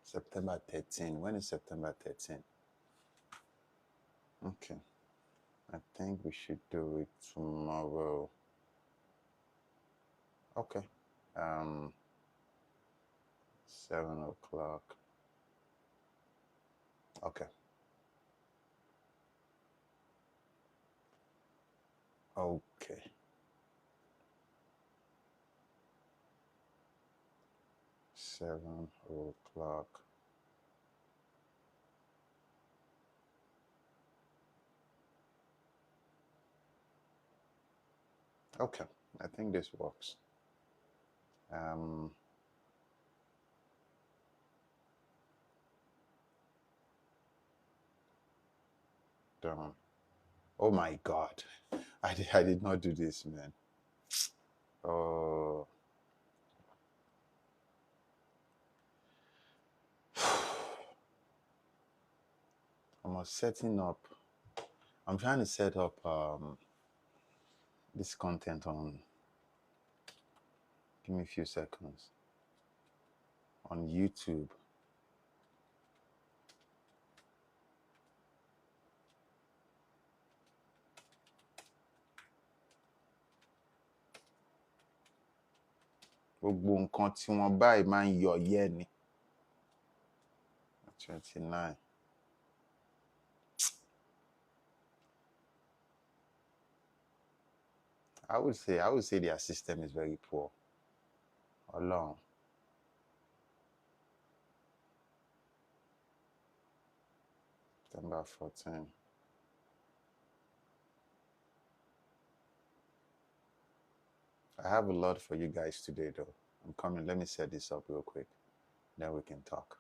September 13. When is September 13? Okay. I think we should do it tomorrow. Okay. 7 o'clock. Okay. Okay. 7 o'clock. Okay. I think this works. Done. Oh my God. I did not do this, man. Oh. I'm setting up. I'm trying to set up this content on. Give me a few seconds. On YouTube. Gbogbo nǹkan tí wọ́n báyìí máa ń yọ yẹ́ ni. 29. I would say their system is very poor. Ọlọ́run. September 14. I have a lot for you guys today, though. I'm coming. Let me set this up real quick. Then we can talk.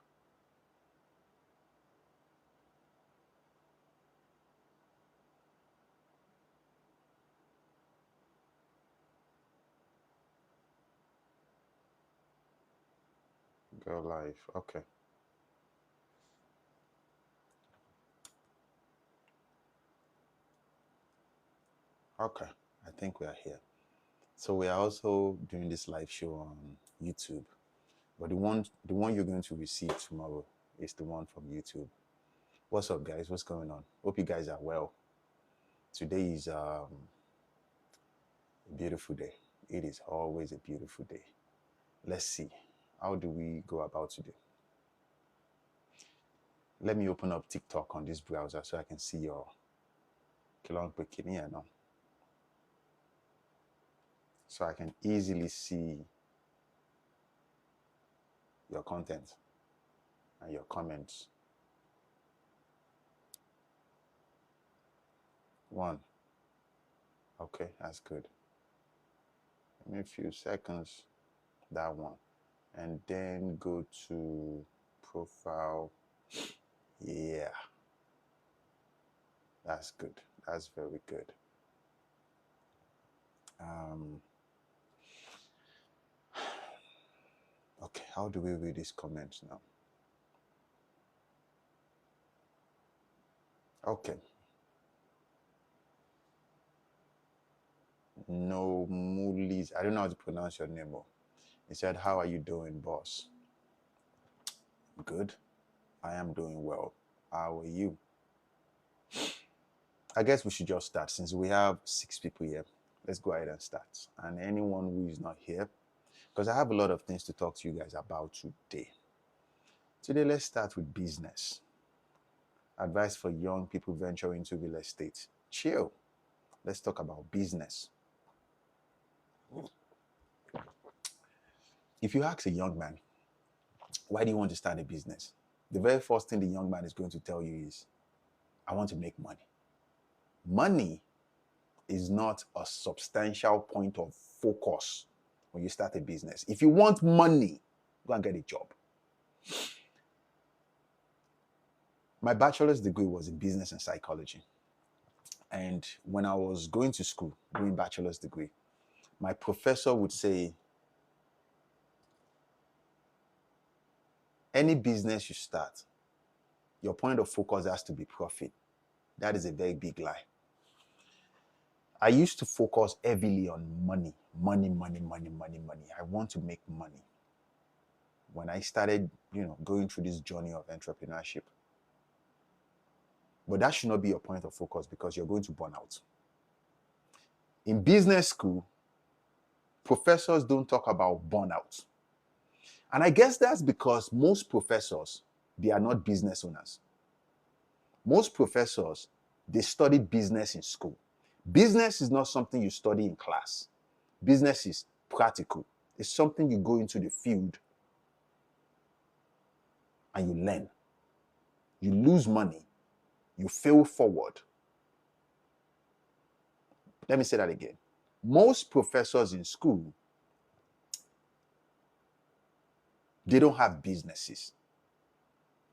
Go live. Okay. Okay. I think we are here. So we are also doing this live show on YouTube. But the one you're going to receive tomorrow is the one from YouTube. What's up, guys? What's going on? Hope you guys are well. Today is a beautiful day. It is always a beautiful day. Let's see. How do we go about today? Let me open up TikTok on this browser so I can see your so I can easily see your content and your comments. 1. Okay, that's good. Give me a few seconds. That one. And then go to profile. Yeah. That's good. That's very good. Okay, how do we read these comments now? Okay. No Mulis. I don't know how to pronounce your name. He said, "How are you doing, boss?" Good. I am doing well. How are you? I guess we should just start since we have 6 people here. Let's go ahead and start. And anyone who is not here, because I have a lot of things to talk to you guys about today. Today, let's start with business. Advice for young people venturing into real estate. Chill. Let's talk about business. If you ask a young man, why do you want to start a business? The very first thing the young man is going to tell you is, I want to make money. Money is not a substantial point of focus when you start a business. If you want money, go and get a job. My bachelor's degree was in business and psychology. And when I was going to school doing bachelor's degree, my professor would say, any business you start, your point of focus has to be profit. That is a very big lie. I used to focus heavily on money. I want to make money. when I started, going through this journey of entrepreneurship. But that should not be your point of focus because you're going to burn out. In business school, professors don't talk about burnout. And I guess that's because most professors, they are not business owners. Most professors, they studied business in school. Business is not something you study in class. Business is practical. It's something you go into the field and you learn. You lose money. You fail forward. Let me say that again. Most professors in school, they don't have businesses.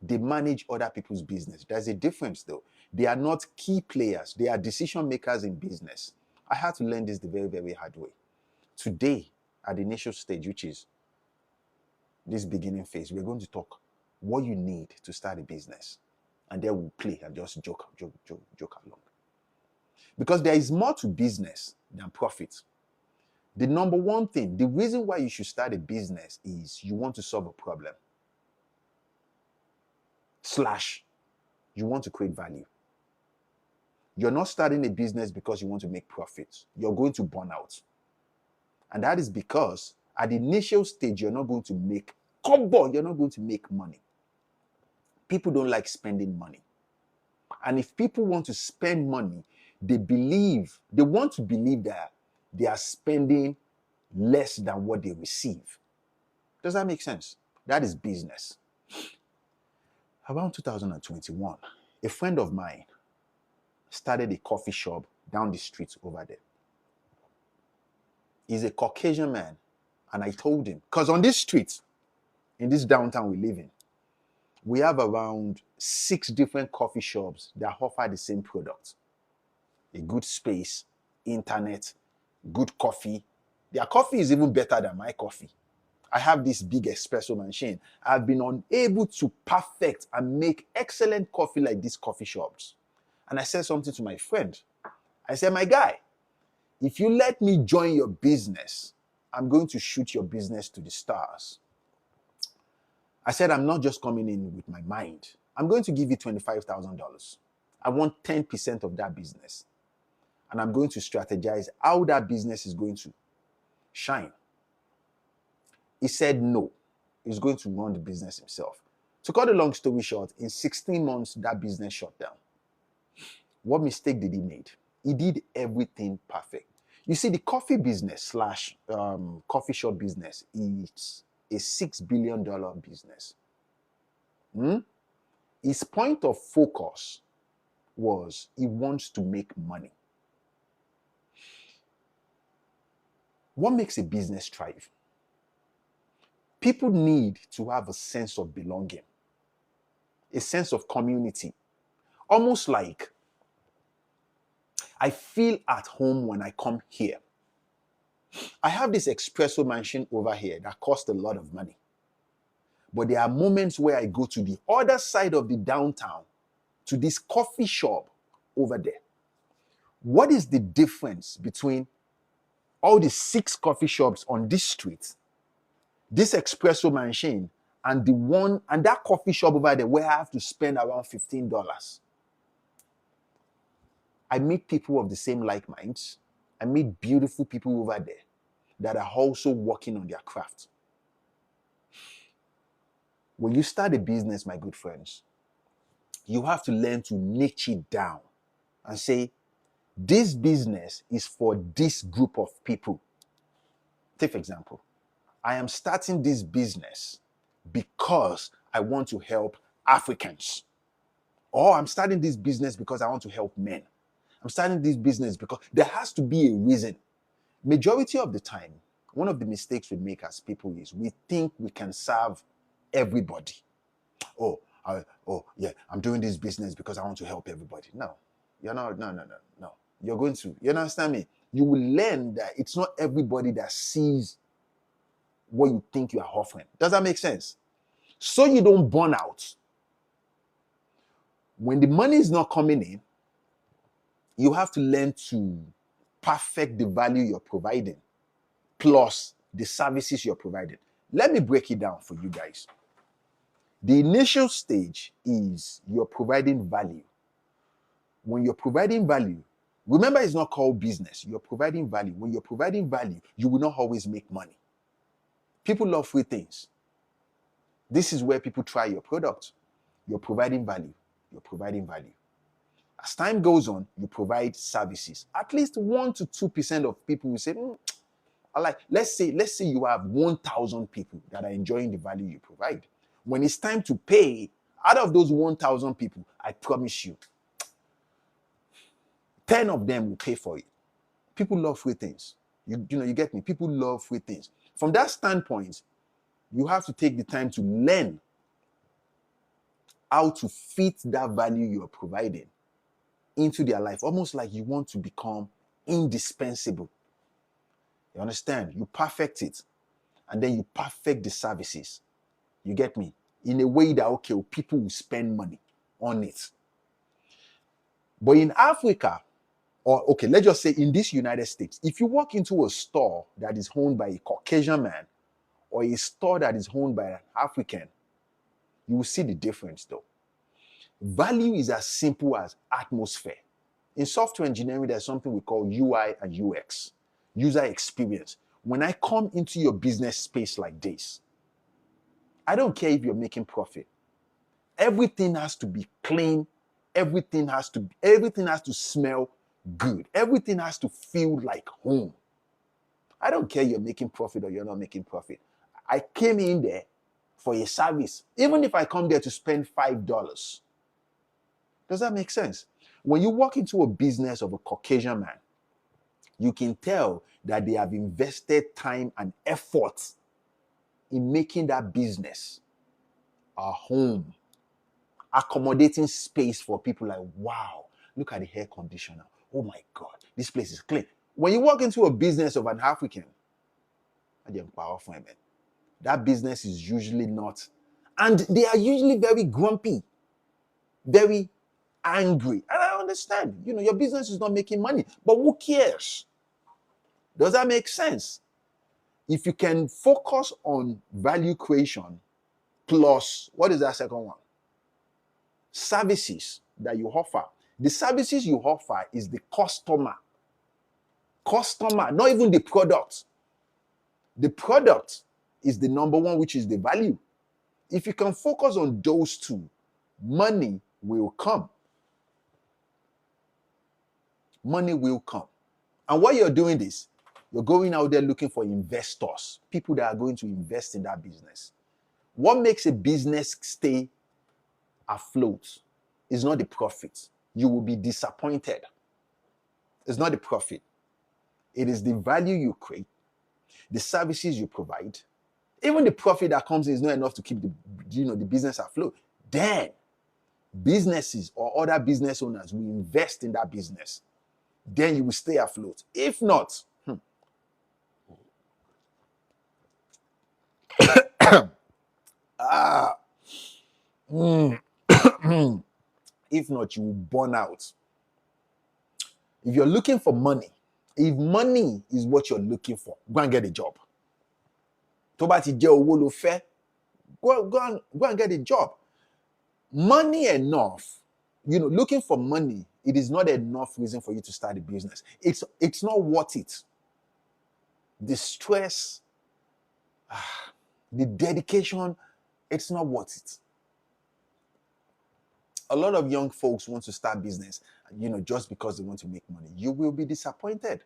They manage other people's business. There's a difference though. They are not key players. They are decision makers in business. I had to learn this the very, very hard way. Today, at the initial stage, which is this beginning phase, we're going to talk what you need to start a business. And then we'll play and just joke along. Because there is more to business than profit. The number one thing, the reason why you should start a business is you want to solve a problem. / you want to create value. You're not starting a business because you want to make profits. You're going to burn out. And that is because at the initial stage, you're not going to make kobo, you're not going to make money. People don't like spending money. And if people want to spend money, they want to believe that they are spending less than what they receive. Does that make sense? That is business. Around 2021, a friend of mine started a coffee shop down the street over there. He's a Caucasian man. And I told him, because on this street, in this downtown we live in, we have around 6 different coffee shops that offer the same product. A good space, internet, good coffee. Their coffee is even better than my coffee. I have this big espresso machine. I've been unable to perfect and make excellent coffee like these coffee shops. And I said something to my friend. I said, my guy, if you let me join your business, I'm going to shoot your business to the stars. I said, I'm not just coming in with my mind. I'm going to give you $25,000. I want 10% of that business. And I'm going to strategize how that business is going to shine. He said no. He's going to run the business himself. To cut a long story short, in 16 months, that business shut down. What mistake did he make? He did everything perfect. You see, the coffee business / coffee shop business is a $6 billion business. His point of focus was he wants to make money. What makes a business thrive? People need to have a sense of belonging, a sense of community. Almost like I feel at home when I come here. I have this espresso machine over here that costs a lot of money. But there are moments where I go to the other side of the downtown, to this coffee shop over there. What is the difference between all the 6 coffee shops on this street, this espresso machine, and that coffee shop over there where I have to spend around $15? I meet people of the same like minds. I meet beautiful people over there that are also working on their craft. When you start a business, my good friends, you have to learn to niche it down and say, this business is for this group of people. Take for example, I am starting this business because I want to help Africans. Or I'm starting this business because I want to help men. I'm starting this business because there has to be a reason. Majority of the time, one of the mistakes we make as people is we think we can serve everybody. I'm doing this business because I want to help everybody. No, you're not. No. You're going to, you understand me? You will learn that it's not everybody that sees what you think you are offering. Does that make sense? So you don't burn out. When the money is not coming in, you have to learn to perfect the value you're providing plus the services you're providing. Let me break it down for you guys. The initial stage is you're providing value. When you're providing value, remember it's not called business. You're providing value. When you're providing value, you will not always make money. People love free things. This is where people try your product. You're providing value. You're providing value. As time goes on, you provide services. At least 1 to 2% of people will say, I like, let's say you have 1,000 people that are enjoying the value you provide. When it's time to pay, out of those 1,000 people, I promise you, 10 of them will pay for it. People love free things. You get me? People love free things. From that standpoint, you have to take the time to learn how to fit that value you're providing into their life, almost like you want to become indispensable. You understand? You perfect it, and then you perfect the services. You get me? In a way that, okay, people will spend money on it. But in Africa, or okay, let's just say in this United States, if you walk into a store that is owned by a Caucasian man or a store that is owned by an African, you will see the difference though. Value is as simple as atmosphere. In software engineering, there's something we call UI and UX, user experience. When I come into your business space like this, I don't care if you're making profit. Everything has to be clean. Everything has to smell good. Everything has to feel like home. I don't care you're making profit or you're not making profit. I came in there for a service. Even if I come there to spend $5. Does that make sense? When you walk into a business of a Caucasian man, you can tell that they have invested time and effort in making that business a home, accommodating space for people like, wow, look at the air conditioner. Oh my God, this place is clean. When you walk into a business of an African, that business is usually not, and they are usually very grumpy, very angry. And I understand, your business is not making money, but who cares? Does that make sense? If you can focus on value creation plus, what is that second one? Services that you offer. The services you offer is the customer. Customer, not even the product. The product is the number one, which is the value. If you can focus on those two, money will come. Money will come. And while you're doing this, you're going out there looking for investors, people that are going to invest in that business. What makes a business stay afloat is not the profit. You will be disappointed. It's not the profit. It is the value you create, the services you provide. Even the profit that comes in is not enough to keep the business afloat. Then businesses or other business owners will invest in that business. Then you will stay afloat. If not, if not, you will burn out. If you're looking for money, if money is what you're looking for, go and get a job. Tó bá ti jẹ́ owó ló fẹ́, go and get a job. Money enough, looking for money, it is not enough reason for you to start a business. It's not worth it. The stress, the dedication, it's not worth it. A lot of young folks want to start business, just because they want to make money. You will be disappointed.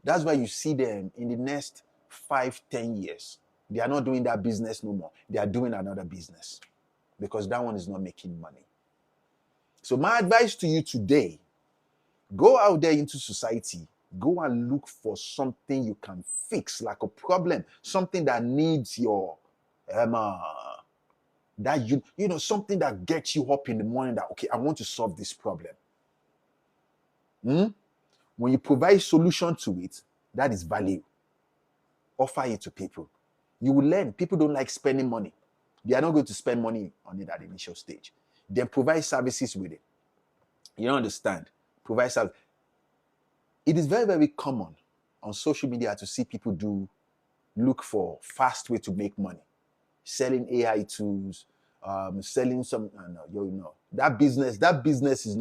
That's why you see them in the next 5-10 years. They are not doing that business no more. They are doing another business because that one is not making money. So my advice to you today, go out there into society, go and look for something you can fix, like a problem, something that needs your, something that gets you up in the morning that, okay, I want to solve this problem. When you provide solution to it, that is value. Offer it to people. You will learn. People don't like spending money. They are not going to spend money on it at the initial stage. Then provide services with it. You don't understand? Provide service. It is very, very common on social media to see people do look for fast way to make money, selling AI tools, selling some, that business is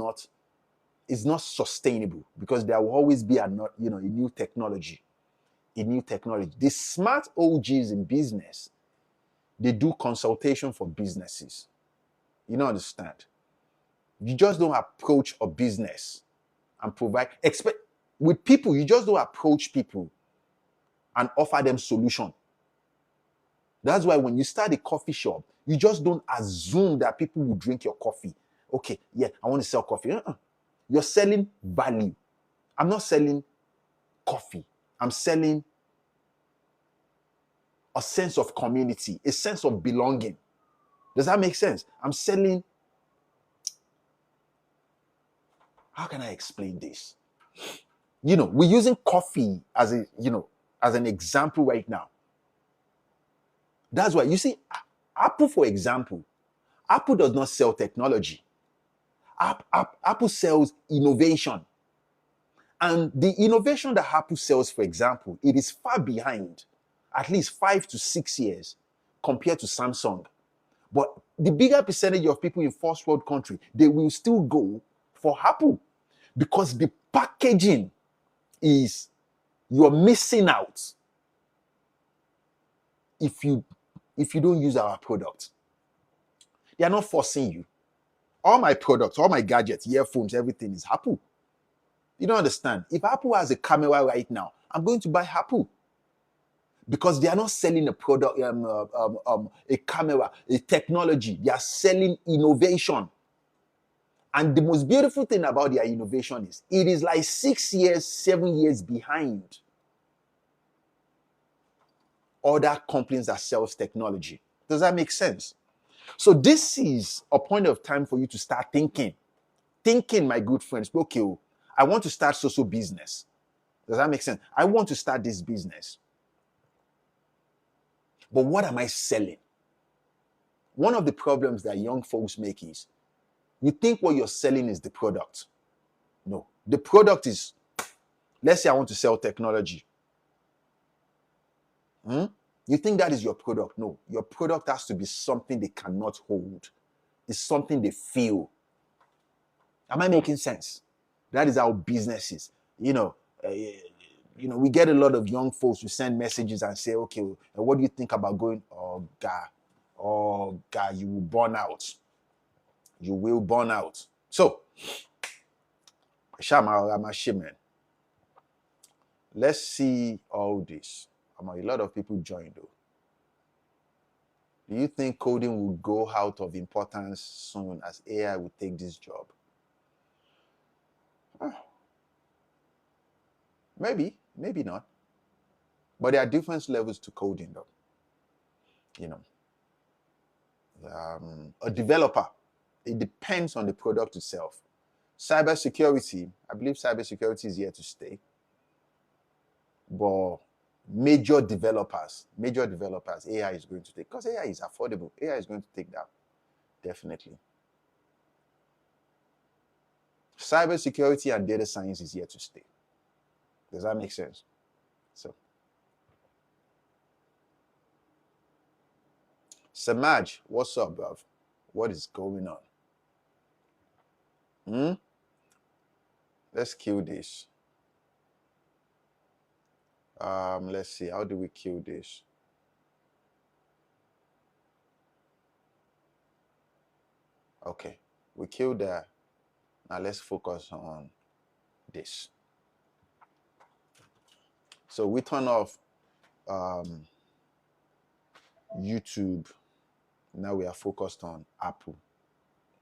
not sustainable, because there will always be a new technology. The smart OGs in business, they do consultation for businesses. You don't understand. You just don't approach a business and with people. You just don't approach people and offer them solution. That's why when you start a coffee shop, you just don't assume that people will drink your coffee. Okay, yeah, I want to sell coffee. You're selling value. I'm not selling coffee. I'm selling a sense of community, a sense of belonging. Does that make sense? I'm selling. How can I explain this? We're using coffee as an example right now. That's why you see, Apple, for example, Apple does not sell technology. Apple sells innovation. And the innovation that Apple sells, for example, it is far behind, at least 5 to 6 years compared to Samsung. But the bigger percentage of people in first world country, they will still go for Apple, because the packaging is, you're missing out if you don't use our product. They are not forcing you. All my products, all my gadgets, earphones, everything is Apple. You don't understand. If Apple has a camera right now, I'm going to buy Apple, because they are not selling a product, a camera, a technology. They are selling innovation. And the most beautiful thing about their innovation is it is like 6 years, 7 years behind other companies that sells technology. Does that make sense? So this is a point of time for you to start thinking. Thinking, my good friends, okay, I want to start social business. Does that make sense? I want to start this business. But what am I selling? One of the problems that young folks make is, you think what you're selling is the product. No. The product is, let's say I want to sell technology. You think that is your product? No. Your product has to be something they cannot hold. It's something they feel. Am I making sense? That is how business is. We get a lot of young folks who send messages and say, okay, what do you think about going? Oh, God, you will burn out. You will burn out. So, let's see all this. A lot of people joined though. Do you think coding will go out of importance soon as AI will take this job? Maybe not. But there are different levels to coding though. A developer, it depends on the product itself. Cybersecurity, I believe cybersecurity is here to stay. But major developers, AI is going to take, because AI is affordable. AI is going to take that, definitely. Cybersecurity and data science is here to stay. Does that make sense? So, Samaj, what's up, bruv? What is going on? Let's kill this. Let's see. How do we kill this? Okay, we killed that. Now let's focus on this. So we turn off YouTube. Now we are focused on Apple,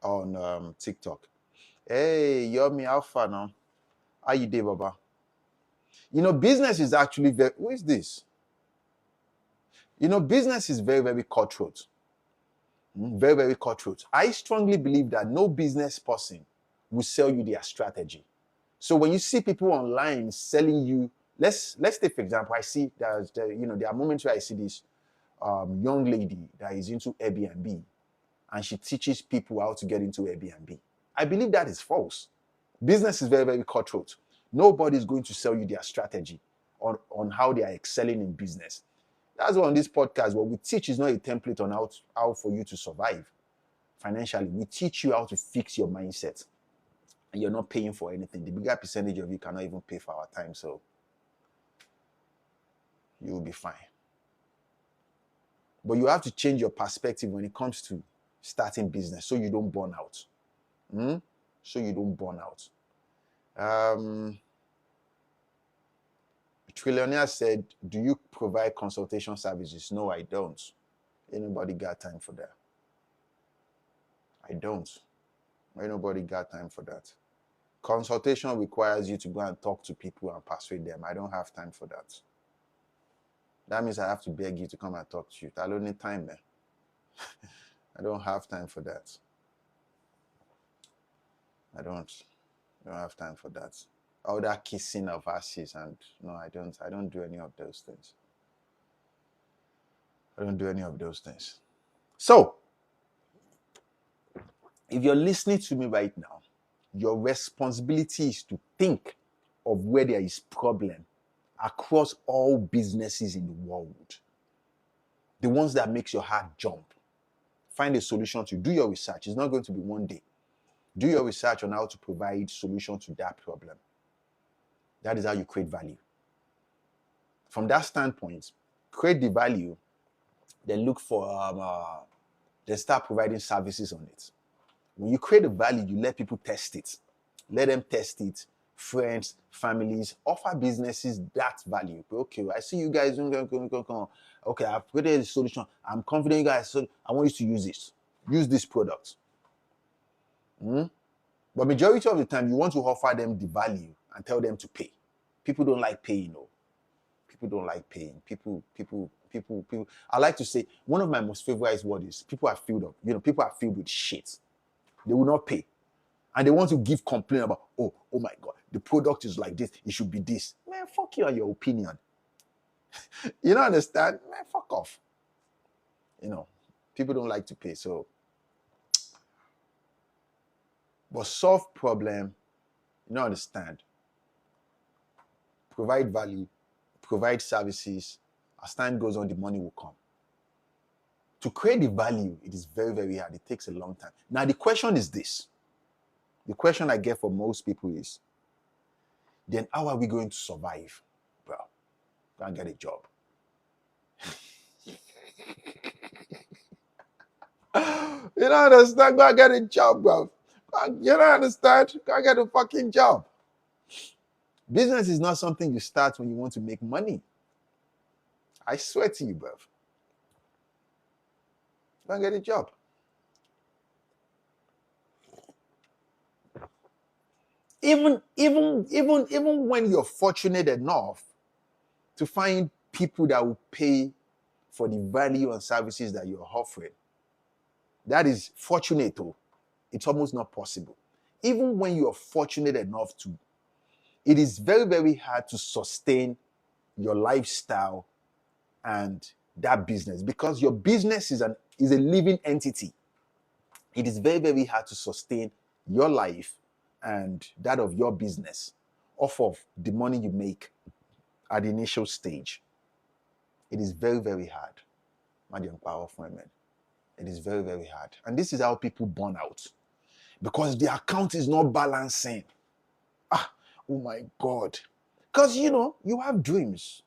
on TikTok. Hey, Yomi Alpha now. How you doing, Baba? Business is actually very, who is this? Business is very, very cutthroat. Very, very cutthroat. I strongly believe that no business person will sell you their strategy. So when you see people online selling you, let's take for example, I see there are moments where I see this young lady that is into Airbnb, and she teaches people how to get into Airbnb. I believe that is false. Business is very, very cutthroat. Nobody is going to sell you their strategy on how they are excelling in business. That's why on this podcast, what we teach is not a template on how for you to survive financially. We teach you how to fix your mindset. And you're not paying for anything. The bigger percentage of you cannot even pay for our time. So you'll be fine. But you have to change your perspective when it comes to starting business so you don't burn out. So you don't burn out. Trillionaire said, do you provide consultation services? No, I don't. Ain't nobody got time for that. I don't. Ain't nobody got time for that. Consultation requires you to go and talk to people and persuade them. I don't have time for that. That means I have to beg you to come and talk to you. I don't need time, man. I don't have time for that. I don't have time for that. All that kissing of asses, and no, I don't do any of those things. I don't do any of those things. So, if you're listening to me right now, your responsibility is to think of where there is problem across all businesses in the world. The ones that makes your heart jump. Find a solution to do your research. It's not going to be one day. Do your research on how to provide solution to that problem. That is how you create value. From that standpoint, create the value, then look for, then start providing services on it. When you create a value, you let people test it. Let them test it. Friends, families, offer businesses that value. Okay, I see you guys. Okay, I've created a solution. I'm confident you guys. So I want you to use this. Use this product. But majority of the time, you want to offer them the value and tell them to pay. People don't like paying, though. People don't like paying. People. I like to say one of my most favorite words is people are filled up. People are filled with shit. They will not pay. And they want to give complaint about, oh my God, the product is like this, it should be this. Man, fuck you and your opinion. You don't understand? Man, fuck off. People don't like to pay. So, but solve problem, you don't understand. Provide value, provide services. As time goes on, the money will come. To create the value, it is very, very hard. It takes a long time. Now, the question is this. The question I get from most people is, then how are we going to survive? Bro, go and get a job. You don't understand? Go and get a job, bro. You don't understand? Go and get a fucking job. Business is not something you start when you want to make money. I swear to you, bro. Go and get a job. Even when you're fortunate enough to find people that will pay for the value and services that you're offering, that is fortunate, though. It's almost not possible. Even when you're fortunate enough to, it is very, very hard to sustain your lifestyle and that business, because your business is a living entity. It is very, very hard to sustain your life and that of your business off of the money you make at the initial stage. It is very, very hard. It is very, very hard. And this is how people burn out. Because the account is not balancing. Oh my God. Because, you have dreams.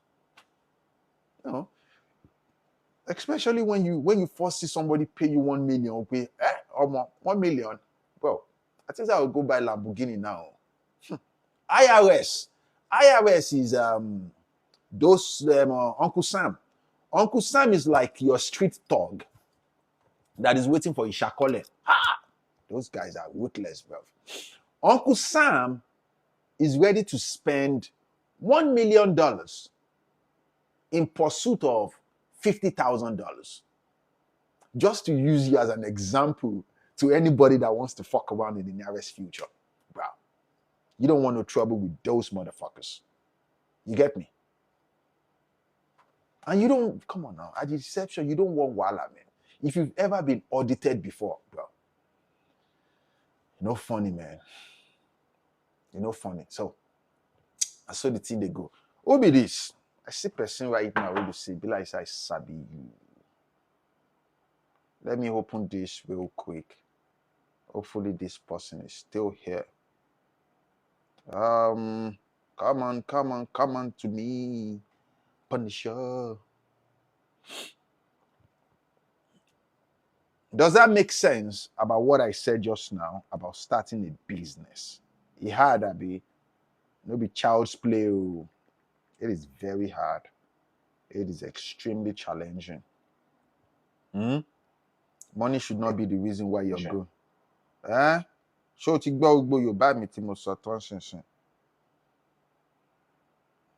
Especially when you first see somebody pay you 1 million, pay 1 million. Well, I think I will go buy Lamborghini now. IRS is those Uncle Sam. Uncle Sam is like your street thug that is waiting for Ishakole. Those guys are ruthless, bro. Uncle Sam is ready to spend $1 million in pursuit of $50,000. Just to use you as an example to anybody that wants to fuck around in the nearest future. Bro, you don't want no trouble with those motherfuckers. You get me? And you don't, come on now, at the reception, you don't want wala, man. If you've ever been audited before, bro, you're not funny, man. You're not funny. So, I saw the thing they go. Who be this? I see person right now where you see, be like I sabi you. Let me open this real quick. Hopefully this person is still here. Come on to me. Punisher. Does that make sense about what I said just now about starting a business? It hard, Abi. No be child's play. Oh. It is very hard. It is extremely challenging. Money should not be the reason why you're good. Ṣé o ti gbọ́ gbogbo Yorùbá mi tí mo sọ tán ṣinṣin?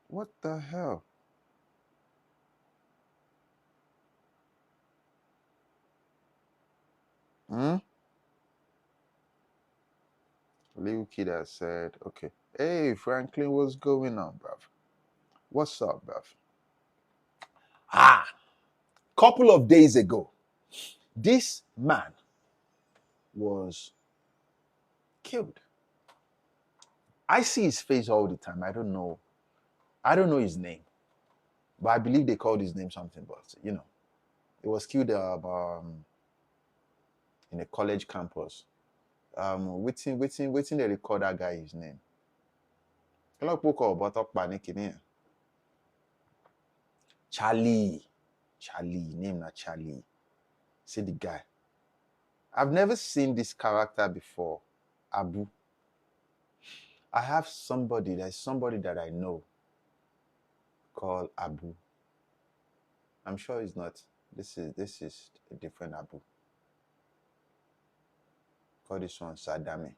What the hell? Little kid has said, okay. Hey, Franklin, what's going on, bruv? What's up, bruv? Couple of days ago, this man was killed. I see his face all the time. I don't know his name, but I believe they called his name something. But you know, he was killed in a college campus. Waiting they record that guy his name. Charlie, name not Charlie. See the guy. I've never seen this character before, Abu. I have there's somebody that I know called Abu. I'm sure it's not. This is a different Abu. Call this one Sadami.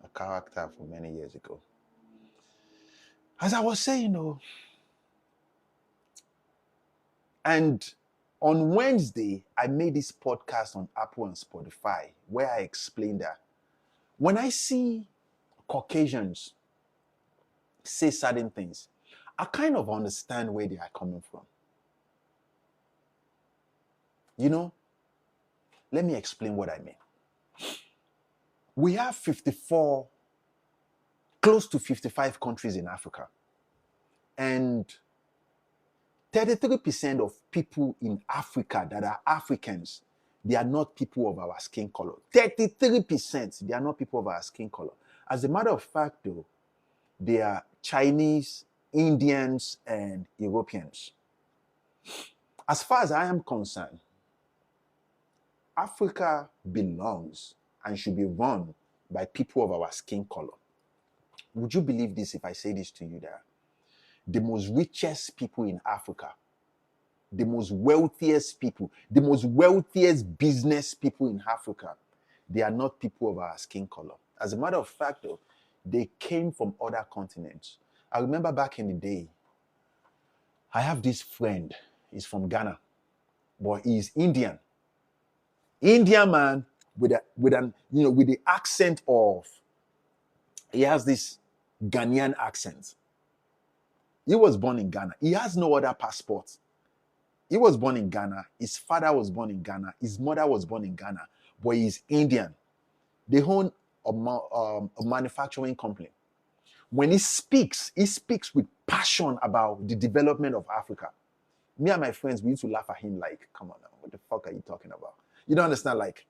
A character from many years ago. As I was saying, and on Wednesday, I made this podcast on Apple and Spotify where I explained that when I see Caucasians say certain things, I kind of understand where they are coming from. Let me explain what I mean. We have 54, close to 55 countries in Africa. And 33% of people in Africa that are Africans, they are not people of our skin color. 33%, they are not people of our skin color. As a matter of fact, though, they are Chinese, Indians, and Europeans. As far as I am concerned, Africa belongs and should be run by people of our skin color. Would you believe this if I say this to you that the most richest people in Africa, the most wealthiest people, the most wealthiest business people in Africa, they are not people of our skin color. As a matter of fact, though, they came from other continents. I remember back in the day, I have this friend, he's from Ghana, but he's Indian. Indian man with the accent of, he has this Ghanaian accent. He was born in Ghana. He has no other passport. He was born in Ghana. His father was born in Ghana. His mother was born in Ghana, but he's Indian. They own a manufacturing company. When he speaks with passion about the development of Africa. Me and my friends, we used to laugh at him like, come on now, what the fuck are you talking about? You don't understand, like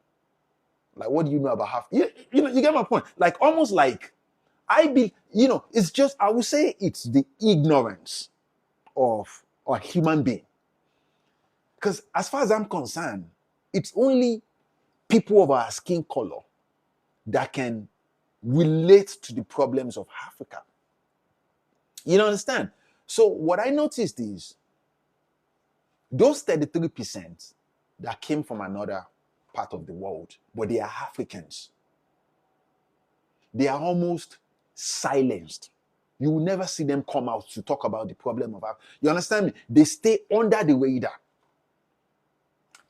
what do you know about Africa? You get my point. Like, almost like, it's just, I would say it's the ignorance of a human being. Because as far as I'm concerned, it's only people of our skin color that can relate to the problems of Africa. You understand? So what I noticed is those 33% that came from another part of the world, but they are Africans, they are almost silenced. You will never see them come out to talk about the problem of Africa. You understand me? They stay under the radar.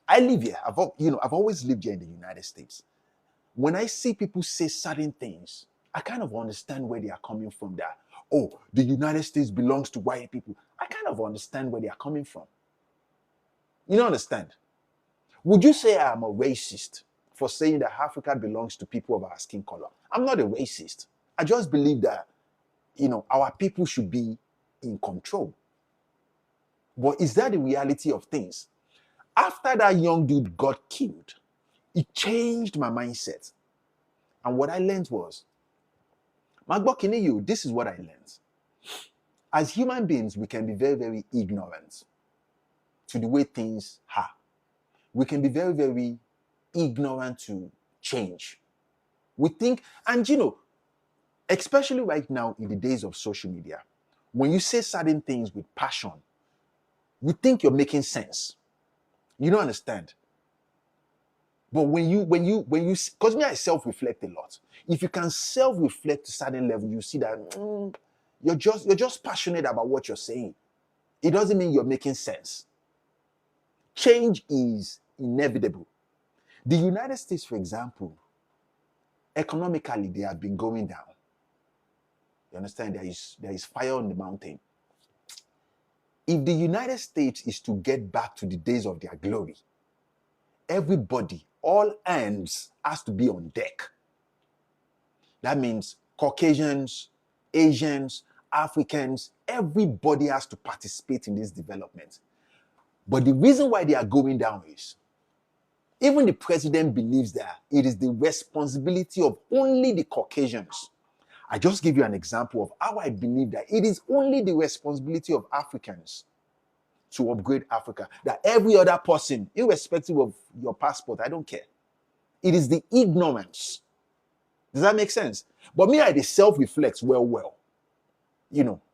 I live here. I've always lived here in the United States. When I see people say certain things, I kind of understand where they are coming from. That, oh, the United States belongs to white people. I kind of understand where they are coming from. You don't understand? Would you say I'm a racist for saying that Africa belongs to people of our skin color? I'm not a racist. I just believe that our people should be in control. But is that the reality of things? After that young dude got killed, it changed my mindset. And what I learned was, this is what I learned. As human beings, we can be very, very ignorant to the way things are. We can be very, very ignorant to change. We think, and especially right now in the days of social media, when you say certain things with passion, you think you're making sense. You don't understand. But when you, because me, I self-reflect a lot. If you can self-reflect to a certain level, you see that you're just passionate about what you're saying. It doesn't mean you're making sense. Change is inevitable. The United States, for example, economically, they have been going down. You understand? There is fire on the mountain. If the United States is to get back to the days of their glory, everybody, all hands has to be on deck. That means Caucasians, Asians, Africans, everybody has to participate in this development. But the reason why they are going down is, even the president believes that it is the responsibility of only the Caucasians. I just give you an example of how I believe that it is only the responsibility of Africans to upgrade Africa. That every other person, irrespective of your passport, I don't care. It is the ignorance. Does that make sense? But me, I self-reflect well.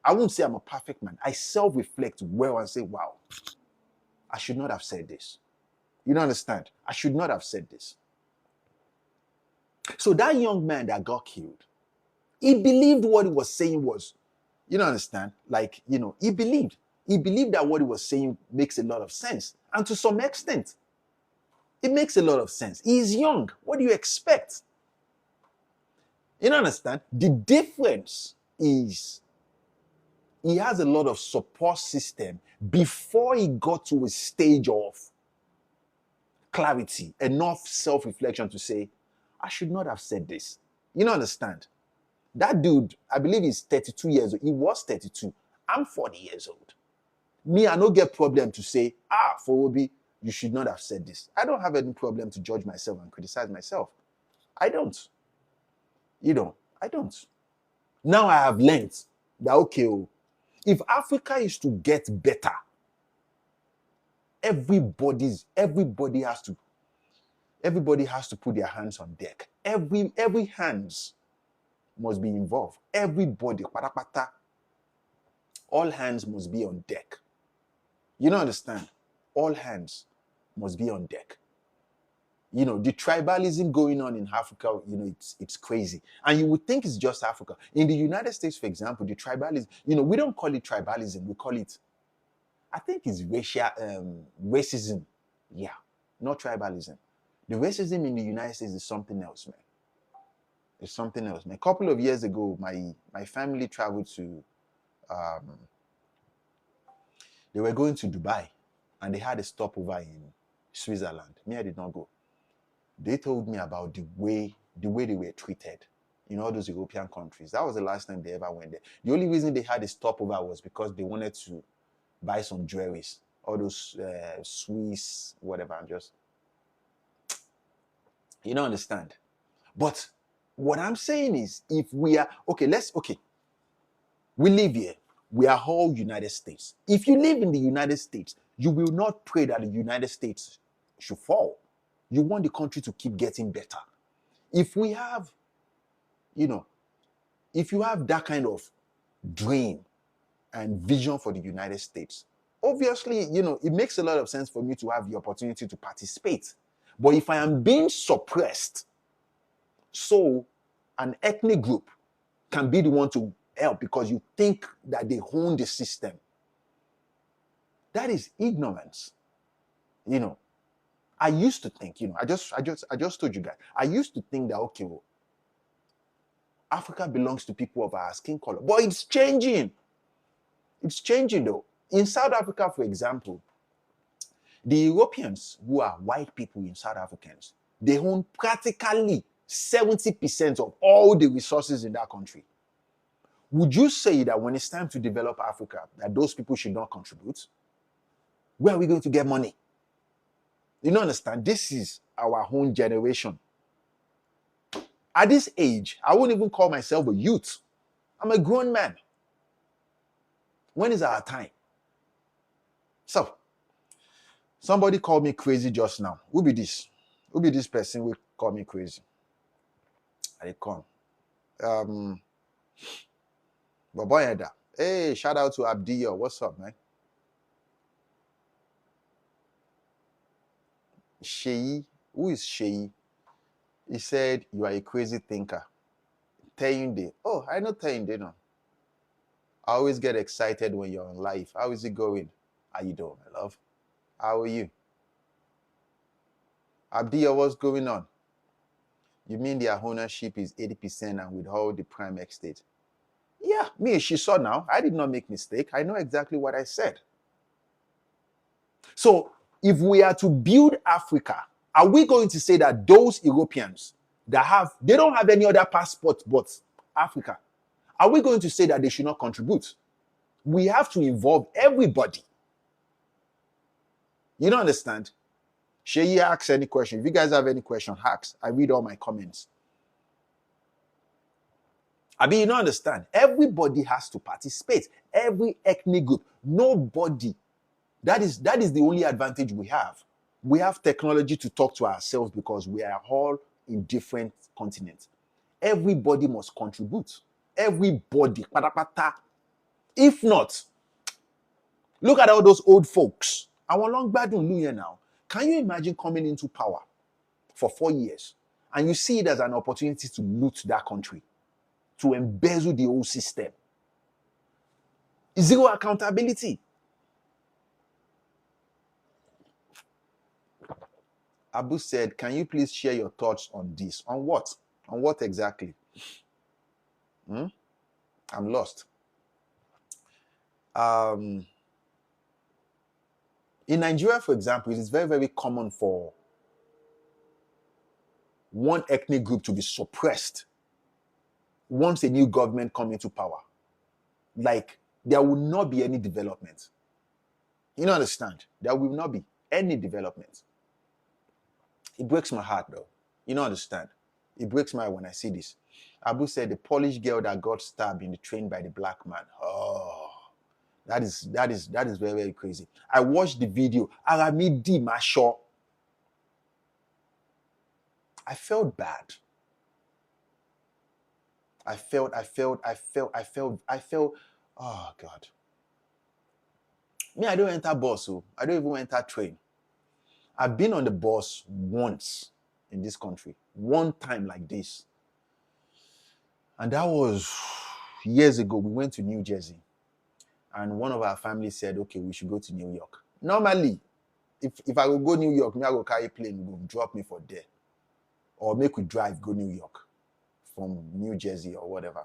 I won't say I'm a perfect man. I self-reflect well and say, wow, I should not have said this. You don't understand? I should not have said this. So that young man that got killed, he believed what he was saying was, you don't understand? He believed that what he was saying makes a lot of sense. And to some extent, it makes a lot of sense. He's young. What do you expect? You don't understand? The difference is he has a lot of support system before he got to a stage of clarity, enough self-reflection to say, I should not have said this. You don't understand? That dude, I believe he's 32 years old. He was 32. I'm 40 years old. Me, I don't get problem to say, for Obi, you should not have said this. I don't have any problem to judge myself and criticize myself. I don't. I don't. Now I have learned that, okay, if Africa is to get better, everybody has to put their hands on deck. Every hands must be involved. Everybody, all hands must be on deck. You don't understand? All hands must be on deck. The tribalism going on in Africa, it's crazy. And you would think it's just Africa. In the United States, for example, the tribalism, we don't call it tribalism. We call it, I think it's racism. Yeah, not tribalism. The racism in the United States is something else, man. It's something else, man. A couple of years ago, my family traveled to, they were going to Dubai, and they had a stopover in Switzerland. Me, I did not go. They told me about the way they were treated in all those European countries. That was the last time they ever went there. The only reason they had a stopover was because they wanted to buy some jewelries, all those Swiss, whatever, and just, you don't understand. But what I'm saying is, if we are, we live here. We are all United States. If you live in the United States, you will not pray that the United States should fall. You want the country to keep getting better. If we have, if you have that kind of dream and vision for the United States, obviously, it makes a lot of sense for me to have the opportunity to participate. But if I am being suppressed, so an ethnic group can be the one to help because you think that they own the system, that is ignorance. I used to think, I just told you guys, I used to think that, okay, Africa belongs to people of our skin color. But it's changing. It's changing though. In South Africa, for example, the Europeans, who are white people in South Africans, they own practically 70% of all the resources in that country. Would you say that when it's time to develop Africa, that those people should not contribute? Where are we going to get money? You don't understand? This is our own generation. At this age, I wouldn't even call myself a youth. I'm a grown man. When is our time? So, somebody called me crazy just now. Who be this? Who be this person who call me crazy? I come. Baboyeda. Hey, shout out to Abdiyo. What's up, man? Sheyi. Who is Sheyi? He said, you are a crazy thinker. Teyunde. Oh, I know Teyunde now. I always get excited when you're on live. How is it going? How you doing, my love? How are you? Abdiya, what's going on? You mean their ownership is 80% and with all the prime estate? Yeah, me, she saw now. I did not make mistake. I know exactly what I said. So if we are to build Africa, are we going to say that those Europeans that they don't have any other passport but Africa, are we going to say that they should not contribute? We have to involve everybody. You don't understand? Sheyi, ask any question. If you guys have any question, ask. I read all my comments. I mean, you don't understand. Everybody has to participate. Every ethnic group. Nobody. That is the only advantage we have. We have technology to talk to ourselves because we are all in different continents. Everybody must contribute. Everybody. If not, look at all those old folks. Àwọn long gbádùn ìlú yẹn now. Can you imagine coming into power for 4 years and you see it as an opportunity to loot that country, to embezzle the whole system? Zero accountability. Abu said, can you please share your thoughts on this? On what? On what exactly? I'm lost. In Nigeria, for example, it is very, very common for one ethnic group to be suppressed once a new government comes into power. Like, there will not be any development. You don't understand? There will not be any development. It breaks my heart, though. You don't understand? It breaks my heart when I see this. Abu said, the Polish girl that got stabbed in the train by the black man. Oh, that is very, very crazy. I watched the video. Aramidi Masho. I felt bad. I felt, oh God. Me, I don't enter bus, so I don't even enter train. I've been on the bus once in this country. One time like this. And that was years ago. We went to New Jersey. And one of our family said, okay, we should go to New York. Normally, if I would go New York, me I go carry plane, go drop me for there. Or make we drive, go New York from New Jersey or whatever.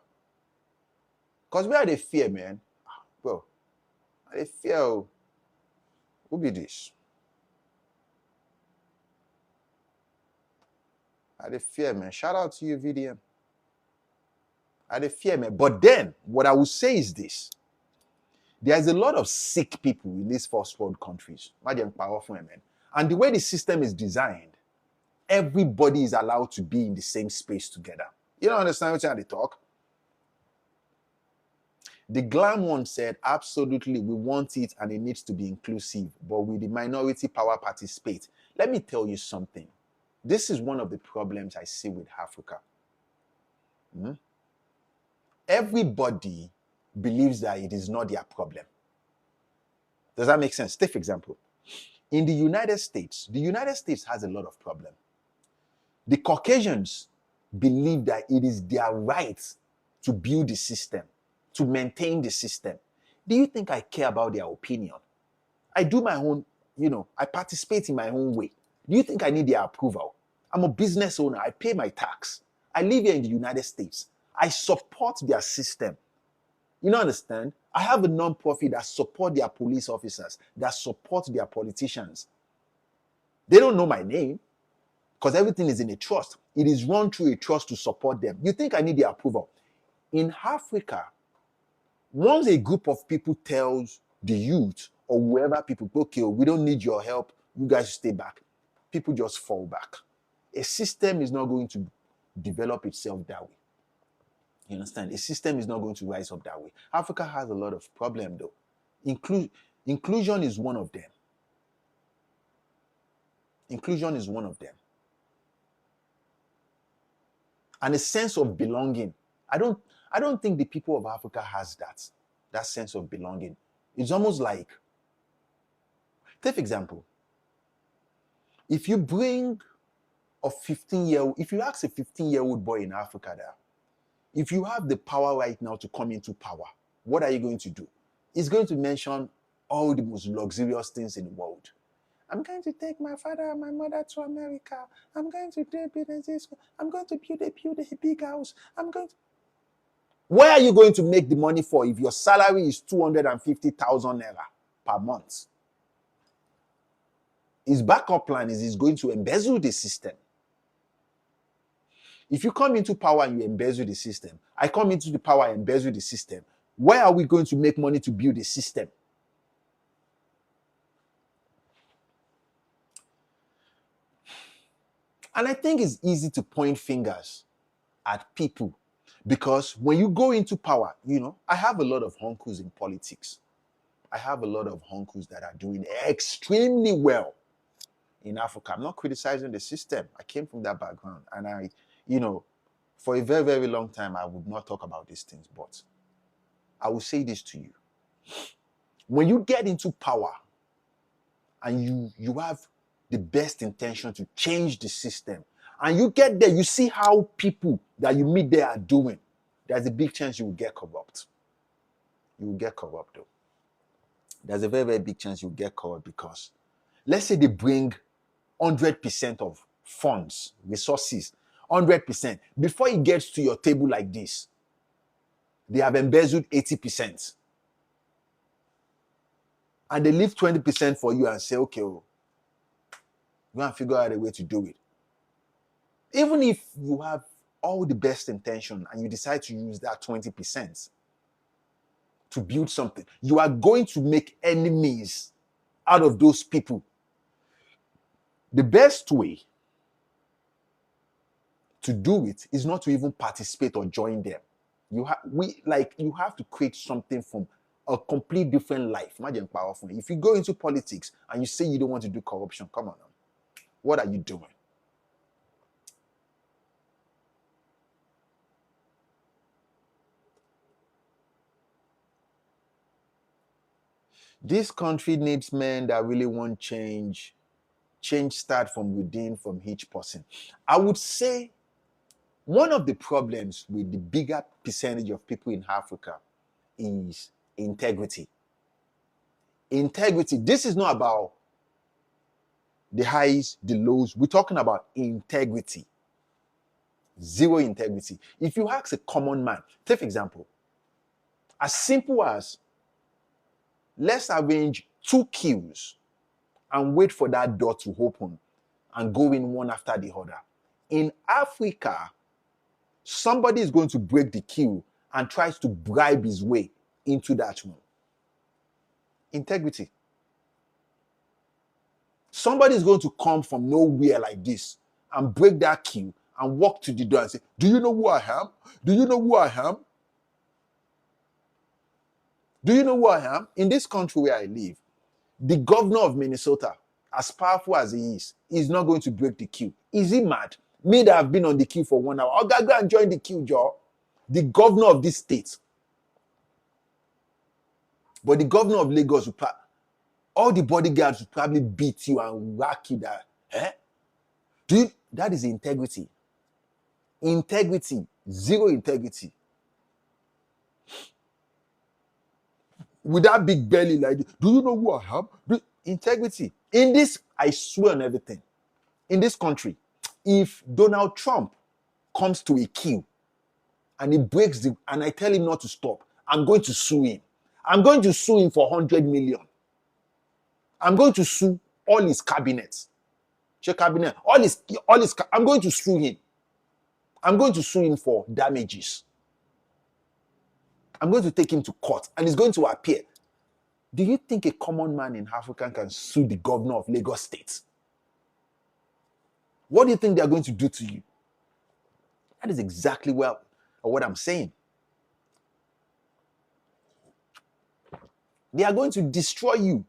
Because we had a fear, man. Bro, I fear. Who be this? I had a fear, man. Shout out to you, VDM. I had a fear, man. But then, what I would say is this. There's a lot of sick people in these first world countries. Powerful, man. And the way the system is designed, everybody is allowed to be in the same space together. You don't understand what they talk? The Glam one said, absolutely, we want it and it needs to be inclusive, but will the minority power participate? Let me tell you something. This is one of the problems I see with Africa. Everybody believes that it is not their problem. Does that make sense? Take for example, in the United States has a lot of problems. The Caucasians believe that it is their right to build the system, to maintain the system. Do you think I care about their opinion? I do my own, I participate in my own way. Do you think I need their approval? I'm a business owner. I pay my tax. I live here in the United States. I support their system. You don't understand? I have a non-profit that support their police officers, that support their politicians. They don't know my name because everything is in a trust. It is run through a trust to support them. You think I need their approval? In Africa, Once a group of people tells the youth or whoever people, okay, we don't need your help, you guys stay back, people just fall back. A system is not going to develop itself that way. You understand? A system is not going to rise up that way. Africa has a lot of problems though. Inclusion is one of them. Inclusion is one of them. And a sense of belonging. I don't think the people of Africa has that sense of belonging. It's almost like, take for example, if you bring a 15-year-old, if you ask a 15-year-old boy in Africa that, if you have the power right now to come into power, what are you going to do? He's going to mention all the most luxurious things in the world. I'm going to take my father and my mother to America. I'm going to do business. I'm going to build a big house. Where are you going to make the money for if your salary is 250,000 naira per month? His backup plan is he's going to embezzle the system. If you come into power and you embezzle the system, I come into the power and embezzle the system, where are we going to make money to build a system? And I think it's easy to point fingers at people because when you go into power, I have a lot of uncles in politics. I have a lot of uncles that are doing extremely well in Africa. I'm not criticizing the system. I came from that background. And for a very, very long time, I would not talk about these things. But I will say this to you. When you get into power and you have the best intention to change the system, and you get there, you see how people that you meet there are doing, there's a big chance you will get corrupt. You will get corrupt though. There's a very, very big chance you'll get corrupt because let's say they bring 100% of funds, resources, 100%. Before it gets to your table like this, they have embezzled 80%. And they leave 20% for you and say, okay, go and figure out a way to do it. Even if you have all the best intention and you decide to use that 20% to build something, you are going to make enemies out of those people. The best way to do it is not to even participate or join them. You have to create something from a complete different life. Imagine powerful. If you go into politics and you say you don't want to do corruption, come on now. What are you doing? This country needs men that really want change. Change start from within, from each person. I would say one of the problems with the bigger percentage of people in Africa is integrity. Integrity. This is not about the highs, the lows. We're talking about integrity. Zero integrity. If you ask a common man, take for example, as simple as let's arrange 2 queues and wait for that door to open and go in one after the other. In Africa, somebody is going to break the queue and tries to bribe his way into that room. Integrity. Somebody is going to come from nowhere like this and break that queue and walk to the door and say, do you know who I am? Do you know who I am? Do you know who I am? In this country where I live, the governor of Minnesota, as powerful as he is not going to break the queue. Is he mad? Me that have been on the queue for 1 hour. I'll go and join the queue, Joe. The governor of this state. But the governor of Lagos will all the bodyguards will probably beat you and whack you that. That is integrity. Integrity. Zero integrity. With that big belly like this, do you know who I am? Integrity. In this, I swear on everything. In this country, if Donald Trump comes to a queue and he breaks and I tell him not to stop, I'm going to sue him. I'm going to sue him for 100 million. I'm going to sue all his cabinets. Cabinet, I'm going to sue him. I'm going to sue him for damages. I'm going to take him to court and he's going to appear. Do you think a common man in Africa can sue the governor of Lagos State? What do you think they're going to do to you? That is exactly what I'm saying. They are going to destroy you.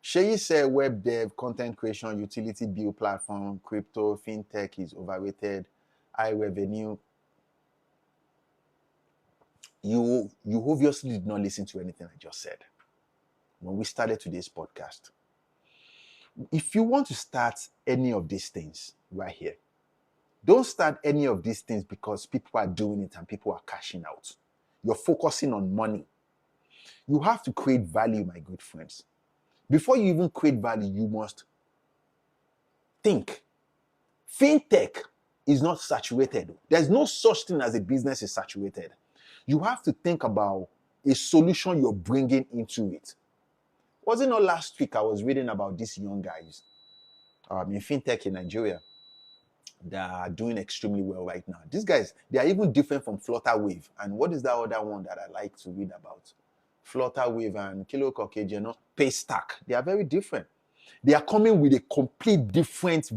Sheyi said web dev, content creation, utility bill platform, crypto, fintech is overrated, high revenue. You obviously did not listen to anything I just said when we started today's podcast. If you want to start any of these things right here, don't start any of these things because people are doing it and people are cashing out. You're focusing on money. You have to create value, my good friends. Before you even create value, you must think. Fintech is not saturated. There's no such thing as a business is saturated. You have to think about a solution you're bringing into it. Was it not last week I was reading about these young guys in fintech in Nigeria that are doing extremely well right now? These guys, they are even different from Flutterwave. And what is that other one that I like to read about? Flutterwave and Kilo Cockage, Paystack. They are very different. They are coming with a complete different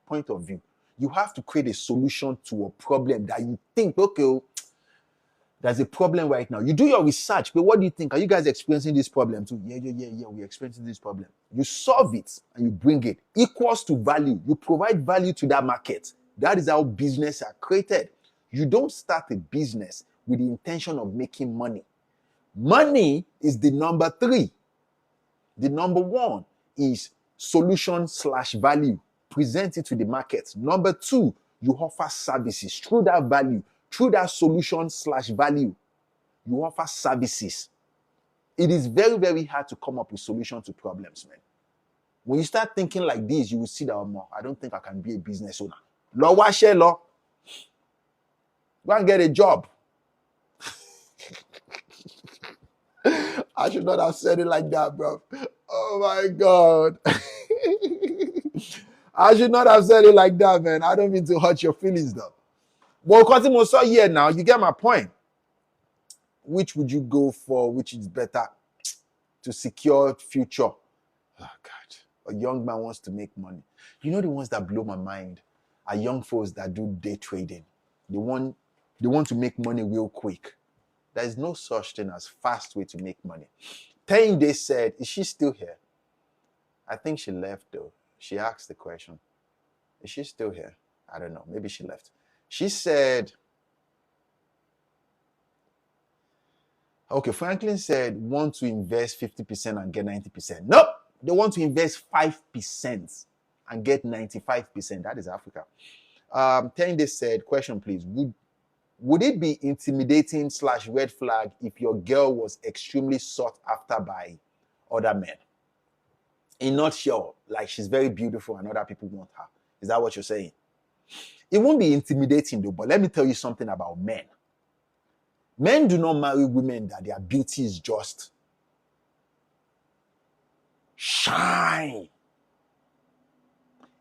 point of view. You have to create a solution to a problem that you think, okay, there's a problem right now. You do your research, but what do you think? Are you guys experiencing this problem too? Yeah, we're experiencing this problem. You solve it and you bring it. Equals to value. You provide value to that market. That is how business are created. You don't start a business with the intention of making money. Money is the number 3. The number 1 is solution/value. Present it to the market. Number 2, you offer services through that value. Through that solution/value, you offer services. It is very, very hard to come up with solutions to problems, man. When you start thinking like this, you will see that, I don't think I can be a business owner. Law, law. Go and get a job. I should not have said it like that, bro. Oh my God. I should not have said it like that, man. I don't mean to hurt your feelings, though. Well, because saw here now, you get my point. Which would you go for? Which is better to secure future? Oh, God. A young man wants to make money. You know the ones that blow my mind are young folks that do day trading. They want to make money real quick. There is no such thing as fast way to make money. They said, is she still here? I think she left though. She asked the question. Is she still here? I don't know. Maybe she left. She said, okay, Franklin said, want to invest 50% and get 90%. Nope. They want to invest 5% and get 95%. That is Africa. They said, question please. Would it be intimidating/red flag if your girl was extremely sought after by other men? In nutshell, like she's very beautiful and other people want her. Is that what you're saying? It won't be intimidating though, but let me tell you something about men. Men do not marry women that their beauty is just shine.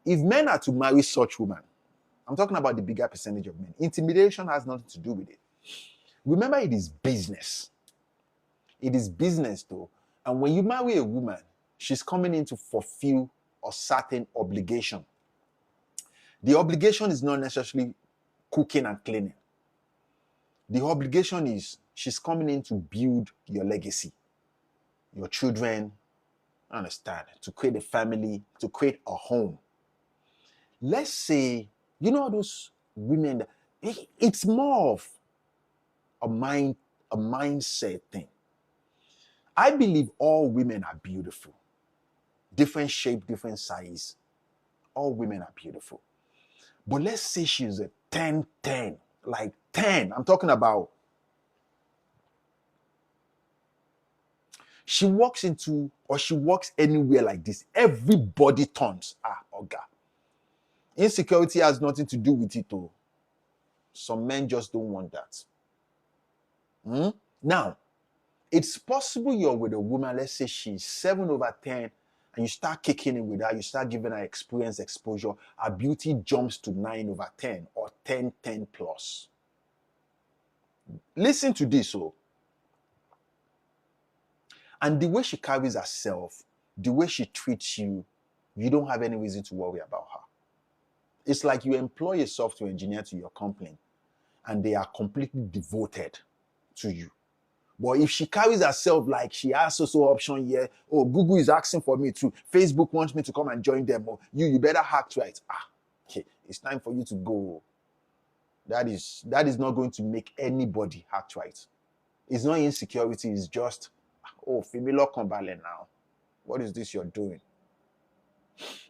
If men are to marry such women, I'm talking about the bigger percentage of men, intimidation has nothing to do with it. Remember, it is business. It is business though. And when you marry a woman, she's coming in to fulfill a certain obligation. The obligation is not necessarily cooking and cleaning. The obligation is she's coming in to build your legacy, your children, understand, to create a family, to create a home. Let's say, you know those women, that it's more of a mindset thing. I believe all women are beautiful. Different shape, different size. All women are beautiful. But let's say she's a 10-10, like 10. I'm talking about she walks into or she walks anywhere like this, everybody turns. Oh God. Insecurity has nothing to do with it though. Some men just don't want that. Now, it's possible you're with a woman, let's say she's 7/10 and you start kicking in with her, you start giving her experience, exposure, her beauty jumps to 9/10 or 10/10 plus. Listen to this, oh. And the way she carries herself, the way she treats you, you don't have any reason to worry about her. It's like you employ a software engineer to your company and they are completely devoted to you. But if she carries herself like she has also option here, oh, Google is asking for me too, Facebook wants me to come and join them, oh, you better act right. Okay, it's time for you to go. That is not going to make anybody act right. It's not insecurity, it's just, oh, Femilo Kombale now. What is this you're doing?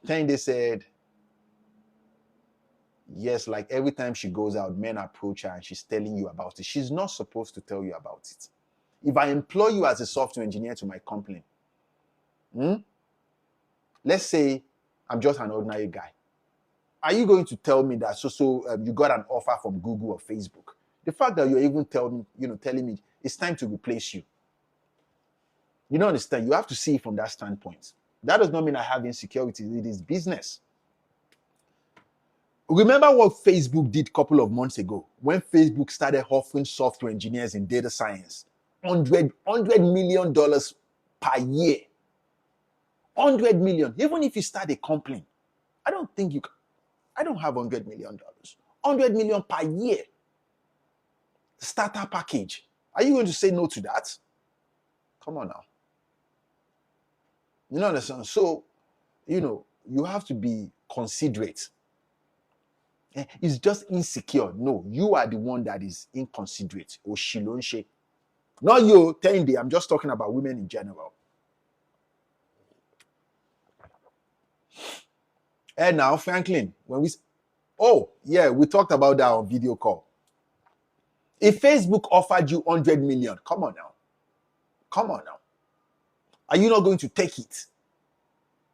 Then they said, yes, like every time she goes out, men approach her and she's telling you about it. She's not supposed to tell you about it. If I employ you as a software engineer to my company, let's say I'm just an ordinary guy. Are you going to tell me that you got an offer from Google or Facebook? The fact that you're even telling me it's time to replace you. You don't understand. You have to see it from that standpoint. That does not mean I have insecurities. It is business. Remember what Facebook did a couple of months ago when Facebook started offering software engineers in data science $100 million per year. 100 million. Even if you start a company, I don't have $100 million. 100 million per year. Starter package. Are you going to say no to that? Come on now. You know what I'm saying? So, you have to be considerate. It's just insecure. No, you are the one that is inconsiderate. Oshilonshe. Not you, Tendi. I'm just talking about women in general. And now, Franklin, we talked about that on video call. If Facebook offered you 100 million, come on now. Are you not going to take it?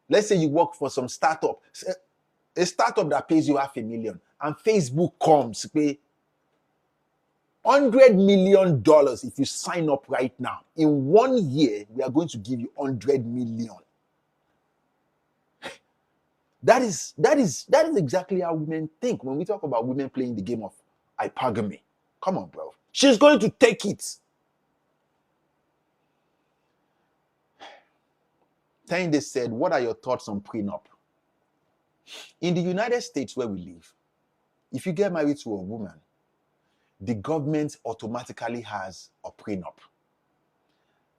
Let's say you work for some startup, a startup that pays you $500,000, and Facebook comes pay $100 million if you sign up right now. In 1 year, we are going to give you 100 million. That is exactly how women think when we talk about women playing the game of hypergamy. Come on, bro. She's going to take it. Tende said, what are your thoughts on prenup? In the United States where we live, if you get married to a woman, the government automatically has a prenup.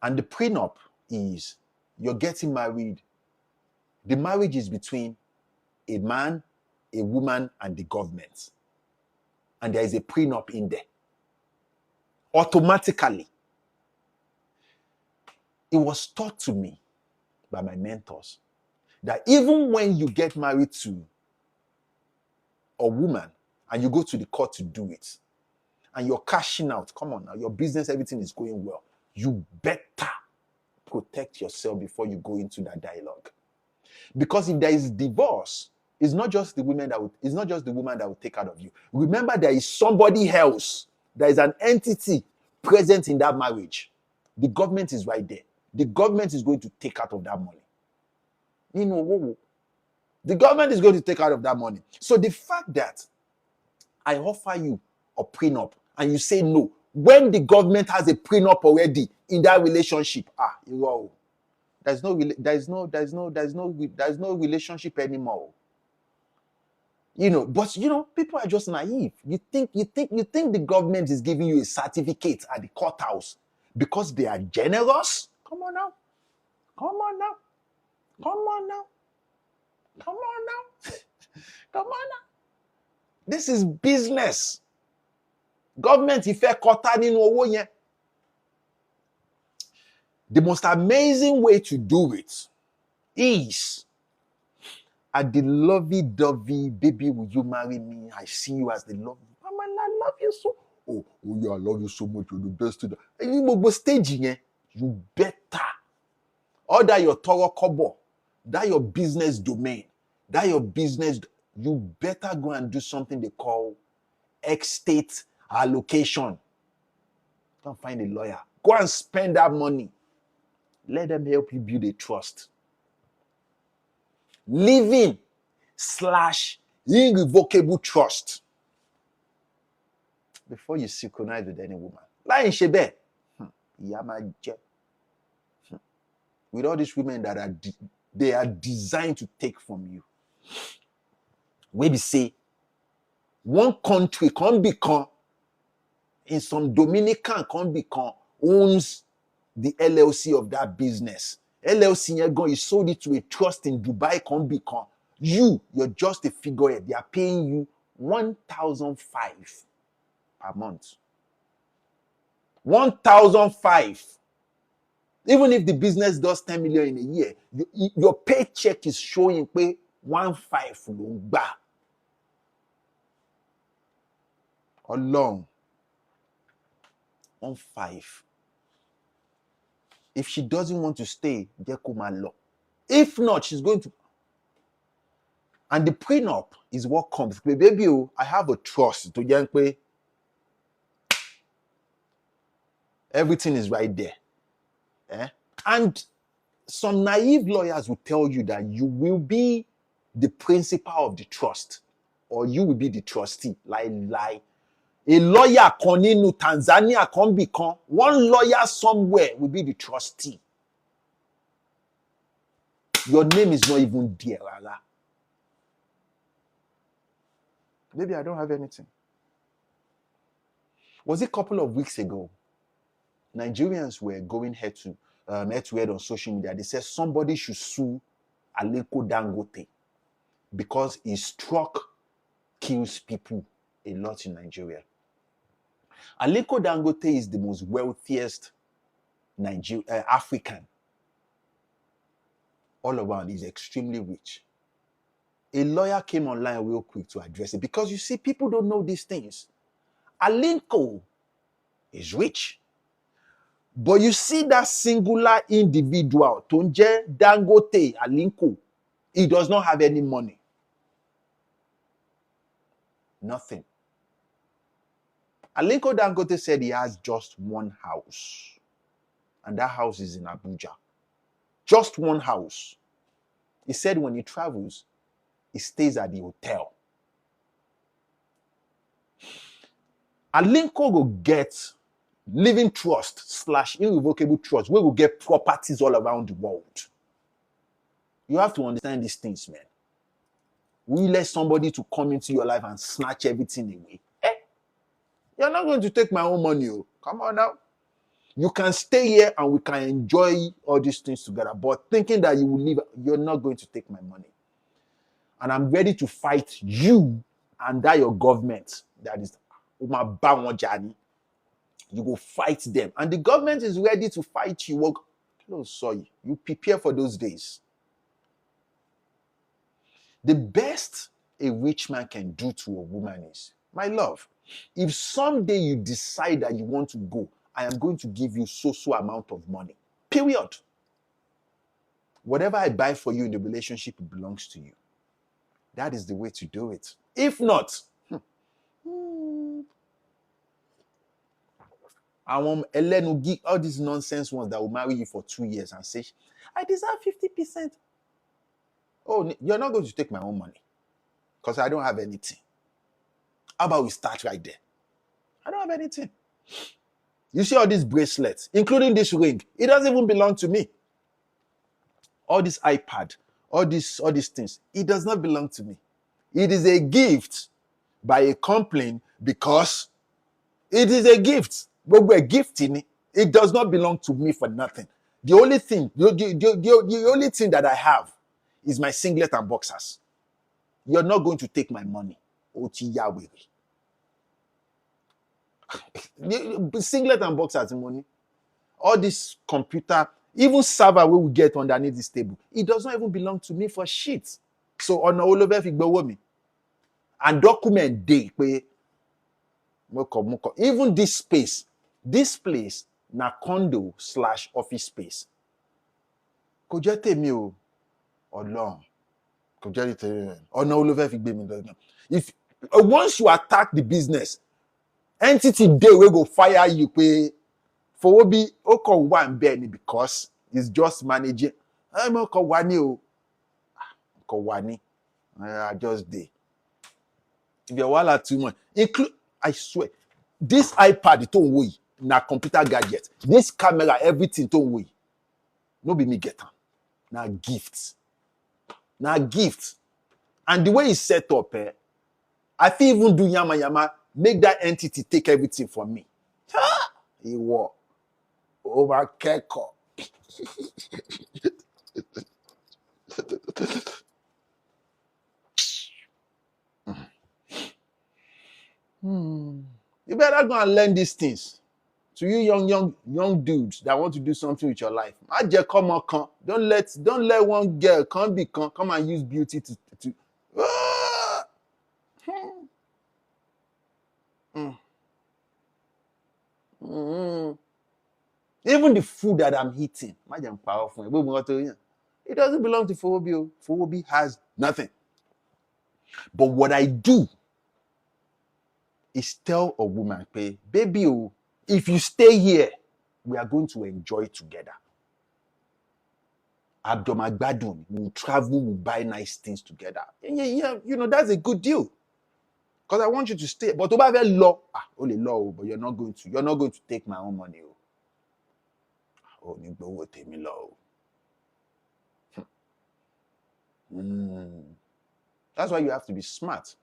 And the prenup is you're getting married. The marriage is between a man, a woman, and the government. And there is a prenup in there. Automatically. It was taught to me by my mentors that even when you get married to a woman and you go to the court to do it, and you're cashing out, come on now, your business, everything is going well, you better protect yourself before you go into that dialogue. Because if there is divorce, it's not just the woman that will take out of you. Remember, there is somebody else. There is an entity present in that marriage. The government is right there. The government is going to take out of that money. The government is going to take out of that money. So the fact that I offer you a prenup and you say no, when the government has a prenup already in that relationship, there's no relationship anymore. But people are just naive. You think the government is giving you a certificate at the courthouse because they are generous? Come on now. This is business. Government ife kota ninu owo yen. The most amazing way to do it is at the lovey-dovey, baby, will you marry me? I see you as the love. Mama, I love you so. Oh yeah, I love you so much. You're the best. You staging, you better. Or that your Toro Kobo, that your business domain, you better go and do something they call estate allocation. Go and find a lawyer. Go and spend that money. Let them help you build a trust. living/irrevocable trust before you synchronize with any woman. Láì ṣe bẹ́ẹ̀, ìyá máa jẹ. With all these women that they are designed to take from you. Wey be say, one country can become, in some Dominican can become, owns the LLC of that business. LLC you sold it to a trust in Dubai can become. You're just a figurehead. They are paying you 1,500 per month. 1,500. Even if the business does 10 million in a year, your paycheck is showing pay 1,500 ló ń gbà. Ọlọ́run. 1,500. If she doesn't want to stay, jẹ́ kó máa lọ. If not, she's going to. And the prenup is what comes. Baby, I have a trust to jẹ́ pé everything is right there. And some naive lawyers will tell you that you will be the principal of the trust, or you will be the trustee. Lie. A lawyer kan nínú Tanzania kan become one lawyer somewhere will be the trustee. Your name is not even there, Rara. Maybe I don't have anything. Was it a couple of weeks ago? Nigerians were going head to head on social media. They said somebody should sue Aliko Dangote because his truck kills people a lot in Nigeria. Aliko Dangote is the most wealthiest African all around. He's extremely rich. A lawyer came online real quick to address it because you see, people don't know these things. Aliko is rich. But you see that singular individual, Tonje Dangote Aliko, he does not have any money. Nothing. Aliko Dangote said he has just one house. And that house is in Abuja. Just one house. He said when he travels, he stays at the hotel. Aliko will get living trust/irrevocable trust, we will get properties all around the world. You have to understand these things, man. Will you let somebody to come into your life and snatch everything away? You're not going to take my own money. Come on now. You can stay here and we can enjoy all these things together. But thinking that you will leave, you're not going to take my money. And I'm ready to fight you and that your government. That is Umar Bawonjani. You go fight them. And the government is ready to fight you. Oh, sorry. You prepare for those days. The best a rich man can do to a woman is, my love, if someday you decide that you want to go, I am going to give you so amount of money. Period. Whatever I buy for you in the relationship, it belongs to you. That is the way to do it. If not, I want Elenugi, all these nonsense ones that will marry you for 2 years and say, I deserve 50%. Oh, you're not going to take my own money because I don't have anything. How about we start right there? I don't have anything. You see all these bracelets, including this ring, it doesn't even belong to me. All this iPad, all these things, it does not belong to me. It is a gift by a company because it is a gift. But we're gifting it does not belong to me for nothing. The only thing that I have is my singlet and boxers. You're not going to take my money. Singlet and boxers money. All this computer, even server we will get underneath this table, it does not even belong to me for shit. So on all over if me and document day even this place na condo/office space. Kò jẹ́ tèmi o, Ọlọ́run. Kò jẹ́ tèmi. Ọ̀nà olófẹ́ fi gbé mi lọ. If once you attack the business, entity dey wey go fire you pé fowó bí ó kàn wà ń bẹ́ẹ̀ ni because it's just managing. Mo kàn wá ní o. Kowani. I just did. If you're wala too much, I swear, this iPad don't weigh. Na computer gadget. This camera, everything don't weigh. No be me get am. Na gift. Na gift. And the way it's set up, I feel even do yama yama, make that entity take everything from me. He was over Keko. You better go and learn these things. To you young dudes that want to do something with your life. Don't let one girl come and use beauty to Even the food that I'm eating, it doesn't belong to Fowobi. Fowobi has nothing. But what I do is tell a woman, baby, if you stay here, we are going to enjoy together. Abdomagbadun, we'll travel, we'll buy nice things together. Yeah, that's a good deal. Because I want you to stay. But over there, law, only law, but you're not going to take my own money. You go take me law. That's why you have to be smart.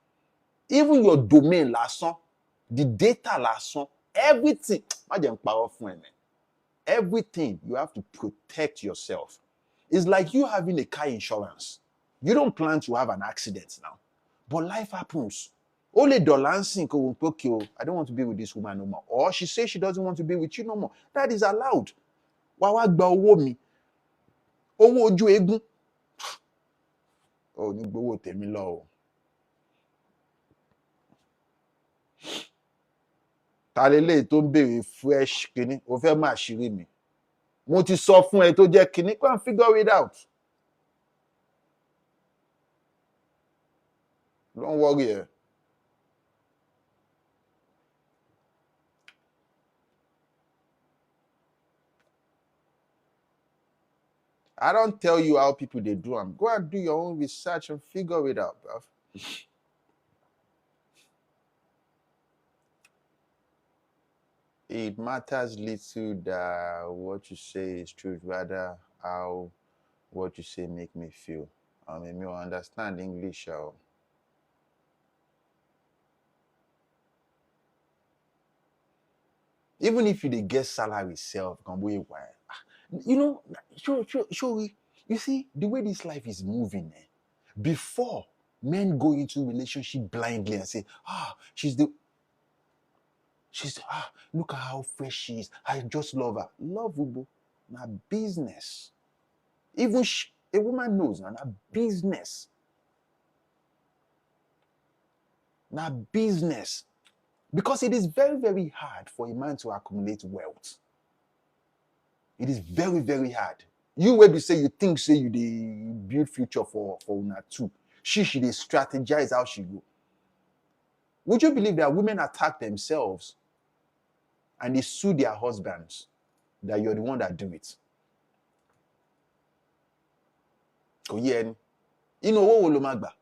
Even your domain, the data, everything. Everything, you have to protect yourself. It's like you having a car insurance. You don't plan to have an accident now. But life happens. Only Dolancing, I don't want to be with this woman no more. Or she says she doesn't want to be with you no more. That is allowed. Wawa gba owo mi. Owo oju egun. Oh, ni gbowo temi lo. Ta lele tó ń béèrè fresh kini, ó fẹ́ máa ṣírí mi. Mo ti sọ fún ẹ tó jẹ́ kini, go and figure it out. Don't worry. I don't tell you how people they do them. Go and do your own research and figure it out, bro. It matters little that what you say is truth, rather how what you say make me feel. I mean, you understand English. Even if you dey get salary self, you see the way this life is moving. Before men go into relationship blindly and say, look at how fresh she is. I just love her. Love Ubo, na business. Even a woman knows na business. Na business. Because it is very, very hard for a man to accumulate wealth. It is very, very hard. You will be say you think say you dey build future for una too. She dey strategize how she go. Would you believe that women attack themselves and they sue their husbands that you're the one that do it? Oh yeah. What will magba?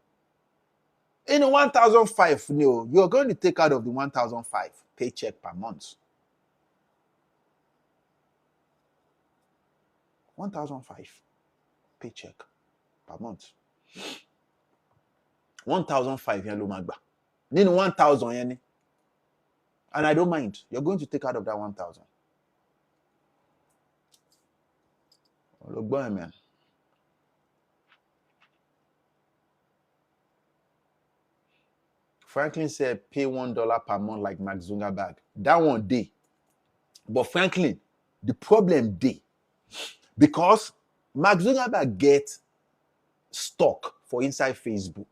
1,005, you're going to take out of the 1,005 paycheck per month. 1,005 paycheck per month. 1,005 yen lo magba. 1,000 yen. And I don't mind. You're going to take out of that 1,000. Look, boy, man. Franklin said pay $1 per month like Mark Zuckerberg. That one day. But Franklin, the problem day. Because Mark Zuckerberg get stock for inside Facebook.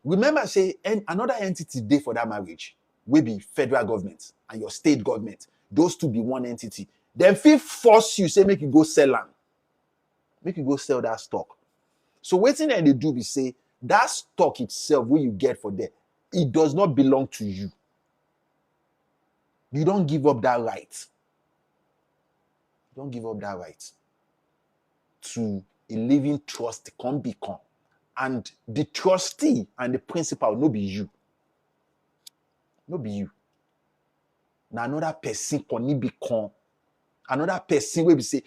Remember, say another entity day for that marriage will be federal government and your state government. Those two be one entity. Then fifth force you say make you go sell them. Make you go sell that stock. So waiting and they do be say that stock itself, what you get for there, it does not belong to you. You don't give up that right. You don't give up that right to a living trust can become. And the trustee and the principal no be you. No be you. Now another person can become. Another person will be say,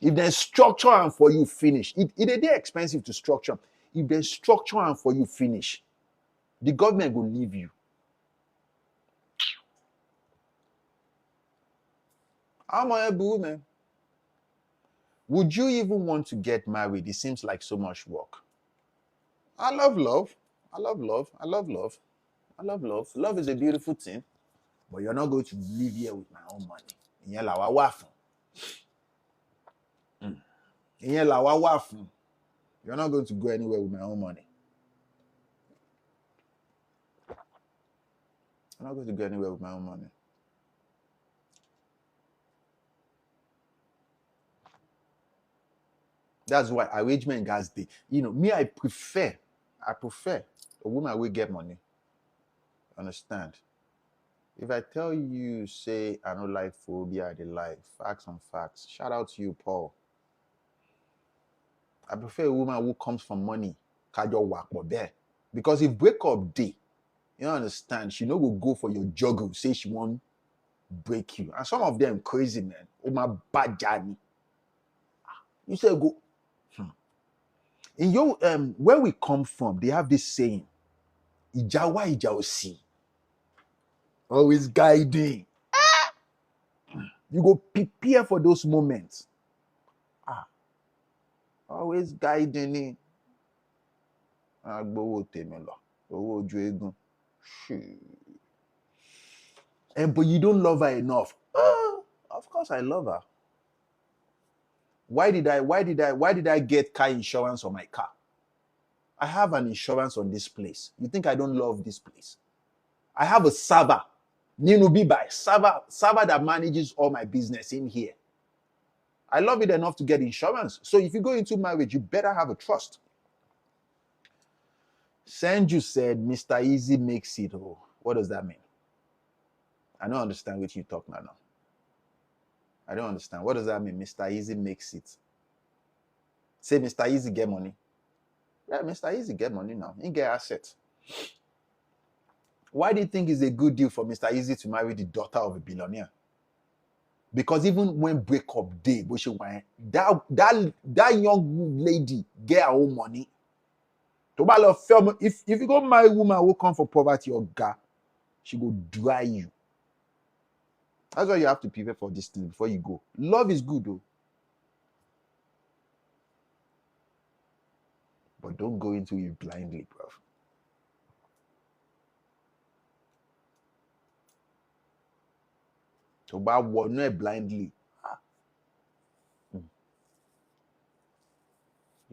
if there's structure and for you finish, it is expensive to structure. If there's structure and for you finish, the government will leave you. I'm a man. Would you even want to get married? It seems like so much work. I love love. I love love. I love love. I love love. Love is a beautiful thing, but you're not going to live here with my own money. Ìyẹn làwa wà fún. Ìyẹn làwa wà fún. You're not going to go anywhere with my own money. I'm not going to go anywhere with my own money. That's why arrangement guys dey. Me, I prefer a woman will get money. Understand? If I tell you, say, I don't like phobia, I dey lie. Facts on facts. Shout out to you, Paul. I prefer a woman who comes from money. Kajo work but there. Because if break up day, you understand, she no will go for your juggle, say she won't break you. And some of them crazy, man. Oh my bad journey. You say go. In your where we come from, they have this saying, Ijawa Ijausi. Always guiding. You go prepare for those moments. Always guiding. Agbowo temelo. Owo oju egun. But you don't love her enough. Of course I love her. Why did I get car insurance on my car? I have an insurance on this place. You think I don't love this place? I have a server, Ninubi by server that manages all my business in here. I love it enough to get insurance. So if you go into marriage, you better have a trust. Sanju said, Mr. Easy makes it. Oh, what does that mean? I don't understand what you talk about now. I don't understand. What does that mean? Mr. Easy makes it. Say Mr. Easy get money. Yeah, Mr. Easy get money now. He get assets. Why do you think it's a good deal for Mr. Easy to marry the daughter of a billionaire? Because even when breakup day, that young lady get her own money. If you go marry a woman who come from poverty or guy, she go dry you. That's why you have to prepare for this thing before you go. Love is good though. But don't go into it blindly, bro. So about what not blindly. You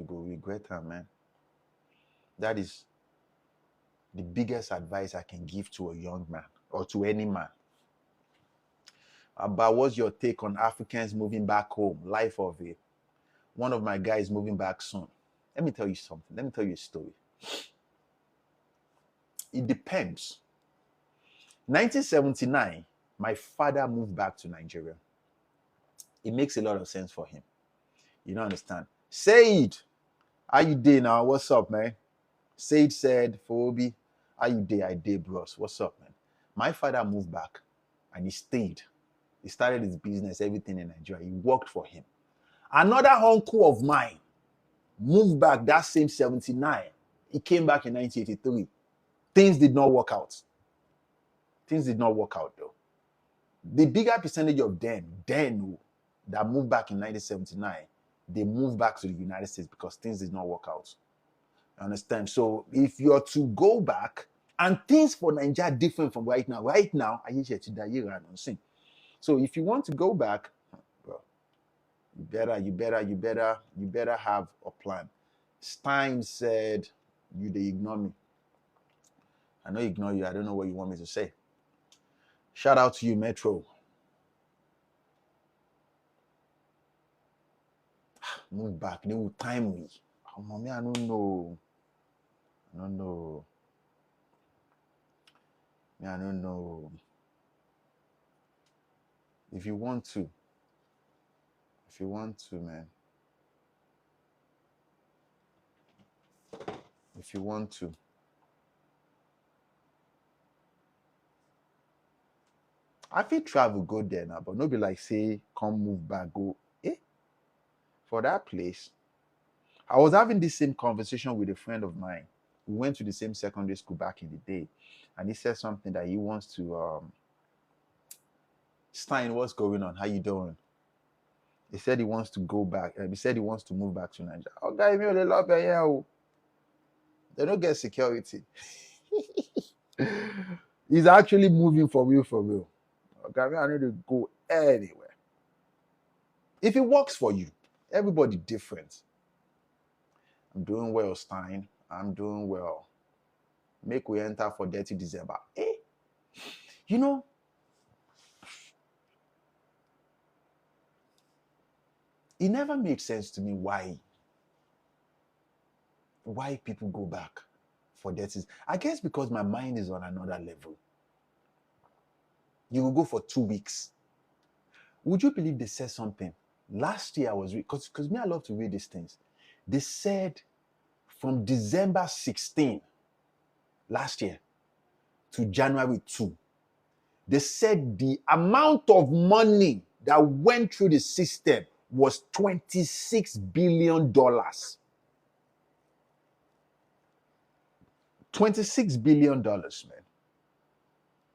go regret her, man. That is the biggest advice I can give to a young man or to any man. About what's your take on Africans moving back home? Life of it. One of my guys moving back soon. Let me tell you something. Let me tell you a story. It depends. 1979, my father moved back to Nigeria. It makes a lot of sense for him. You don't understand. Said, how you doing now? What's up, man? Said said, Phoebe, how you day? I day, bros. What's up, man? My father moved back and he stayed. He started his business, everything in Nigeria. He worked for him. Another uncle of mine moved back that same 79. He came back in 1983. Things did not work out. Things did not work out though. The bigger percentage of them that moved back in 1979, they moved back to the United States because things did not work out. You understand? So if you're to go back, and things for Nigeria are different from right now. Right now, so if you want to go back, bro, you better have a plan. Stein said, you they ignore me. I know ignore you. I don't know what you want me to say. Shout out to you, Metro. Move back. They will time me. Oh, mommy, I don't know. I don't know. I don't know. If you want to If you want to, man. If you want to. I feel travel go there now, but no be like say come move back, go for that place. I was having this same conversation with a friend of mine. We went to the same secondary school back in the day, and he said something that he wants to Stein, what's going on? How you doing? He said he wants to go back. He said he wants to move back to Nigeria. Oh, guy, me they love here. They don't get security. He's actually moving for real, for real. Okay, I need to go anywhere. If it works for you, everybody different. I'm doing well, Stein. I'm doing well. Make we enter for Dirty December. You know, it never made sense to me why people go back for Dirty. I guess because my mind is on another level. You will go for 2 weeks. Would you believe they said something? Last year I was because me, I love to read these things. They said from December 16 last year to January 2, they said the amount of money that went through the system was $26 billion. $26 billion, man.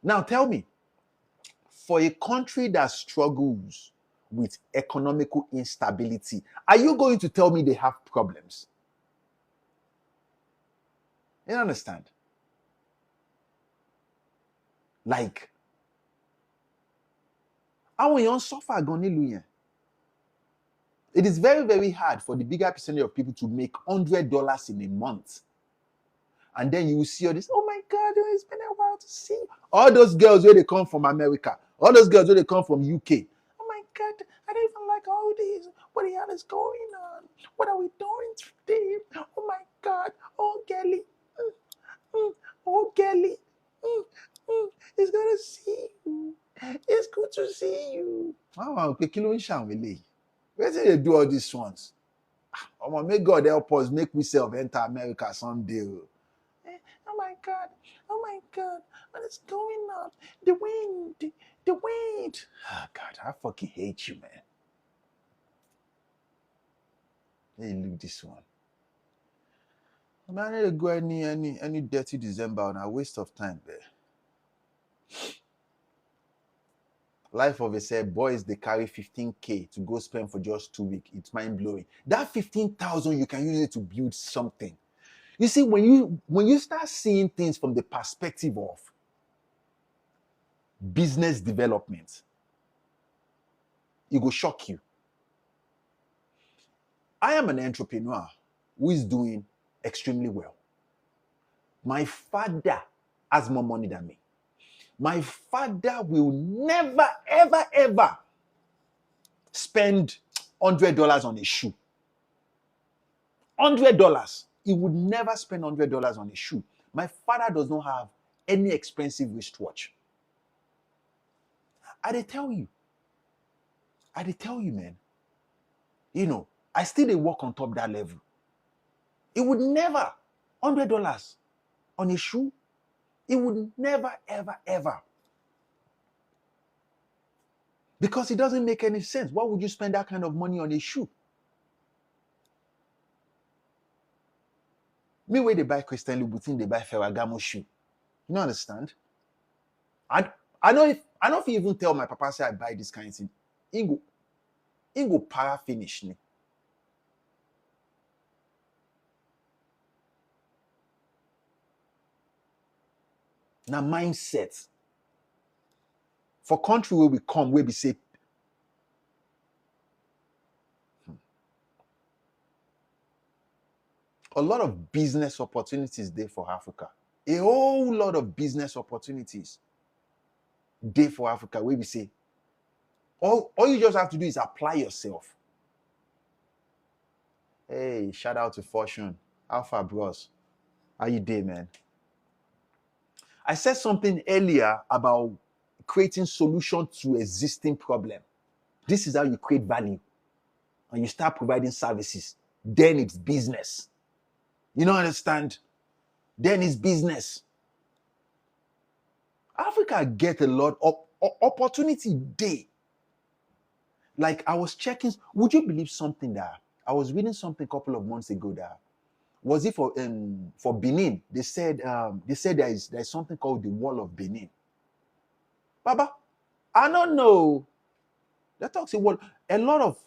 Now tell me, for a country that struggles with economical instability, are you going to tell me they have problems? You understand? Like, àwọn èèyàn suffer gan nílùú yẹn. It is very, very hard for the bigger percentage of people to make $100 in a month. And then you will see all this, oh my God, it's been a while to see. All those girls where they come from America, all those girls where they come from UK. Oh my God, I don't even like all this. What the hell is going on? What are we doing today? Oh my God, oh Gelly. Oh Gelly. It's good to see you. It's good to see you. Oh, okay, kí ló ń ṣàwọn eléyìí? Where did they do all these ones? Oh, may God help us make we self enter America someday. Oh my God, what is going on? The wind. Oh God, I fucking hate you, man. Hey, look this one. Man, I need to go any Dirty December on a waste of time, there. Life of a said boys, they carry 15K to go spend for just 2 weeks. It's mind blowing. That 15,000 you can use it to build something. You see, when you start seeing things from the perspective of business development, it will shock you. I am an entrepreneur who is doing extremely well. My father has more money than me. My father will never, ever, ever spend $100 on a shoe. $100. He would never spend $100 on a shoe. My father does not have any expensive wristwatch. I dey tell you, man. You know, I still dey work on top that level. It would never, $100 on a shoe, it would never, ever, ever. Because it doesn't make any sense. Why would you spend that kind of money on a shoe? Me where they buy Christian Louboutin, they buy Ferragamo shoe. You know, understand? I know if you even tell my papa say I buy this kind of thing, he go para finish me. Now mindset. For country where we come, where we say, a lot of business opportunities there for Africa. A whole lot of business opportunities there for Africa, where we say, all you just have to do is apply yourself. Hey, shout out to Fortune. Alpha Bros. How you doing, man? I said something earlier about creating solution to existing problem. This is how you create value. and you start providing services, then it's business. You don't understand? Then it's business. Africa get a lot of opportunity day. Like I was checking, would you believe something that I was reading something a couple of months ago that was it for Benin? They said there's something called the Wall of Benin. Baba, I don't know. That talks about a lot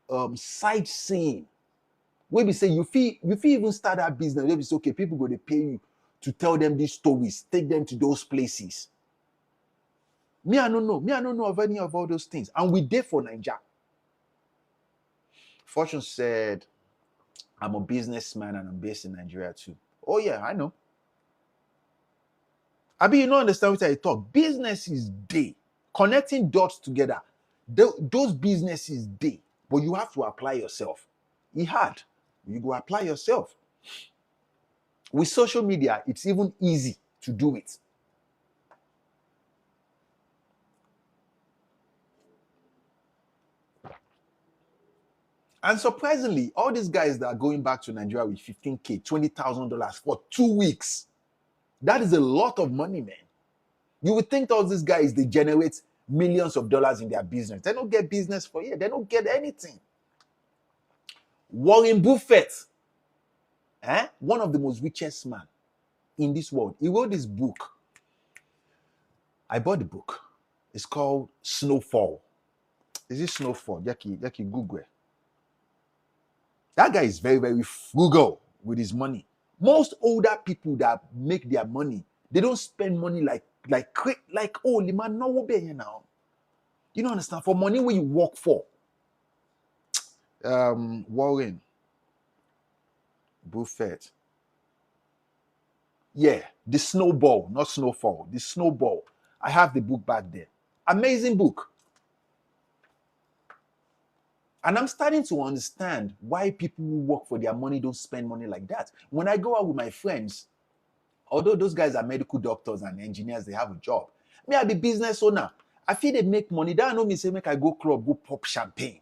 of sightseeing. Where we say you feel even start that business. Where we say okay, people go to pay you to tell them these stories, take them to those places. Me, I don't know. Me, I don't know of any of all those things. And we did for Nigeria. Fortune said, I'm a businessman and I'm based in Nigeria too. Oh yeah, I know. You don't understand what I talk. Business is day. Connecting dots together. Those businesses day. But you have to apply yourself. It's hard. You go apply yourself. With social media, it's even easy to do it. And surprisingly, all these guys that are going back to Nigeria with $15K, $20,000 for 2 weeks, that is a lot of money, man. You would think all these guys, they generate millions of dollars in their business. They don't get business for you. They don't get anything. Warren Buffett, one of the most richest men in this world, he wrote this book. I bought the book. It's called Snowfall. Is it Snowfall? Jackie Google it. That guy is very, very frugal with his money. Most older people that make their money, they don't spend money like oh, the man no be here now. You don't understand? For money where you work for. Warren Buffett. Yeah, the Snowball, not Snowfall. The Snowball. I have the book back there. Amazing book. And I'm starting to understand why people who work for their money don't spend money like that. When I go out with my friends, although those guys are medical doctors and engineers, they have a job. Me, I be business owner. I feel they make money. That know me say make I go club, go pop champagne.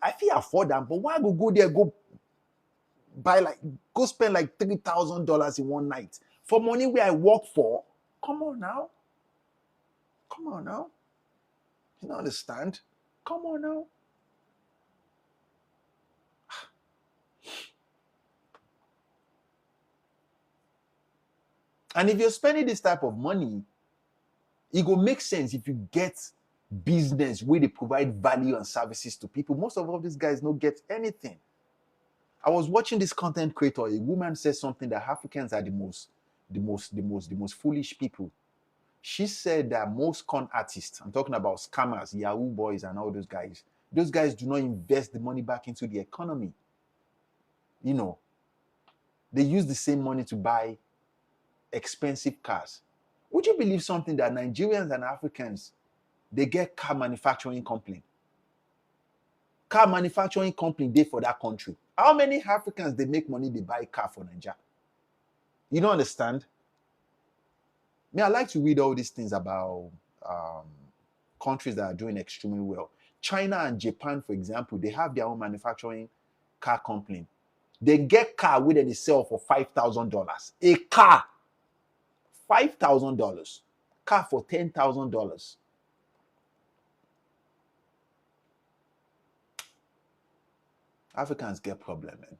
I feel afford them, but why go there, go spend like $3,000 in one night for money where I work for? Come on now. You don't understand? Come on now. And if you're spending this type of money, it will make sense if you get business where they provide value and services to people. Most of all these guys don't get anything. I was watching this content creator. A woman said something that Africans are the most foolish people. She said that most con artists, I'm talking about scammers, Yahoo boys and all those guys do not invest the money back into the economy. You know, they use the same money to buy expensive cars. Would you believe something that Nigerians and Africans, they get car manufacturing company? Car manufacturing company dey for that country. How many Africans they make money, they buy car for Nigeria? You don't understand? Me, I like to read all these things about countries that are doing extremely well. China and Japan, for example, they have their own manufacturing car company. They get car where they sell for $5,000. A car, $5,000. Car for $10,000. Africans get problem, man.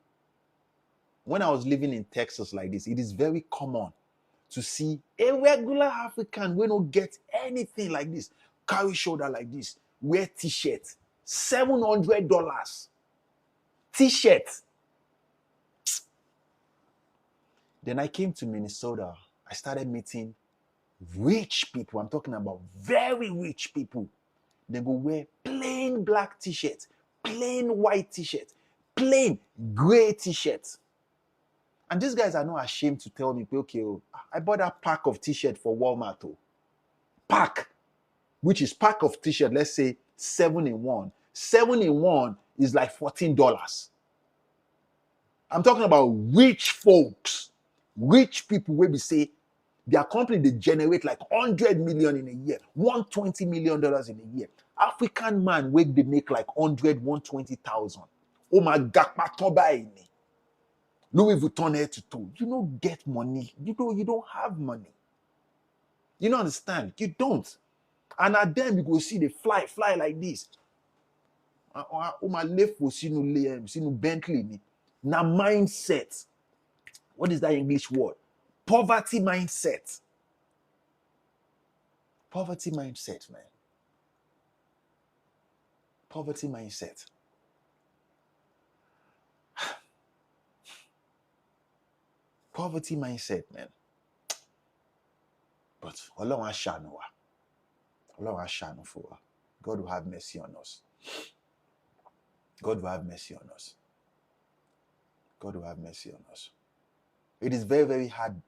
When I was living in Texas like this, it is very common to see a regular African we don't get anything like this, carry shoulder like this, wear t-shirt, $700 t-shirt. Then I came to Minnesota. I started meeting rich people. I'm talking about very rich people. They go wear plain black t-shirts, plain white t-shirts, plain gray t-shirts. And these guys are not ashamed to tell me, okay, I bought that pack of t-shirt for Walmart. Pack, which is pack of t-shirt, let's say 7-in-1. 7-in-1 is like $14. I'm talking about rich folks, rich people where we say their company, they generate like $100 million in a year, $120 million in a year. African man where they make like 100, 120,000. Oh my God, Louis Vuitton head to toe. You don't get money. You don't have money. You don't understand. You don't. And at them you go see they fly like this. Oh my left for sinu Bentley ni. Na mindset. What is that English word? Poverty mindset. Poverty mindset, man. Poverty mindset. Poverty mindset, man. But Ọlọ́run á ṣàánú wa. Ọlọ́run á ṣàánú fún wa. God will have mercy on us. God will have mercy on us. God will have mercy on us. It is very, very hard.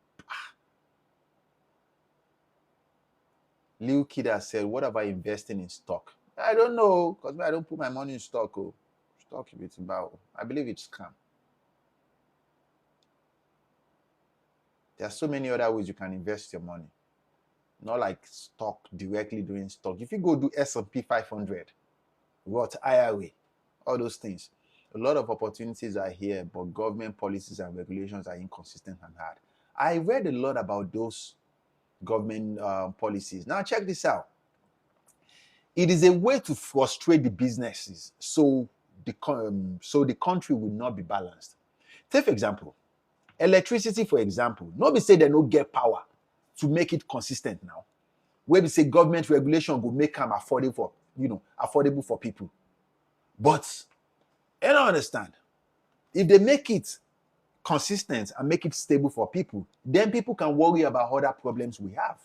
Lil Kida said, what about investing in stock? I don't know, because I don't put my money in stock. Oh. Stock it's about. I believe it's scam. There are so many other ways you can invest your money. Not like stock, directly doing stock. If you go do S&P 500, what IRA, all those things. A lot of opportunities are here, but government policies and regulations are inconsistent and hard. I read a lot about those government policies. Now check this out. It is a way to frustrate the businesses so the country will not be balanced. Take for example, electricity, for example. Nobody say they don't get power to make it consistent now. Where we say government regulation will make them affordable for people. But I don't understand. If they make it consistent and make it stable for people, then people can worry about other problems we have.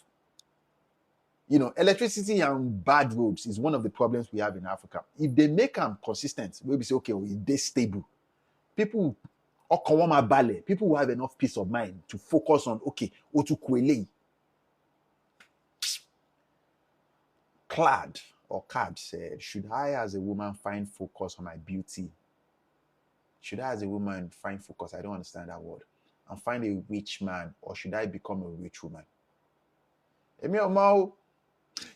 Electricity and bad roads is one of the problems we have in Africa. If they make them consistent, we say, okay, they're stable. People will have enough peace of mind to focus on, okay, Otukwele. Cad said, should I as a woman find focus on my beauty? Should I as a woman find focus? I don't understand that word. And find a rich man, or should I become a rich woman?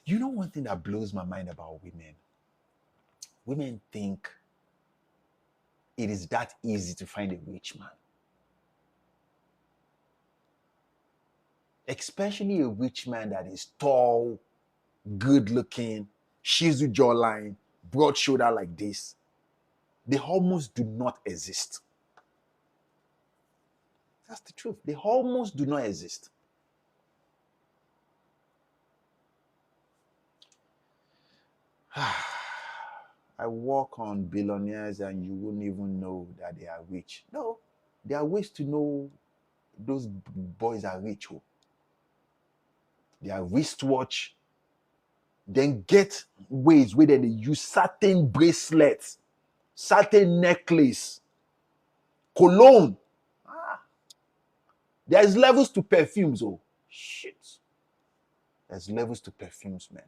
You know one thing that blows my mind about women? Women think it is that easy to find a rich man. Especially a rich man that is tall, good looking, shizu jawline, broad shoulder like this. They almost do not exist. That's the truth. They almost do not exist. I work on billionaires and you wouldn't even know that they are rich. No, there are ways to know those boys are rich. Oh. Their wristwatch, then get ways where they use certain bracelets, certain necklace, cologne. There's levels to perfumes. Oh, shit. There's levels to perfumes, man.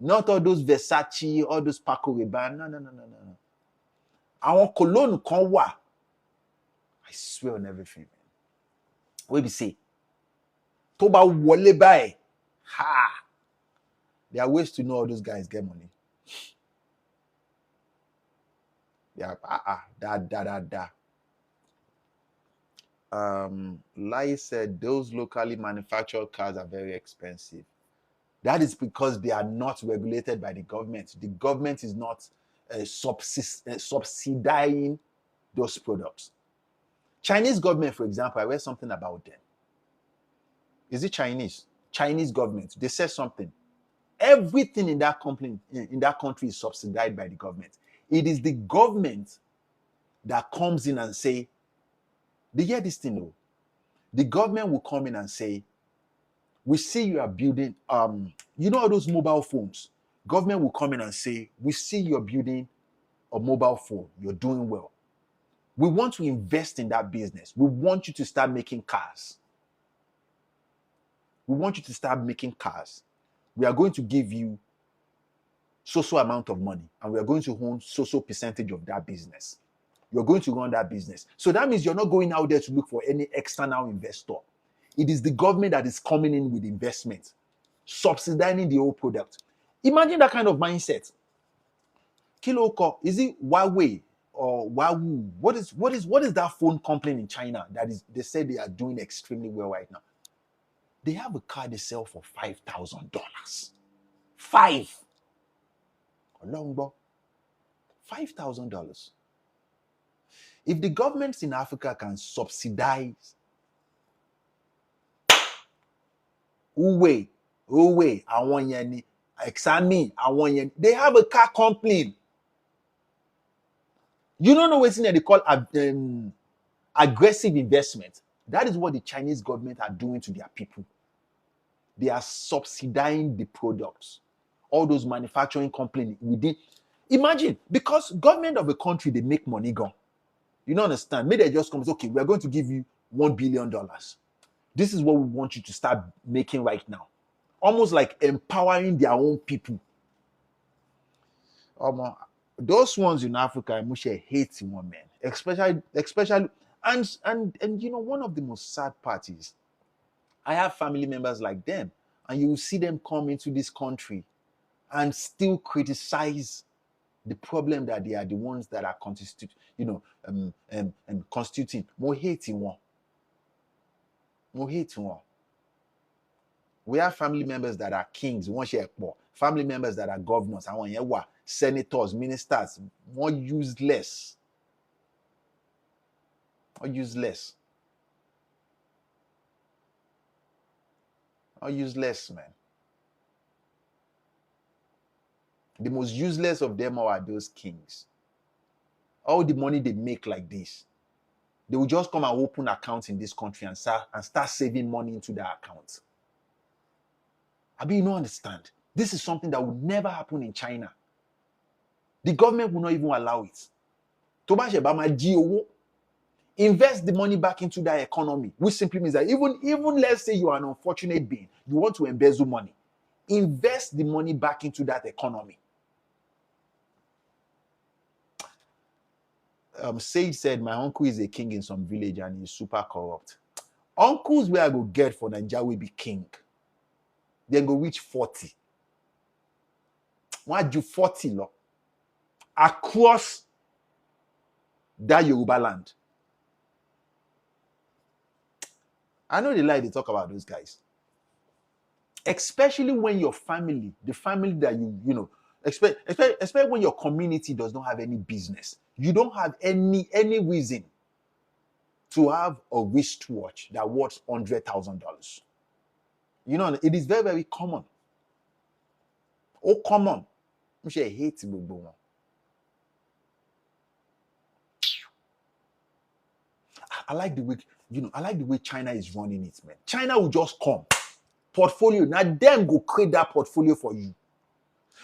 Not all those Versace, all those Paco Rabanne. No. Our cologne kan wà. I swear on everything, man. What we say? Tó bá wọlé báyìí. Ha! There are ways to know all those guys get money. Yeah, Lai said those locally manufactured cars are very expensive. That is because they are not regulated by the government. The government is not subsidizing those products. Chinese government, for example, I read something about them. Is it Chinese? Chinese government. They said something. Everything in that country is subsidized by the government. It is the government that comes in and say, they hear this thing though. The government will come in and say, we see you are building, all those mobile phones. Government will come in and say, we see you're building a mobile phone. You're doing well. We want to invest in that business. We want you to start making cars. We want you to start making cars. We are going to give you so amount of money, and we are going to own so percentage of that business. You're going to run that business. So that means you're not going out there to look for any external investor. It is the government that is coming in with investment, subsidizing the whole product. Imagine that kind of mindset. Kiloko, is it Huawei or Huawei? What is that phone company in China that is they say they are doing extremely well right now? They have a car they sell for $5,000. Five. Longbo. $5,000. If the governments in Africa can subsidize Huawei, àwọn yẹn ni, Exami, àwọn yẹn, they have a car company. You don't know what's in there they call aggressive investment. That is what the Chinese government are doing to their people. They are subsidizing the products. All those manufacturing companies within. Imagine, because government of a country, they make money gone. You don't understand. Maybe they just come and say, okay, we're going to give you $1 billion. This is what we want you to start making right now. Almost like empowering their own people. Those ones in Africa, I must hate one, man. Especially, and you know, one of the most sad parts is, I have family members like them, and you will see them come into this country and still criticize the problem that they are the ones that are constituting. More hating one. More hating one. We have family members that are kings, one share more. Family members that are governors, and one year senators, ministers, more useless. Or useless. Or useless, man. The most useless of them all are those kings. All the money they make like this, they will just come and open accounts in this country and start saving money into their accounts. I mean, you don't understand. This is something that would never happen in China. The government will not even allow it. Invest the money back into that economy, which simply means that even let's say you are an unfortunate being, you want to embezzle money, invest the money back into that economy. Sage said, my uncle is a king in some village and he's super corrupt. Uncles where I go get for Nigeria will be king. Then go reach 40. Why do 40 law? Across that Yoruba land. I know the lie they talk about those guys. Especially when your family, the family that you know, especially when your community does not have any business. You don't have any reason to have a wristwatch that worth $100,000. You know, it is very, very common. Oh, common. I hate it. I like the way, I like the way China is running it, man. China will just come. Portfolio. Now them go create that portfolio for you.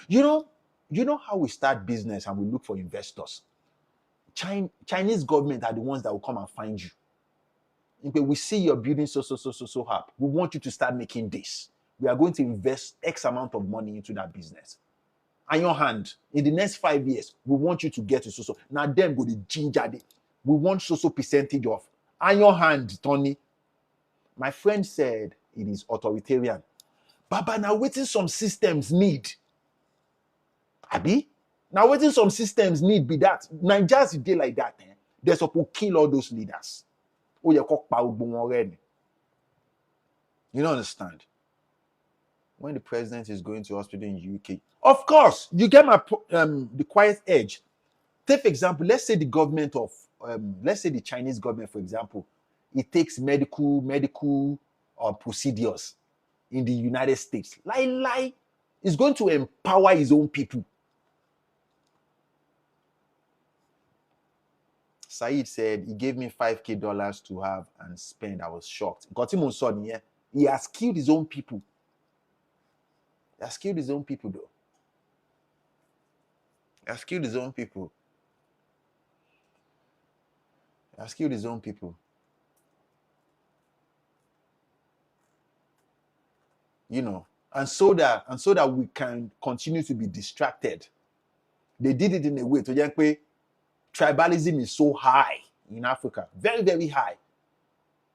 You know how we start business and we look for investors. Chinese government are the ones that will come and find you. We see you're building so hard. We want you to start making this. We are going to invest X amount of money into that business. On your hand, in the next 5 years, we want you to get to so. Now them go to ginger it. We want so percentage of. On your hand, Tony. My friend said it is authoritarian. Baba, now waiting some systems need. Abi? Now waiting some systems need be that. Nigeria's a day like that. They're supposed to kill all those leaders. Oh, you don't understand. When the president is going to hospital in UK, of course, you get my the quiet edge. Take for example, let's say the government of let's say the Chinese government, for example, it takes medical procedures in the United States. Lie. It's going to empower his own people. Said said he gave me $5,000 to have and spend. I was shocked. Got him on son here. He has killed his own people. He has killed his own people, though. He has killed his own people. He has killed his own people. You know, and so that we can continue to be distracted. They did it in a way to say tribalism is so high in Africa, very, very high.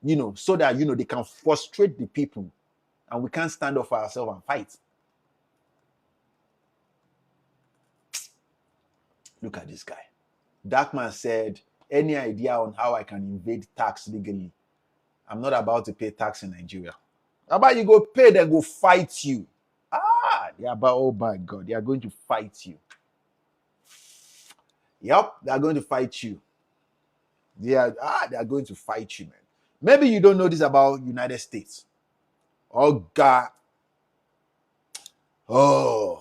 You know, so that they can frustrate the people, and we can't stand up for ourselves and fight. Look at this guy. Darkman said, any idea on how I can evade tax legally? I'm not about to pay tax in Nigeria. How about you go pay, they go fight you? They are about, oh my God, they are going to fight you. Yep, they are going to fight you. They are going to fight you, man. Maybe you don't know this about United States. Oh God. Oh.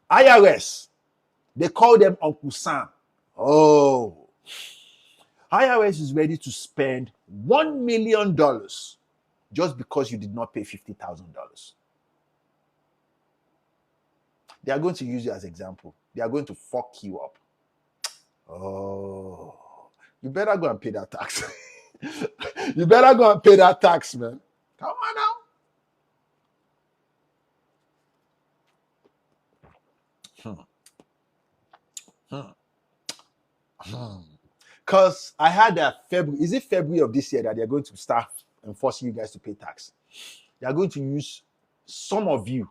IRS. They call them Uncle Sam. Oh. IRS is ready to spend $1 million just because you did not pay $50,000. They are going to use you as example. They are going to fuck you up. Oh, you better go and pay that tax. You better go and pay that tax, man. Come on now. Because I had that February. Is it February of this year that they're going to start enforcing you guys to pay tax? They are going to use some of you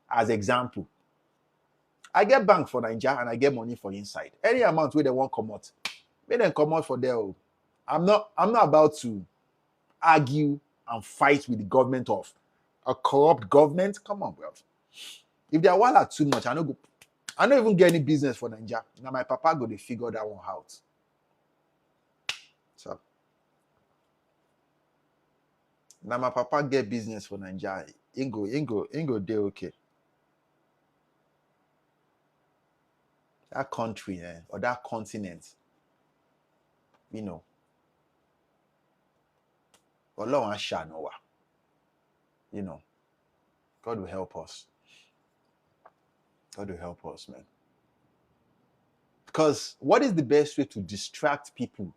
as example. I get bank for Nigeria and I get money for inside. Any amount where they want come out, make them come out for there. I'm not about to argue and fight with the government of a corrupt government. Come on, bro. If they are wala too much, I don't even get any business for Nigeria. Now my papa go to figure that one out. So now my papa get business for Nigeria. Ingo, they okay. That country, or that continent, you know. You know, God will help us. God will help us, man. Because what is the best way to distract people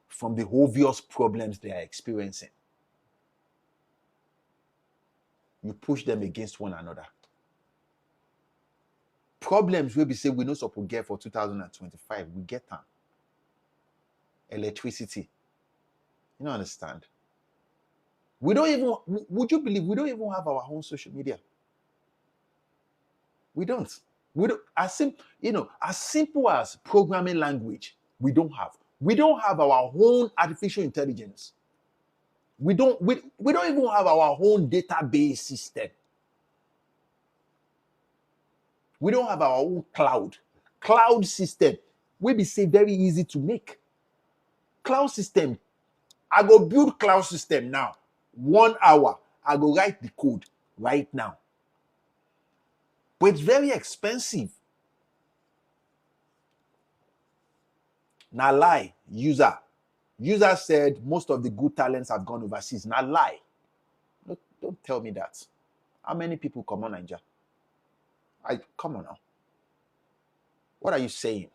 from the obvious problems they are experiencing? You push them against one another. Problems will be say we not supposed to get for 2025. We get them. Electricity. You don't understand. We don't even, would you believe we don't even have our own social media? We don't. As simple as programming language, we don't have. We don't have our own artificial intelligence. We don't even have our own database system. We don't have our own cloud system. We be say very easy to make. Cloud system. I go build cloud system now. 1 hour. I go write the code right now. But it's very expensive. Now lie, user. User said most of the good talents have gone overseas. Now lie. Don't tell me that. How many people come on Nigeria? Come on now. What are you saying?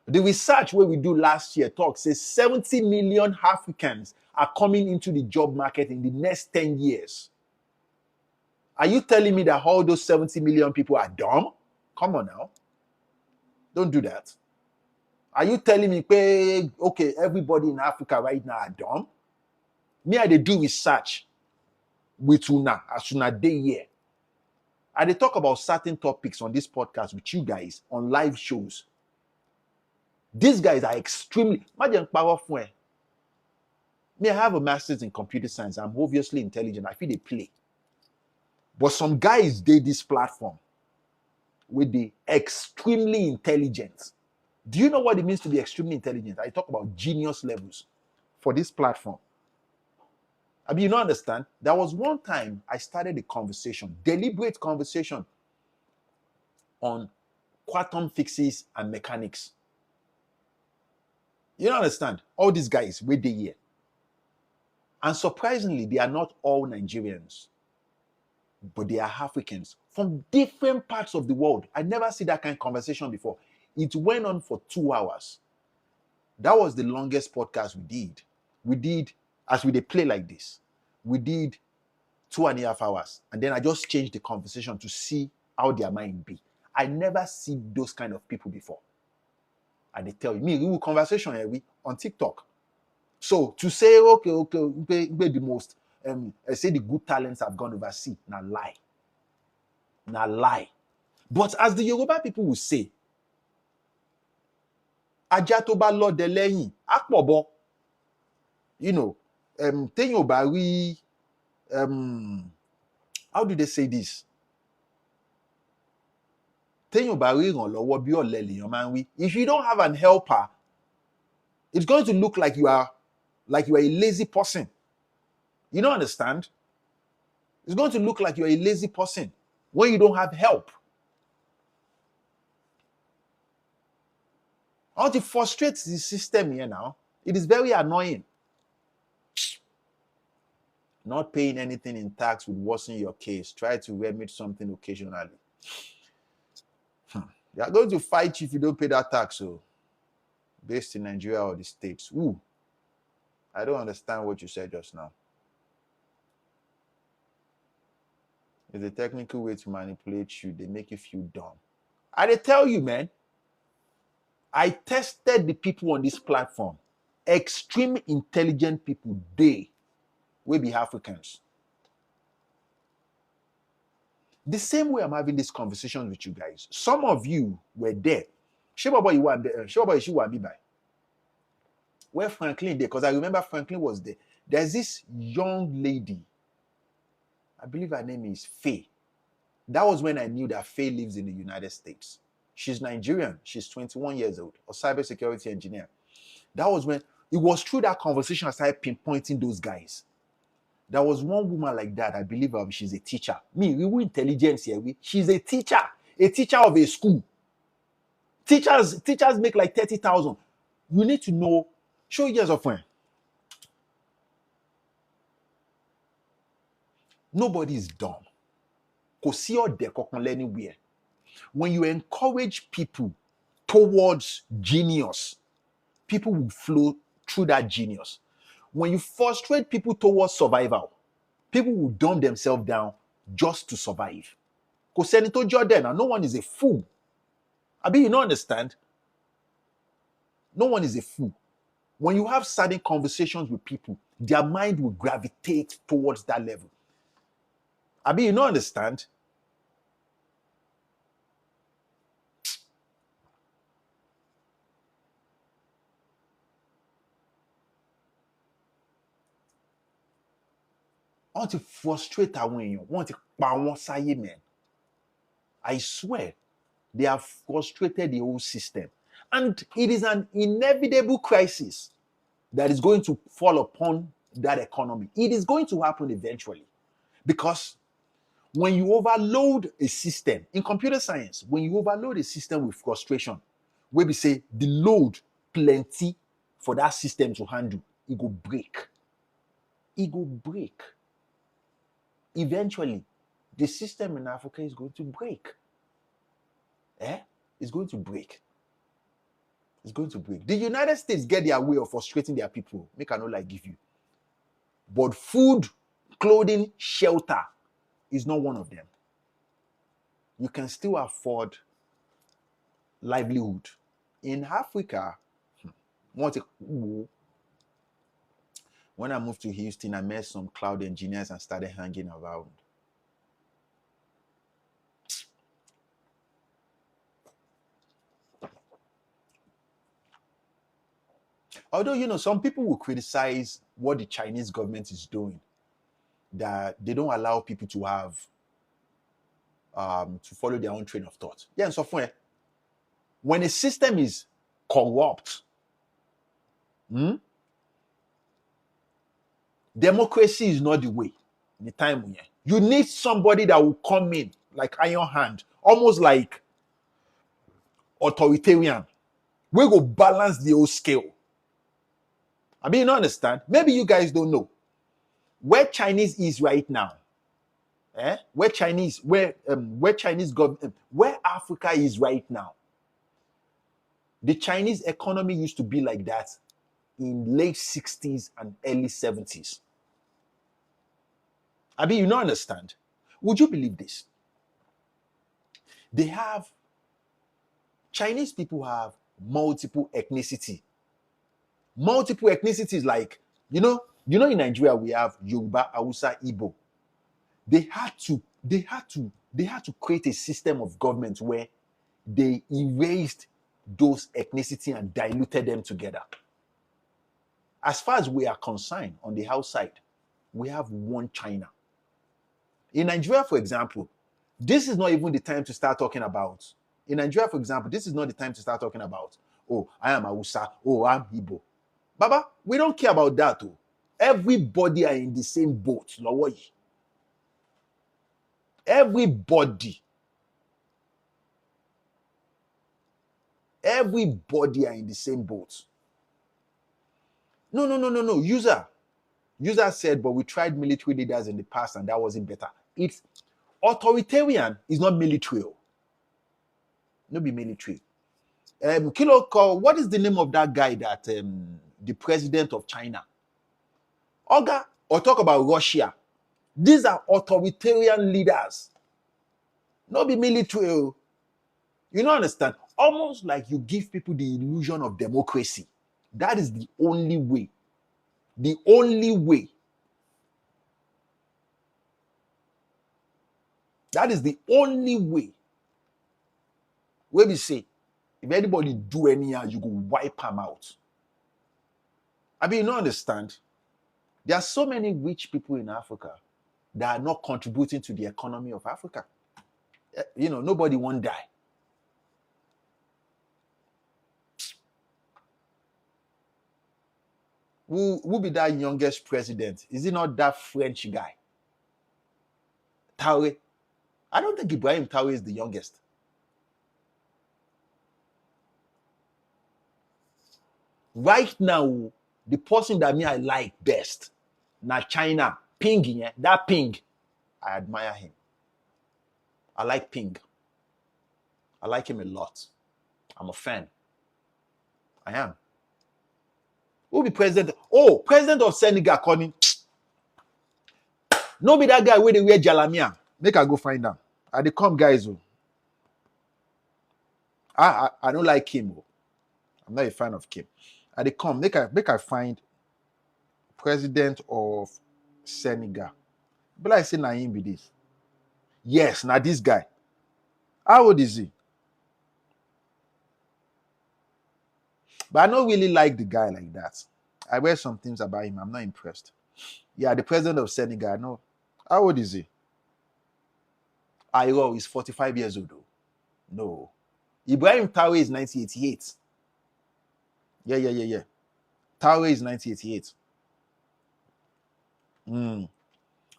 The research where we do last year says 70 million Africans are coming into the job market in the next 10 years. Are you telling me that all those 70 million people are dumb? Come on now. Don't do that. Are you telling me, okay, everybody in Africa right now are dumb? Me, I do research with una, as una day here. I dey talk about certain topics on this podcast with you guys on live shows. These guys are extremely. Me, I have a master's in computer science. I'm obviously intelligent. I feel they play. But some guys did this platform with the extremely intelligent. Do you know what it means to be extremely intelligent? I talk about genius levels for this platform. I mean, you don't understand. There was one time I started a conversation, deliberate conversation on quantum fixes and mechanics. You don't understand. All these guys, where they here. And surprisingly, they are not all Nigerians, but they are Africans from different parts of the world. I never see that kind of conversation before. It went on for 2 hours. That was the longest podcast we did. We did, as we play like this, we did 2.5 hours. And then I just changed the conversation to see how their mind be. I never see those kind of people before. And they tell you, me, we will conversation on TikTok. So to say, okay, the most, say the good talents have gone overseas, now lie. Na lie. But as the Yoruba people will say, ajá tó bá lọ́dẹ lẹ́yìn, á pọ̀ bọ́. You know, téèyàn ò bá rí, how do they say this? Téèyàn ò bá rí ìrànlọ́wọ́ bí ọ̀lẹ lèèyàn máa ń wí. If you don't have an helper, it's going to look like you are a lazy person. You don't understand? It's going to look like you're a lazy person when you don't have help. I want to frustrate the system here now. It is very annoying. Not paying anything in tax would worsen your case. Try to remit something occasionally. They are going to fight you if you don't pay that tax. So, based in Nigeria or the States. Ooh, I don't understand what you said just now. It's a technical way to manipulate you. They make you feel dumb. I tell you, man. I tested the people on this platform. Extreme intelligent people, they will be Africans. The same way I'm having this conversation with you guys. Some of you were there. Where Franklin there? Because I remember Franklin was there. There's this young lady. I believe her name is Faye. That was when I knew that Faye lives in the United States. She's Nigerian. She's 21 years old, a cybersecurity engineer. That was when, it was through that conversation I started pinpointing those guys. There was one woman like that, I believe she's a teacher. We were intelligence here. She's a teacher of a school. Teachers make like 30,000. You need to know, show years of when. Nobody is dumb. Anywhere. When you encourage people towards genius, people will flow through that genius. When you frustrate people towards survival, people will dumb themselves down just to survive. Because Senator Jordan, no one is a fool. You don't understand? No one is a fool. When you have certain conversations with people, their mind will gravitate towards that level. You don't understand? I want to frustrate àwọn èèyàn. I want to pa wọ́n sáyé, man. I swear, they have frustrated the whole system. And it is an inevitable crisis that is going to fall upon that economy. It is going to happen eventually. Because when you overload a system, in computer science, when you overload a system with frustration, where we say the load plenty for that system to handle, it go break. It go break. Eventually, the system in Africa is going to break. It's going to break. It's going to break. The United States get their way of frustrating their people. Make I no like give you. But food, clothing, shelter is not one of them. You can still afford livelihood. In Africa, when I moved to Houston, I met some cloud engineers and started hanging around. Although, some people will criticize what the Chinese government is doing, that they don't allow people to have, to follow their own train of thought. Yeah, and so when a system is corrupt, democracy is not the way. In the time you need somebody that will come in like iron hand, almost like authoritarian. We go balance the whole scale. You don't understand? Maybe you guys don't know where Chinese is right now. Where Africa is right now. The Chinese economy used to be like that in late 60s and early 70s. You don't understand? Would you believe this? Chinese people have multiple ethnicity. Multiple ethnicities, like, in Nigeria we have Yoruba, Hausa, Igbo. They had to They had to create a system of government where they erased those ethnicity and diluted them together. As far as we are concerned, on the outside, we have one China. In Nigeria, for example, this is not even the time to start talking about. In Nigeria, for example, this is not the time to start talking about, oh, I am Hausa, oh, I'm Igbo. Baba, we don't care about that. Oh. Everybody are in the same boat. Everybody. Everybody are in the same boat. No. User said, but we tried military leaders in the past and that wasn't better. It's authoritarian is not military. No be military. Kilo call, what is the name of that guy that the president of China? Oga, or talk about Russia. These are authoritarian leaders. No be military. You don't understand? Almost like you give people the illusion of democracy. That is the only way. The only way. That is the only way. Where we say, if anybody do anyhow, you go wipe them out. I mean, you don't understand? There are so many rich people in Africa that are not contributing to the economy of Africa. You know, nobody won't die. Who be that youngest president? Is it not that French guy? Traoré. I don't think Ibrahim Traoré is the youngest. Right now, the person that I like best, na China, Ping, yeah? That Ping, I admire him. I like Ping. I like him a lot. I'm a fan. I am. Who will be president? Oh, president of Senegal, Connie. No be that guy where they wear Jalamia. Make I go find them. I they come guys. I don't like him. I'm not a fan of Kim. I they come. Make I find president of Senegal. But I say na him be this. Yes, now this guy. How old is he? But I don't really like the guy like that. I read some things about him. I'm not impressed. Yeah, the president of Senegal. No. How old is he? Ayo is 45 years old. No. Ibrahim Traoré is 1988. Yeah. Traoré is 1988.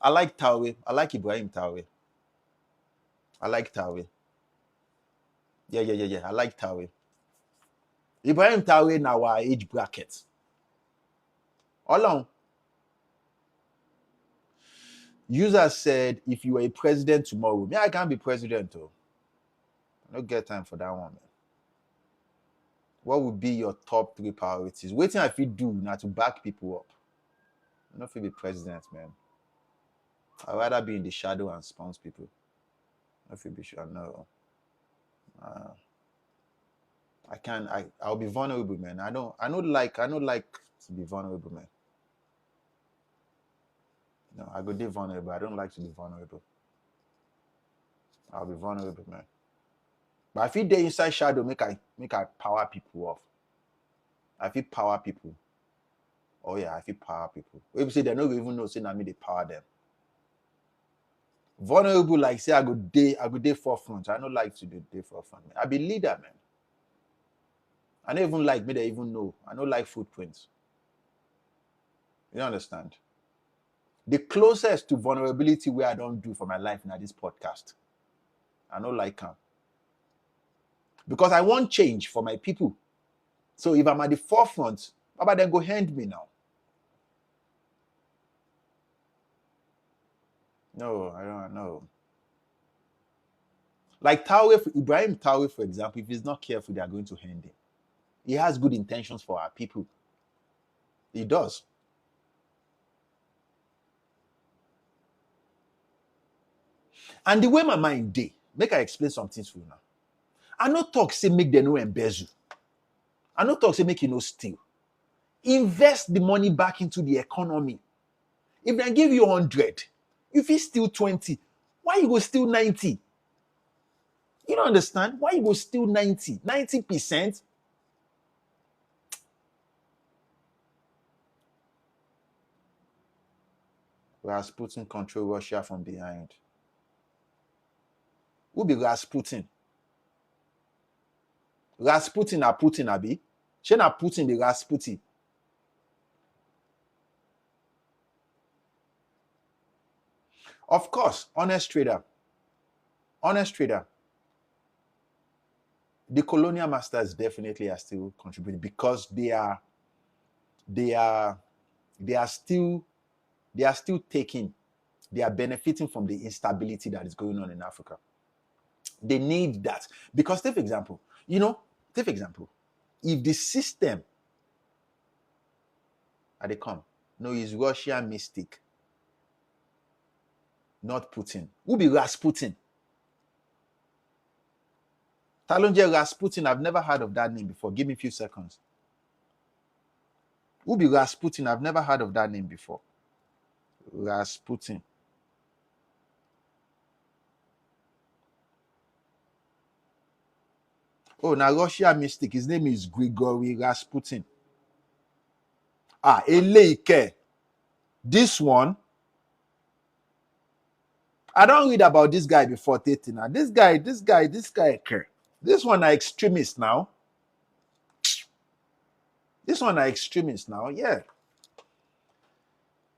I like Traoré. I like Ibrahim Traoré. I like Traoré. Yeah. I like Traoré. Ibrahim Traoré in our age bracket. Along. User said, if you were a president tomorrow, I can't be president. Though. I don't get time for that one, man. What would be your top 3 priorities? Waiting if you do now to back people up. I'm not going to be president, man. I'd rather be in the shadow and sponsor people. Not be sure. No. I can't. I'll be vulnerable, man. I don't like to be vulnerable, man. No, I go be vulnerable. I don't like to be vulnerable. I'll be vulnerable, man. But if you dey inside shadow, make I power people off. I feel power people. Oh yeah, I feel power people. People say they don't even know, say na me they power them. Vulnerable, like say I go day forefront. I don't like to do day forefront. Man. I be leader, man. I don't even like me they even know. I don't like footprints. You understand? The closest to vulnerability where I don't do for my life now this podcast. I don't like them. Because I want change for my people. So if I'm at the forefront, Baba then go hand me now. No, I don't know. Like Ibrahim Traoré, for example, if he's not careful, they are going to hand him. He has good intentions for our people. He does. And the way my mind dey, make I explain something to you now. I no talk say make them no embezzle. I no talk say make you no steal. Invest the money back into the economy. If they give you 100, if you steal 20, Why you go steal 90? You don't understand? Why you go steal 90? 90%? Rasputin control Russia from behind. Who be Rasputin? Rasputin na Putin, abi? She na Putin be Rasputin. Of course, honest trader. The colonial masters definitely are still contributing because they are still taking, they are benefiting from the instability that is going on in Africa. They need that because take for example, if the system they come, no, is Russian mystic, not Putin. Who be Rasputin? Talonje Rasputin, I've never heard of that name before. Give me a few seconds. Who be Rasputin? I've never heard of that name before. Rasputin. Oh, now Russia mystic. His name is Grigory Rasputin. Eleike. This one. I don't read about this guy before, Tetina. This guy. This one are extremists now. Yeah.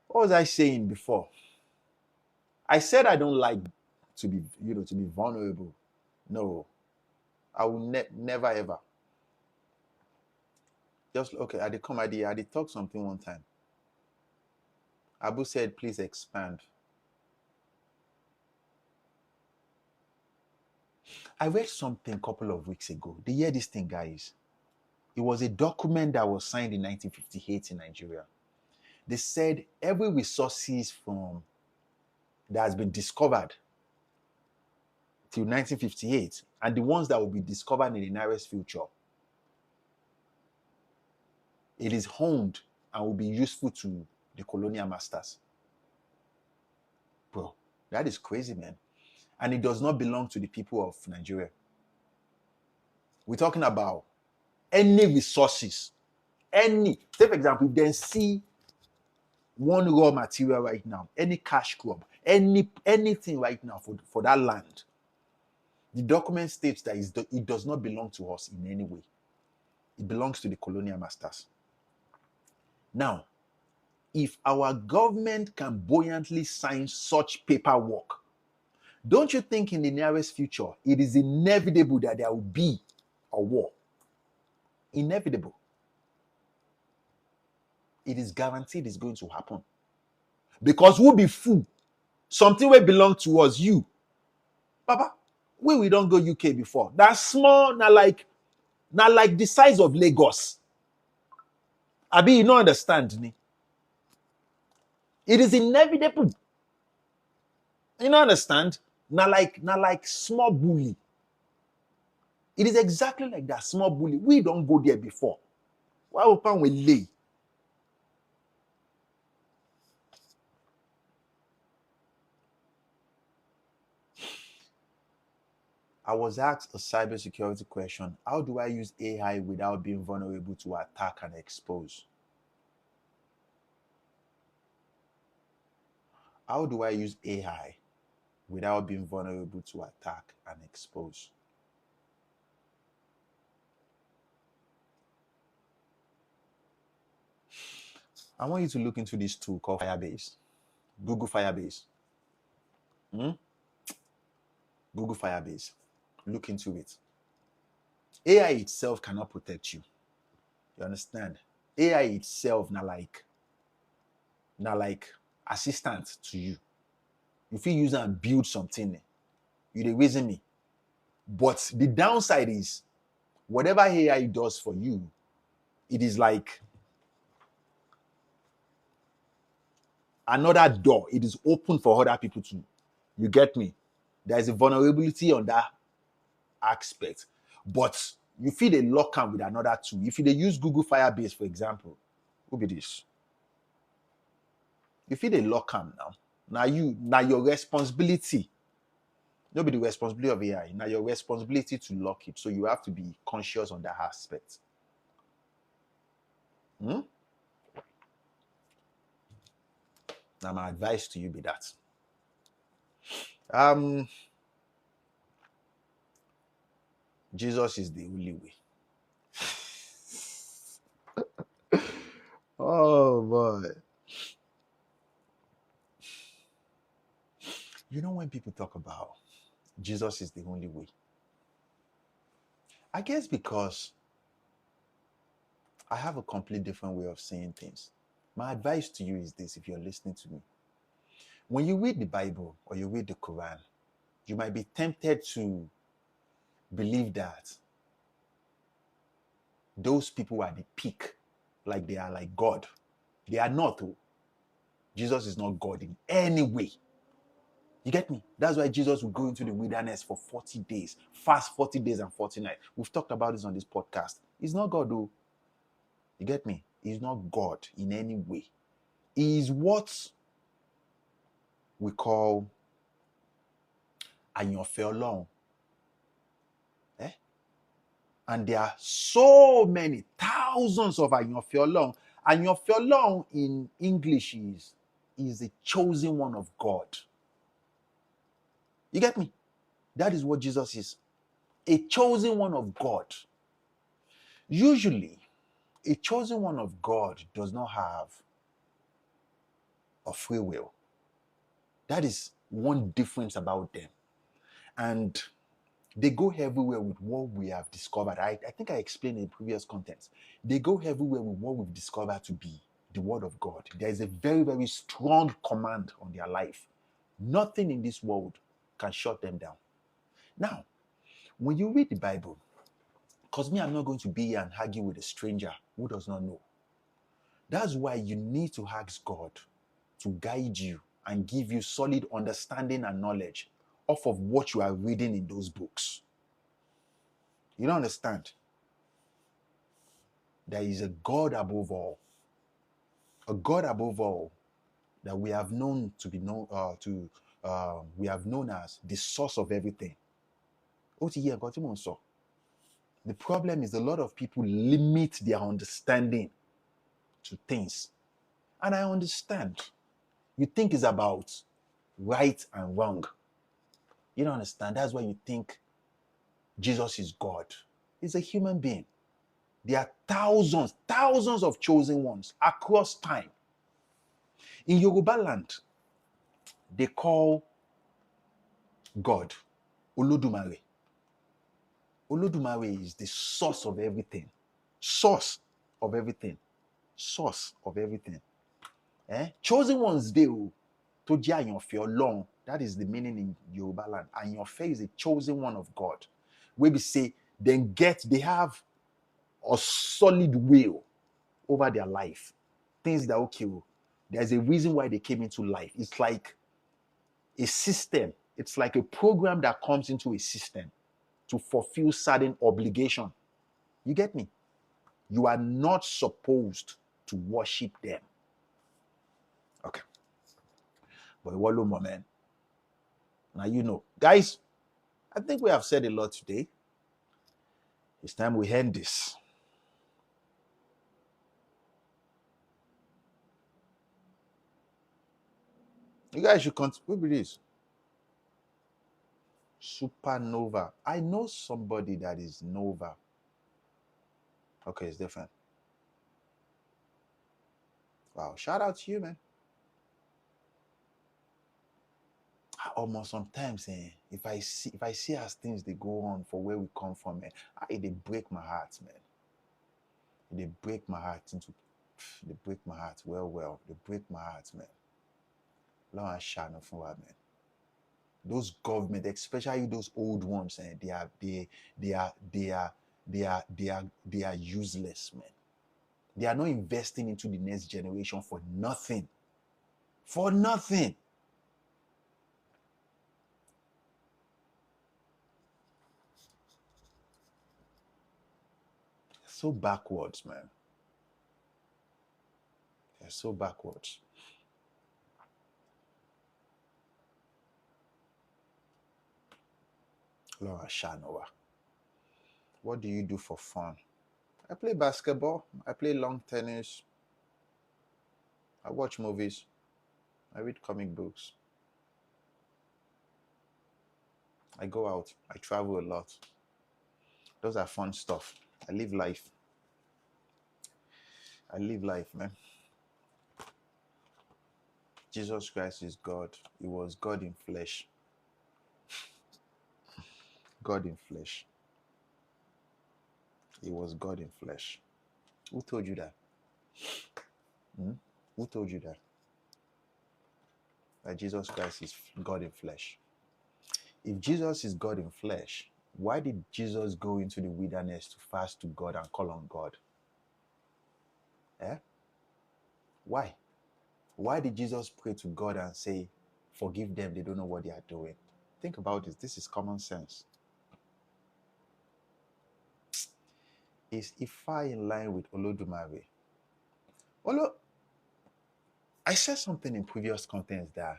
What was I saying before? I said I don't like to be vulnerable. No. I will never ever. Just okay, I did talk something one time. Abu said, please expand. I read something a couple of weeks ago. Do you hear this thing, guys? It was a document that was signed in 1958 in Nigeria. They said every resources that has been discovered till 1958 and the ones that will be discovered in the nearest future, it is honed and will be useful to the colonial masters. Bro, that is crazy, man. And it does not belong to the people of Nigeria. We're talking about any resources. Say, for example, if they see one raw material right now, any cash crop, anything right now for that land, the document states that it does not belong to us in any way. It belongs to the colonial masters. Now, if our government can buoyantly sign such paperwork, don't you think in the nearest future it is inevitable that there will be a war? Inevitable. It is guaranteed it's going to happen. Because we'll be fool. Something will belong to us, you. Papa, we don't go UK before. That's small, not like the size of Lagos. Abi, you don't understand me. It is inevitable. You don't understand? Not like small bully. It is exactly like that small bully. We don't go there before. Why open we lay? I was asked a cybersecurity question. How do I use AI without being vulnerable to attack and expose? How do I use AI without being vulnerable to attack and expose? I want you to look into this tool called Firebase. Google Firebase. Google Firebase. Look into it. AI itself cannot protect you. You understand? AI itself not like assistant to you. If you use and build something, you dey reason me. But the downside is whatever AI does for you, it is like another door. It is open for other people to. You get me? There is a vulnerability on that aspect. But you feel they lock on with another tool. If you use Google Firebase, for example, who be this? You feel they lock on now. Now your responsibility No be the responsibility of AI. Now your responsibility to lock it. So you have to be conscious on that aspect. Hmm? Now my advice to you be that. Um, Jesus is the only way. Oh boy. You know when people talk about Jesus is the only way, I guess because I have a complete different way of seeing things. My advice to you is this: if you're listening to me, when you read the Bible or you read the Quran, you might be tempted to believe that those people are the peak, like they are like God. They are not. Oh. Jesus is not God in any way. You get me? That's why Jesus would go into the wilderness for 40 days, fast 40 days and 40 nights. We've talked about this on this podcast. He's not God, though. You get me? He's not God in any way. He is what we call àyànfẹ́ Ọlọ́run. Eh? And there are so many thousands of àyànfẹ́ Ọlọ́run. Àyànfẹ́ Ọlọ́run in English is the chosen one of God. You get me? That is what Jesus is. A chosen one of God. Usually, a chosen one of God does not have a free will. That is one difference about them. And they go everywhere with what we have discovered. I think I explained in previous contents. They go everywhere with what we've discovered to be the word of God. There is a very, very strong command on their life. Nothing in this world can shut them down. Now, when you read the Bible, because me, I'm not going to be here and argue with a stranger who does not know. That's why you need to ask God to guide you and give you solid understanding and knowledge off of what you are reading in those books. You don't understand? There is a God above all. A God above all that we have known to be known we have known as the source of everything. The problem is a lot of people limit their understanding to things. And I understand. You think it's about right and wrong. You don't understand. That's why you think Jesus is God. He's a human being. There are thousands of chosen ones across time. In Yoruba land, they call God Olodumare. Olodumare is the source of everything. Source of everything. Source of everything. Chosen ones, they tó jẹ́ àyànfẹ́ Ọlọ́run. That is the meaning in Yoruba land. Àyànfẹ́ is a chosen one of God. Where we say, they have a solid will over their life. Things that, okay, there's a reason why they came into life. It's like a system. It's like a program that comes into a system to fulfill certain obligation. You get me? You are not supposed to worship them. Okay. But what more, man? Now you know. Guys, I think we have said a lot today. It's time we end this. You guys should continue with this. Supernova. I know somebody that is Nova. Okay, it's different. Wow, shout out to you, man. Almost sometimes, if I see as things they go on for where we come from, they break my heart, man. They break my heart they break my heart. Well, they break my heart, man. Long shine for man. Those government, especially those old ones, they are useless, man. They are not investing into the next generation for nothing. For nothing. So backwards, man. They're so backwards. What do you do for fun? I play basketball. I play long tennis. I watch movies. I read comic books. I go out. I travel a lot. Those are fun stuff. I live life. I live life, man. Jesus Christ is God. He was God in flesh. God in flesh. He was God in flesh. Who told you that? Who told you that? That Jesus Christ is God in flesh. If Jesus is God in flesh, why did Jesus go into the wilderness to fast to God and call on God? Why? Why did Jesus pray to God and say, forgive them, they don't know what they are doing? Think about this. This is common sense. Is Ifa in line with Olodumare? I said something in previous contents that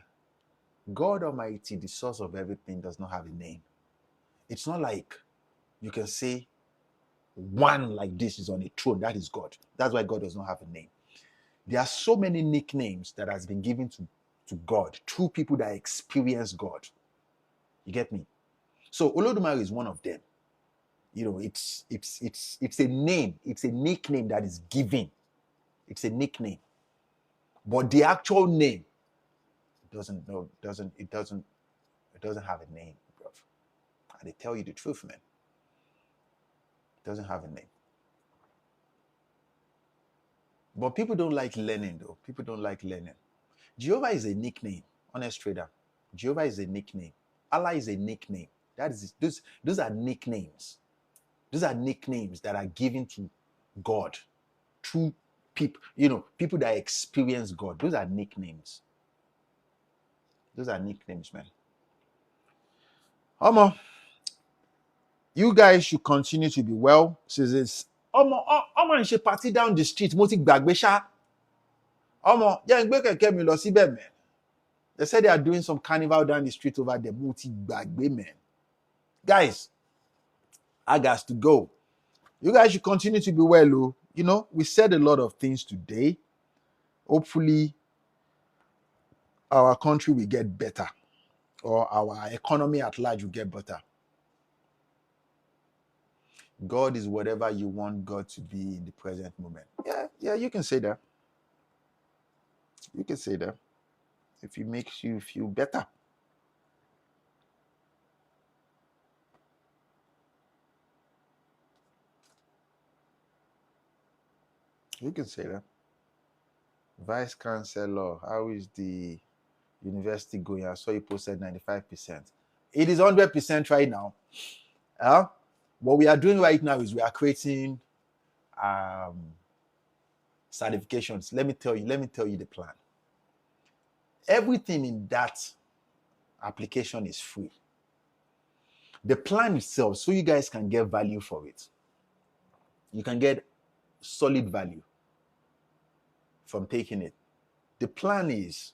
God Almighty, the source of everything, does not have a name. It's not like you can say one like this is on a throne. That is God. That's why God does not have a name. There are so many nicknames that has been given to God through people that experience God. You get me? So Olodumare is one of them. You know, it's a name. It's a nickname that is given. It's a nickname. But the actual name doesn't have a name, bro. And they tell you the truth, man. It doesn't have a name. But people don't like learning, though. People don't like learning. Jehovah is a nickname, honest trader. Jehovah is a nickname. Allah is a nickname. That is those are nicknames. Those are nicknames that are given to God through people, people that experience God. Those are nicknames. Those are nicknames, man. Omo, you guys should continue to be well. Says this. Omo and she party down the street. Mo ti gbàgbé ṣá. Omo, yeah, ngbe kẹ̀kẹ́ mi lọ síbẹ̀, man. They said they are doing some carnival down the street over there. Mo ti gbàgbé, man. Guys, I got to go. You guys should continue to be well, oh. We said a lot of things today. Hopefully, our country will get better, or our economy at large will get better. God is whatever you want God to be in the present moment. Yeah, you can say that. You can say that. If it makes you feel better. You can say that. Vice Chancellor, how is the university going? I saw you posted 95%. It is 100% right now. What we are doing right now is we are creating certifications. Let me tell you the plan. Everything in that application is free. The plan itself, so you guys can get value for it. You can get solid value from taking it. The plan is,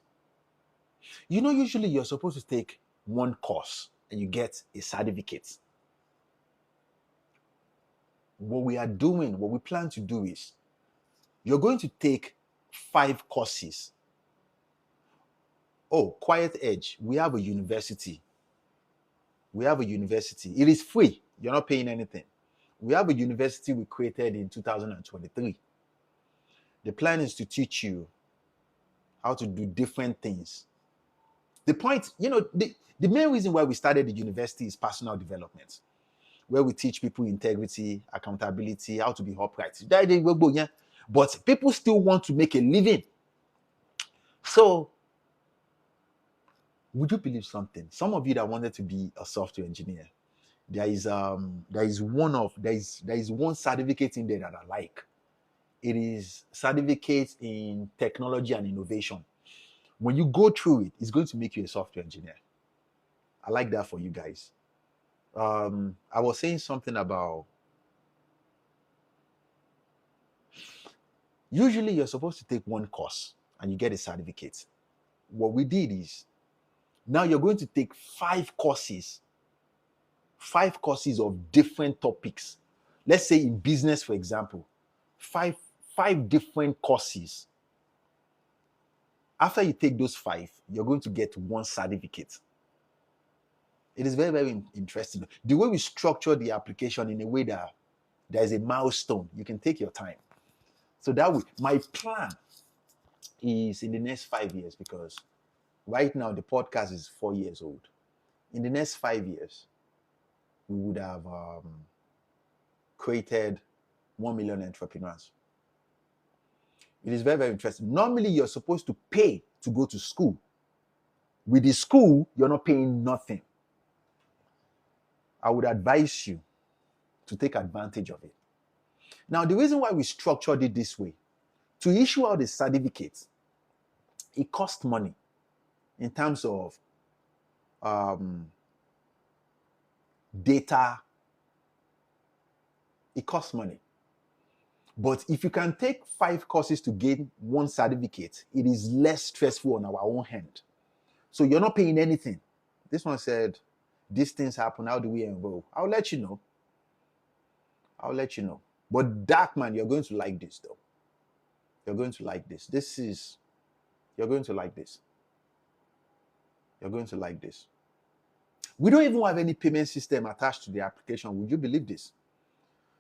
usually you're supposed to take one course and you get a certificate. What we plan to do is, you're going to take 5 courses. Oh, Quiet Edge, we have a university. It is free. You're not paying anything. We have a university we created in 2023. The plan is to teach you how to do different things. The point, the main reason why we started the university is personal development, where we teach people integrity, accountability, how to be upright. But people still want to make a living. So, would you believe something? Some of you that wanted to be a software engineer, there is one certificate in there that I like. It is certificate in technology and innovation. When you go through it, it's going to make you a software engineer. I like that for you guys. I was saying something about, usually you're supposed to take one course and you get a certificate. What we did is, now you're going to take 5 courses 5 courses of different topics. Let's say in business, for example, five different courses. After you take those 5, you're going to get 1 certificate. It is very, very interesting. The way we structure the application in a way that there is a milestone, you can take your time. So that way, my plan is in the next 5 years, because right now the podcast is 4 years old. In the next 5 years, we would have created 1 million entrepreneurs. It is very, very interesting. Normally, you're supposed to pay to go to school. With the school, you're not paying nothing. I would advise you to take advantage of it. Now, the reason why we structured it this way, to issue out a certificate, it costs money in terms of data. It costs money. But if you can take 5 courses to gain 1 certificate, it is less stressful on our own hand. So you're not paying anything. This one said, these things happen, how do we enroll? I'll let you know. I'll let you know. But Darkman, you're going to like this though. You're going to like this. You're going to like this. You're going to like this. We don't even have any payment system attached to the application. Would you believe this?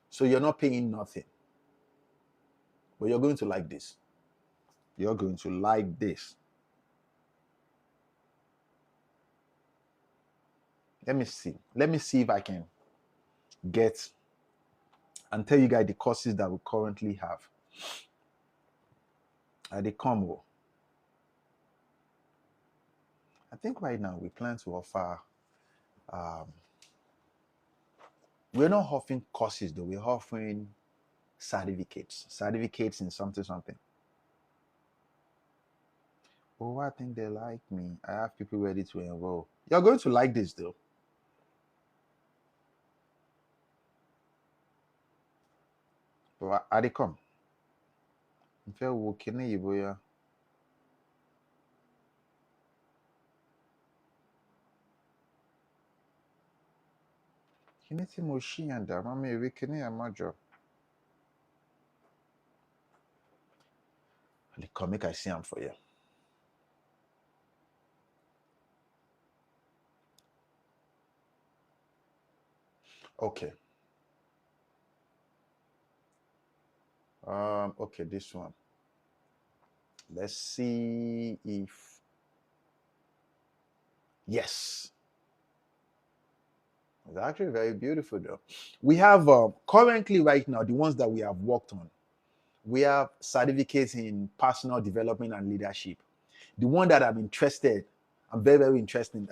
So you're not paying nothing. But you're going to like this. You're going to like this. Let me see. Let me see if I can get and tell you guys the courses that we currently have. At the combo. I think right now we plan to offer, we're not offering courses though, we're offering certificates in something. Oh, I think they like me. I have people ready to enroll. You're going to like this though. But I come. If you're working, you Kineti Moshi and Mami Wikini and Majo. The comic I see them for you. Okay. Okay, this one. Let's see if yes. It's actually very beautiful though. We have currently right now the ones that we have worked on. We have certificates in personal development and leadership. The one that I'm very, very interesting,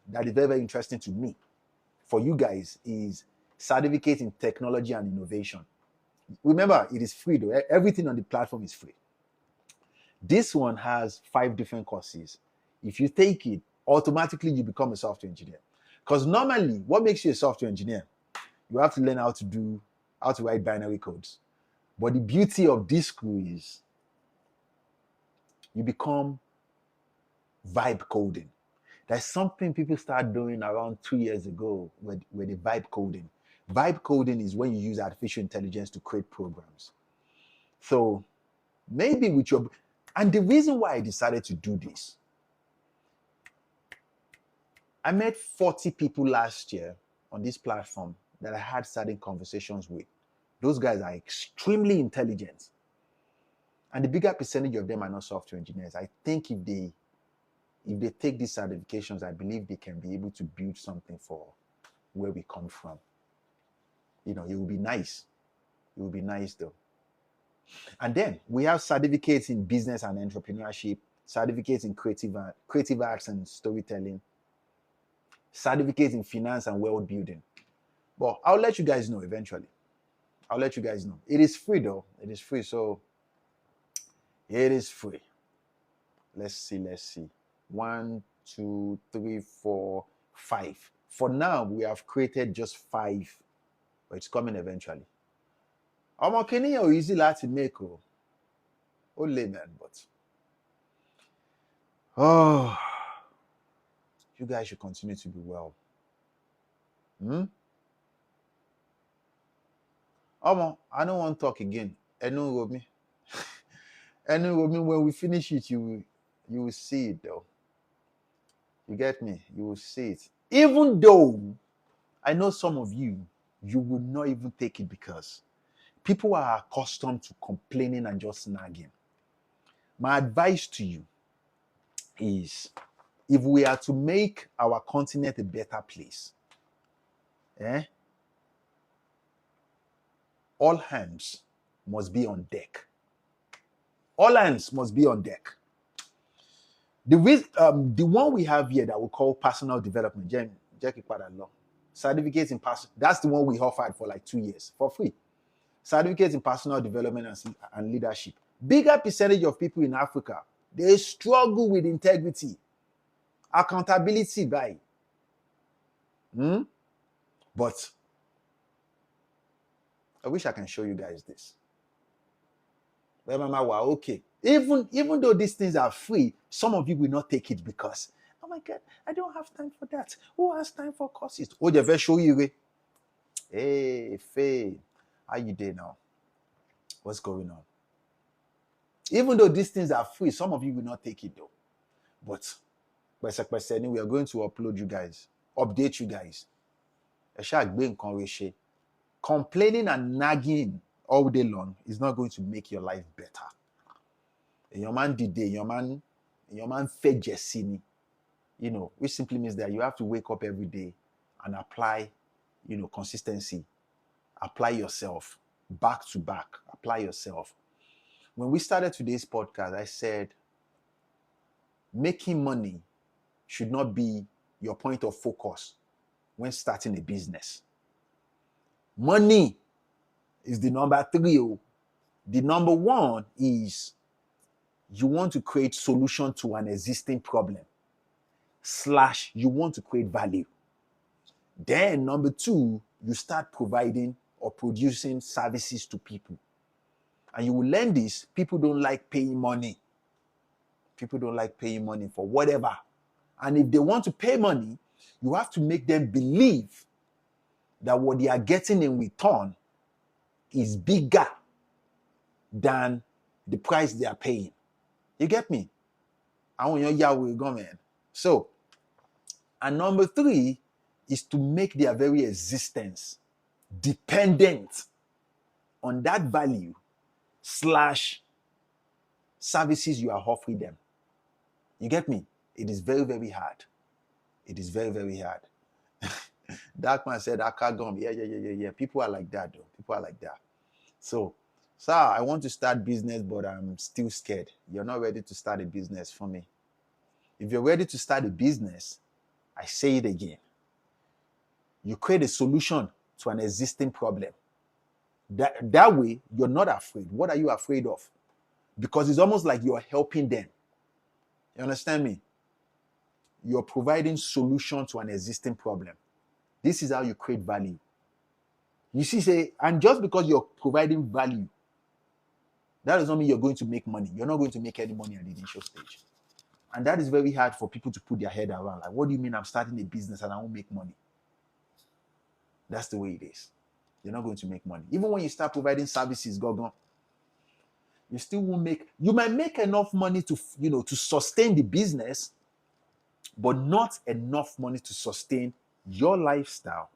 that is very, very interesting to me for you guys is certificate in technology and innovation. Remember, it is free though. Everything on the platform is free. This one has 5 different courses. If you take it, automatically you become a software engineer. Because normally, what makes you a software engineer? You have to learn how to write binary codes. But the beauty of this school is you become vibe coding. There's something people started doing around 2 years ago with the vibe coding. Vibe coding is when you use artificial intelligence to create programs. So maybe with your... And the reason why I decided to do this, I met 40 people last year on this platform that I had certain conversations with. Those guys are extremely intelligent. And the bigger percentage of them are not software engineers. I think if they take these certifications, I believe they can be able to build something for where we come from. You know, it will be nice. It will be nice though. And then we have certificates in business and entrepreneurship, certificates in creative arts and storytelling, certificates in finance and world building. But I'll let you guys know eventually. I'll let you guys know. It is free though. It is free. So it is free. Let's see. 1, 2, 3, 4, 5. For now, we have created just 5, but it's coming eventually. I'm okay or easy to make only man, but you guys should continue to be well. I don't want to talk again. Enu Romi. Enu Romi, when we finish it, you will see it though. You get me? You will see it. Even though I know some of you will not even take it because people are accustomed to complaining and just nagging. My advice to you is, if we are to make our continent a better place, all hands must be on deck. All hands must be on deck. The one we have here that we call personal development, certificates in personal, that's the one we offered for like 2 years for free. Certificates in personal development and leadership. Bigger percentage of people in Africa, they struggle with integrity, accountability by. But I wish I can show you guys this. Okay. Even though these things are free, some of you will not take it because, oh my God, I don't have time for that. Who has time for courses? Oh, they will show you. Hey, Faye, how you doing now? What's going on? Even though these things are free, some of you will not take it though. But we are going to upload you guys, update you guys. Complaining and nagging all day long is not going to make your life better. Your man did your man fed Jessini, which simply means that you have to wake up every day and apply, consistency. Apply yourself back to back. Apply yourself. When we started today's podcast, I said making money should not be your point of focus when starting a business. Money is the number 3. The number 1 is you want to create solution to an existing problem / you want to create value. Then number 2, you start providing or producing services to people. And you will learn this. People don't like paying money. People don't like paying money for whatever. And if they want to pay money, you have to make them believe that what they are getting in return is bigger than the price they are paying. You get me? I want your Yahweh government. So, and number 3 is to make their very existence dependent on that value / services you are offering them. You get me? It is very, very hard. It is very, very hard. Darkman said, Akagom. Yeah. People are like that, though. People are like that. So, sir, I want to start business, but I'm still scared. You're not ready to start a business for me. If you're ready to start a business, I say it again. You create a solution to an existing problem. That way, you're not afraid. What are you afraid of? Because it's almost like you're helping them. You understand me? You're providing solution to an existing problem. This is how you create value. You see, and just because you're providing value, that does not mean you're going to make money. You're not going to make any money at the initial stage. And that is very hard for people to put their head around. Like, what do you mean I'm starting a business and I won't make money? That's the way it is. You're not going to make money. Even when you start providing services, you still won't make, you might make enough money to sustain the business, but not enough money to sustain your lifestyle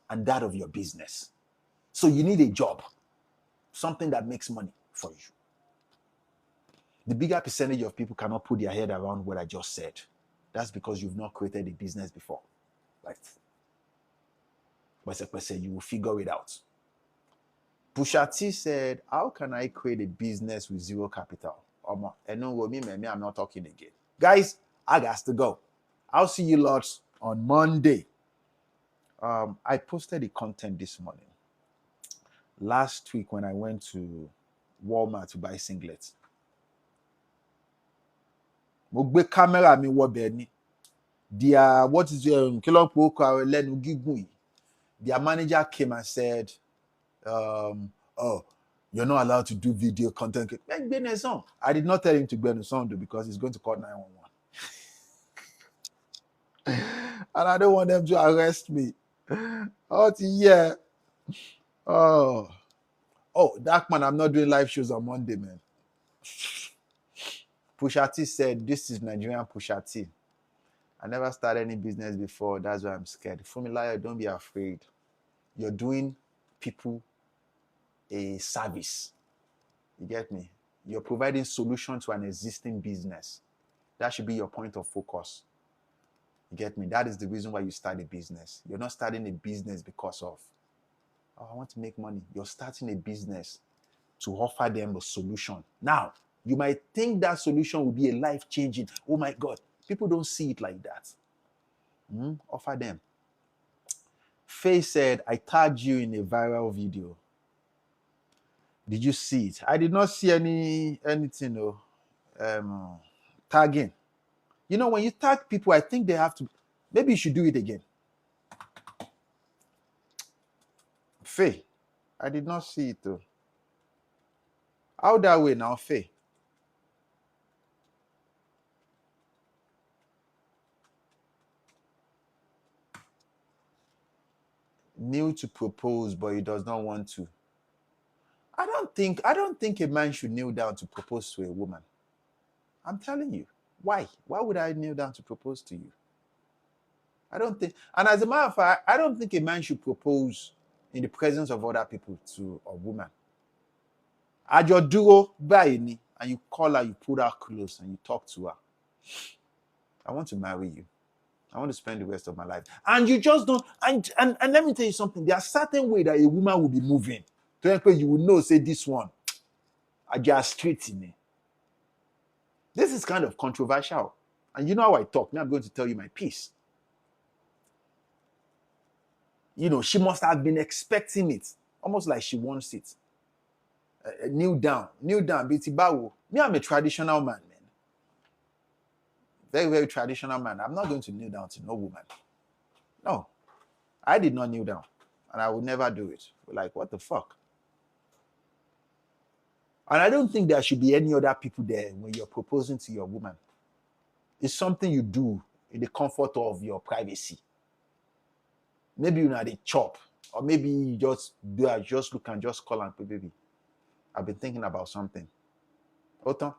and that of your business. So you need a job, something that makes money for you. The bigger percentage of people cannot put their head around what I just said. That's because you've not created a business before. Right? But you will figure it out. Pusha T said, how can I create a business with zero capital? I'm not talking again. Guys, I got to go. I'll see you lots on Monday. I posted the content this morning. Last week when I went to Walmart to buy singlets. Mo gbé camera mi wọ bẹ̀ ni. Their manager came and said, oh, you're not allowed to do video content. I did not tell him to go on sound because he's going to call 911. And I don't want them to arrest me. Oh, yeah. Oh. Oh, Dark Man, I'm not doing live shows on Monday, man. Pusha T said, this is Nigerian Pusha T. I never started any business before. That's why I'm scared. Funmilayo, don't be afraid. You're doing people a service. You get me? You're providing solution to an existing business. That should be your point of focus. You get me? That is the reason why you start a business. You're not starting a business because of, oh, I want to make money. You're starting a business to offer them a solution. Now, you might think that solution will be a life-changing. Oh my God. People don't see it like that. Offer them. Faye said, I tagged you in a viral video. Did you see it? I did not see anything tagging. You know, when you tag people, I think they have to, maybe you should do it again. Faye, I did not see it though. How that way now, Faye? New to propose, but he does not want to. I don't think a man should kneel down to propose to a woman. I'm telling you. Why? Why would I kneel down to propose to you? I don't think, and as a matter of fact, I don't think a man should propose in the presence of other people to a woman. Ajo dúró báyìí ni, and you call her, you put her close, and you talk to her. I want to marry you. I want to spend the rest of my life. And you just don't, and let me tell you something, there are certain ways that a woman will be moving. To you will know, say this one, I just straight in me. This is kind of controversial. And you know how I talk. Now I'm going to tell you my piece. You know, she must have been expecting it. Almost like she wants it. Kneel down. Biti bawo. Me, I'm a traditional man. Very, very traditional man. I'm not going to kneel down to no woman. No. I did not kneel down. And I would never do it. Like, what the fuck? And I don't think there should be any other people there when you're proposing to your woman. It's something you do in the comfort of your privacy. Maybe you're not a chop. Or maybe you just look and just call and say, baby, I've been thinking about something. Oton,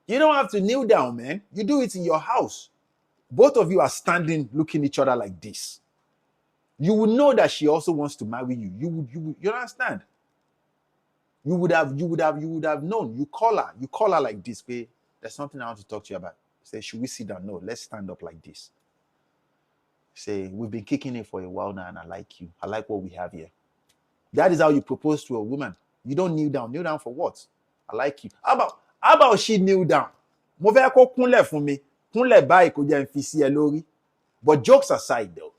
you don't have to kneel down, man. You do it in your house. Both of you are standing looking at each other like this. You will know that she also wants to marry you. You understand? You would have known. You call her like this, babe. There's something I want to talk to you about. Say, should we sit down? No, let's stand up like this. Say, we've been kicking it for a while now, and I like you. I like what we have here. That is how you propose to a woman. You don't kneel down. Kneel down for what? I like you. How about she kneel down? Mo fẹ́ kó kúnlẹ̀ fún mi. Kúnlẹ̀ báyìí kó jẹ́ n fi sí ẹ lórí. But jokes aside, though,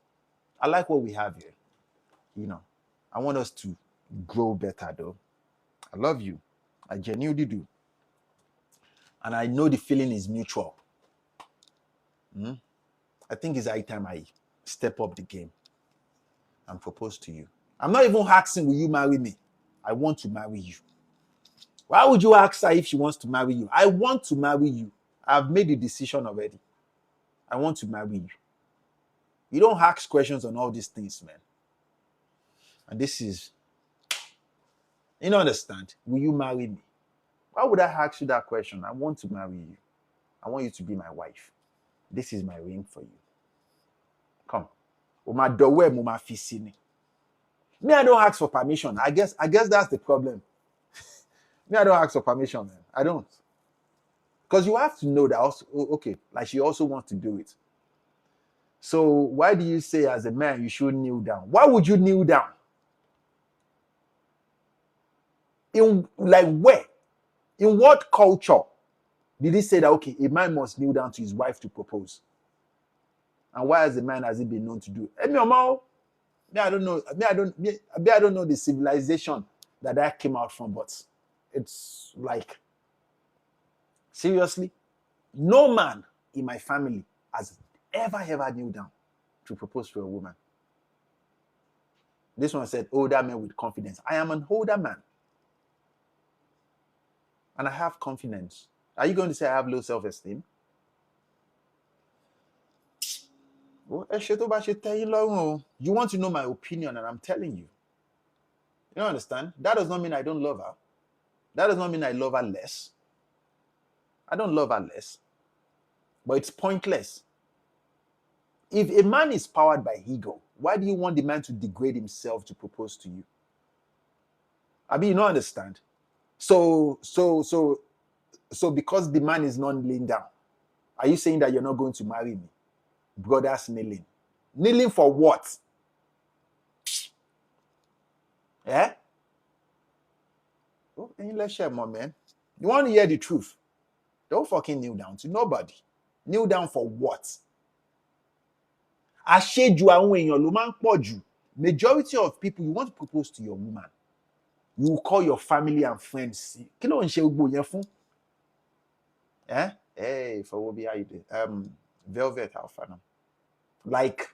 I like what we have here. You know, I want us to grow better, though. I love you. I genuinely do. And I know the feeling is mutual. I think it's high time I step up the game and propose to you. I'm not even asking, will you marry me? I want to marry you. Why would you ask her if she wants to marry you? I want to marry you. I've made the decision already. I want to marry you. You don't ask questions on all these things, man. And this is, you don't understand. Will you marry me? Why would I ask you that question? I want to marry you. I want you to be my wife. This is my ring for you. Come. Me, I don't ask for permission. I guess that's the problem. Me, I don't ask for permission, man. I don't. Because you have to know that also, okay, like she also wants to do it. So why do you say as a man you should kneel down? Why would you kneel down? In like where? In what culture did he say that, okay, a man must kneel down to his wife to propose? And why as a man has he been known to do it? I don't know. I don't know the civilization that came out from, but it's like, seriously, no man in my family has ever kneeled down to propose to a woman. This one said, older men with confidence. I am an older man. And I have confidence. Are you going to say I have low self-esteem? You want to know my opinion, and I'm telling you. You understand? That does not mean I don't love her. That does not mean I love her less. I don't love her less. But it's pointless. If a man is powered by ego, why do you want the man to degrade himself to propose to you? I mean, you don't understand. So because the man is not kneeling down, are you saying that you're not going to marry me? Brothers kneeling. Kneeling for what? Yeah? Oh, let's share more, man. You want to hear the truth? Don't fucking kneel down to nobody. Kneel down for what? Àṣejù àwọn èèyàn ló máa ń pọ̀ jù. Majority of people, you want to propose to your woman, you will call your family and friends. Kí ló ń ṣe gbogbo yẹn fún? Eh? Hey, for what be how you do? Velvet Alpha now. Like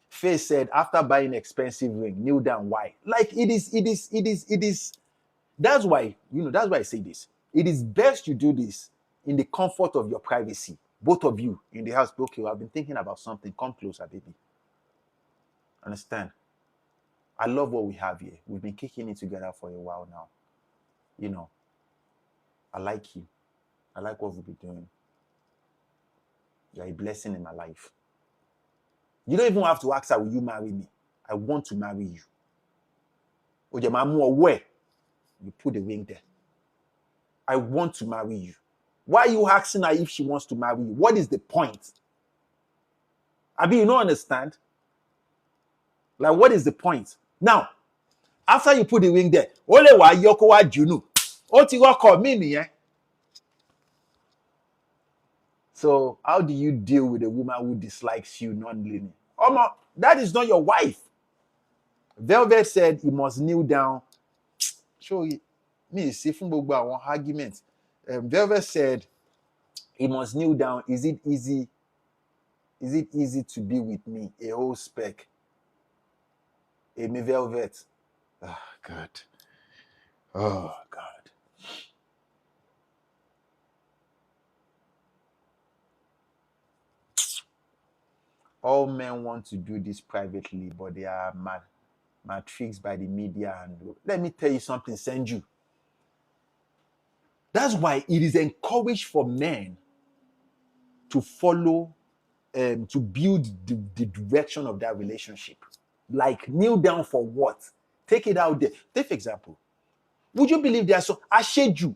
Faye said, after buying expensive ring, kneel down. Why? Like it is. That's why, that's why I say this. It is best you do this in the comfort of your privacy. Both of you in the house. Okay, I've been thinking about something. Come closer, baby. Understand? I love what we have here. We've been kicking it together for a while now. I like you. I like what we've been doing. You're a blessing in my life. You don't even have to ask her, will you marry me? I want to marry you. Where? You put the ring there. I want to marry you. Why are you asking her if she wants to marry you? What is the point? Abi, you don't understand? Like, what is the point? Now, after you put the ring there, ole wa yoko wa junu. O ti roko mi niyen. So, how do you deal with a woman who dislikes you non-linear? That is not your wife. Velvet said he must kneel down. Show me see from one argument. Velvet said he must kneel down. Is it easy to be with me? A whole spec. Me Velvet. Oh God. Oh God. All men want to do this privately, but they are matrixed by the media. And let me tell you something, Senju. That's why it is encouraged for men to follow, to build the direction of that relationship. Like, kneel down for what? Take it out there. Take for example. Would you believe there are so Àṣejù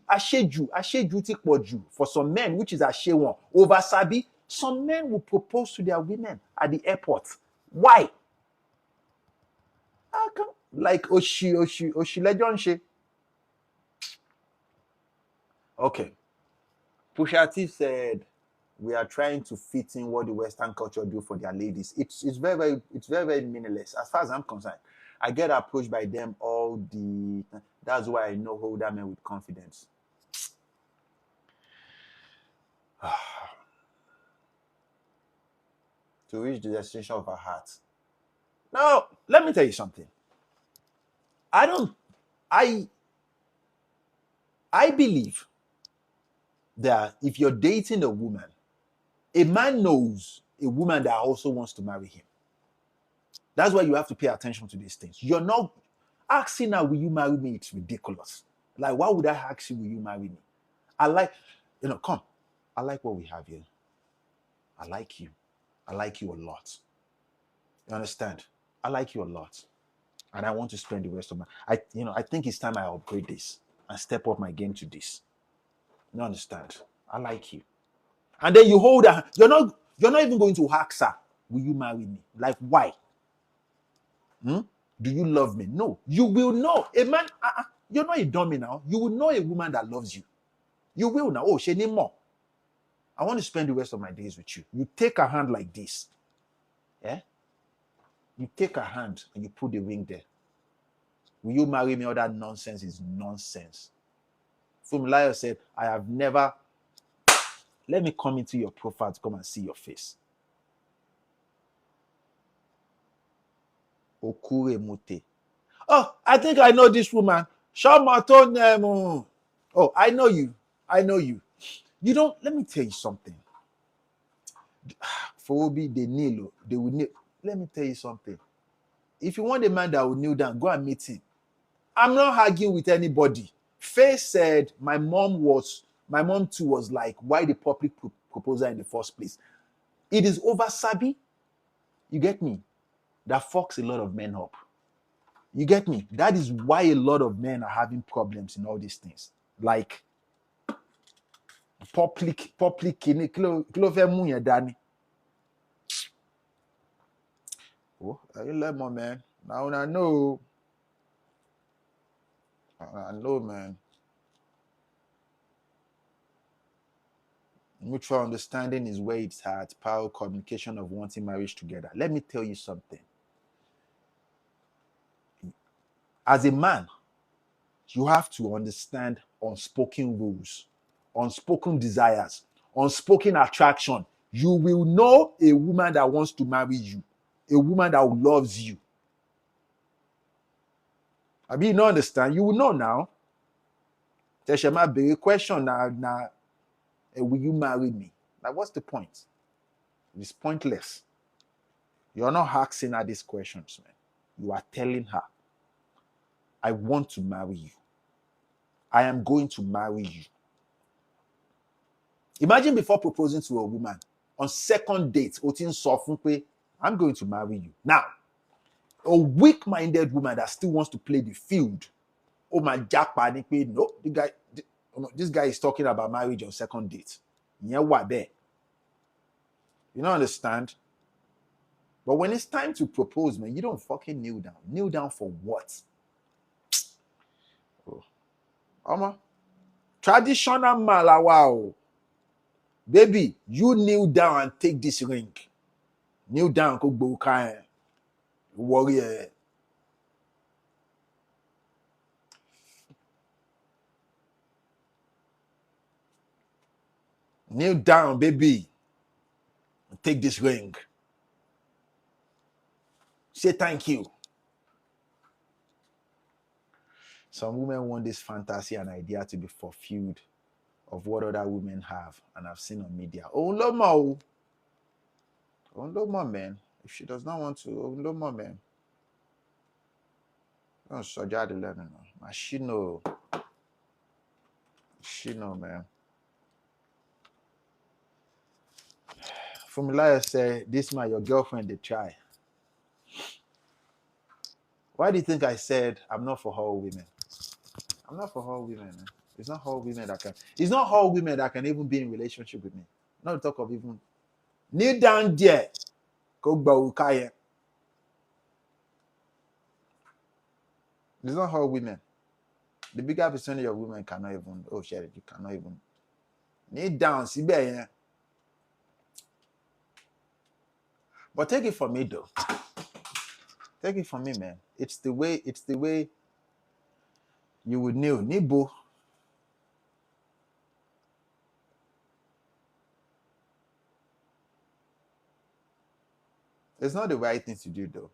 for some men, which is Àṣewọ̀n, over Sabi? Some men will propose to their women at the airport. Why? Like Oshi. Okay. Pusha T said, we are trying to fit in what the Western culture do for their ladies. It's very, very meaningless. As far as I'm concerned, I get approached by them all the time. That's why I know older men with confidence. To reach the destination of our hearts. Now, let me tell you something. I believe that if you're dating a woman, a man knows a woman that also wants to marry him. That's why you have to pay attention to these things. You're not asking her, will you marry me? It's ridiculous. Like, why would I ask you, will you marry me? Come. I like what we have here. I like you. I like you a lot. You understand? I like you a lot. And I want to spend the rest of I think it's time I upgrade this and step up my game to this. You understand? I like you. And then you hold her. You're not even going to ask her, will you marry me? Like, why? Do you love me? No. You will know. A man, you're not a dummy now. You will know a woman that loves you. You will now. Oh, she need more. I want to spend the rest of my days with you. You take her hand like this. Yeah? You take her hand and you put the ring there. Will you marry me? All that nonsense is nonsense. Funmilayo said, I have never. Let me come into your profile to come and see your face. Okure Mute. Oh, I think I know this woman. Oh, I know you. You don't. Let me tell you something. For Obi, they kneel. They will kneel. Let me tell you something. If you want a man that will kneel down, go and meet him. I'm not arguing with anybody. Faye said my mom too was like, why the public proposal in the first place? It is over Sabi. You get me? That fucks a lot of men up. You get me? That is why a lot of men are having problems in all these things. Like public kilo fe mu yen dani. Oh, you let my man. Now I know. I know, man. Mutual understanding is where it's at. Power, communication of wanting marriage together. Let me tell you something. As a man, you have to understand unspoken rules, unspoken desires, unspoken attraction. You will know a woman that wants to marry you, a woman that loves you. I mean, you don't understand. You will know now. There might be a question now, will you marry me? Like, what's the point? It's pointless. You're not asking her these questions, man. You are telling her, I want to marry you. I am going to marry you. Imagine before proposing to a woman, on second date, I'm going to marry you. Now, a weak-minded woman that still wants to play the field, oh my jackpot, no, this guy is talking about marriage on second date. You don't understand? But when it's time to propose, man, you don't fucking kneel down. Kneel down for what? Oh. Traditional malawa. Baby, you kneel down and take this ring. Kneel down, warrior. Kneel down, baby. Take this ring. Say thank you. Some women want this fantasy and idea to be fulfilled of what other women have, and I've seen on media. Oh, no more, man. If she does not want to, oh, no more, man. Oh, so just learning. She know, man. Fumilaya say, this man, your girlfriend, they try. Why do you think I said I'm not for all women? I'm not for all women, man. It's not all women that can. It's not all women that can even be in relationship with me. Not to talk of even kneel down there. Go Ukaya. It's not all women. The bigger percentage of women cannot even. Oh shit, you cannot even kneel down. See there. But take it from me though. Take it from me, man. It's the way you would kneel. Nibo. It's not the right thing to do though.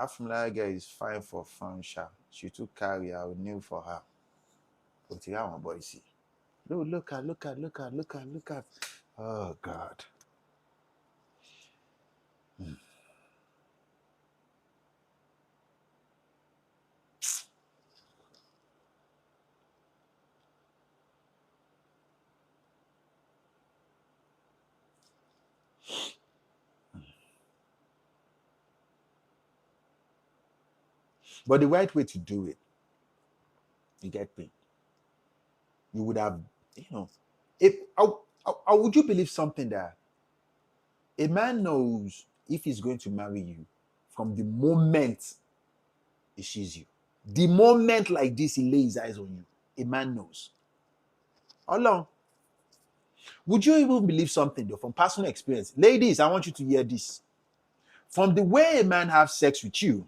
Afumla girl is fine for fun, she took carry, I would kneel for her. But you have my boy see. Look at. Oh God. But the right way to do it, you get me. You would have, if how would you believe something that a man knows if he's going to marry you from the moment he sees you? The moment like this he lays eyes on you, a man knows. How long? Would you even believe something though from personal experience? Ladies, I want you to hear this. From the way a man has sex with you,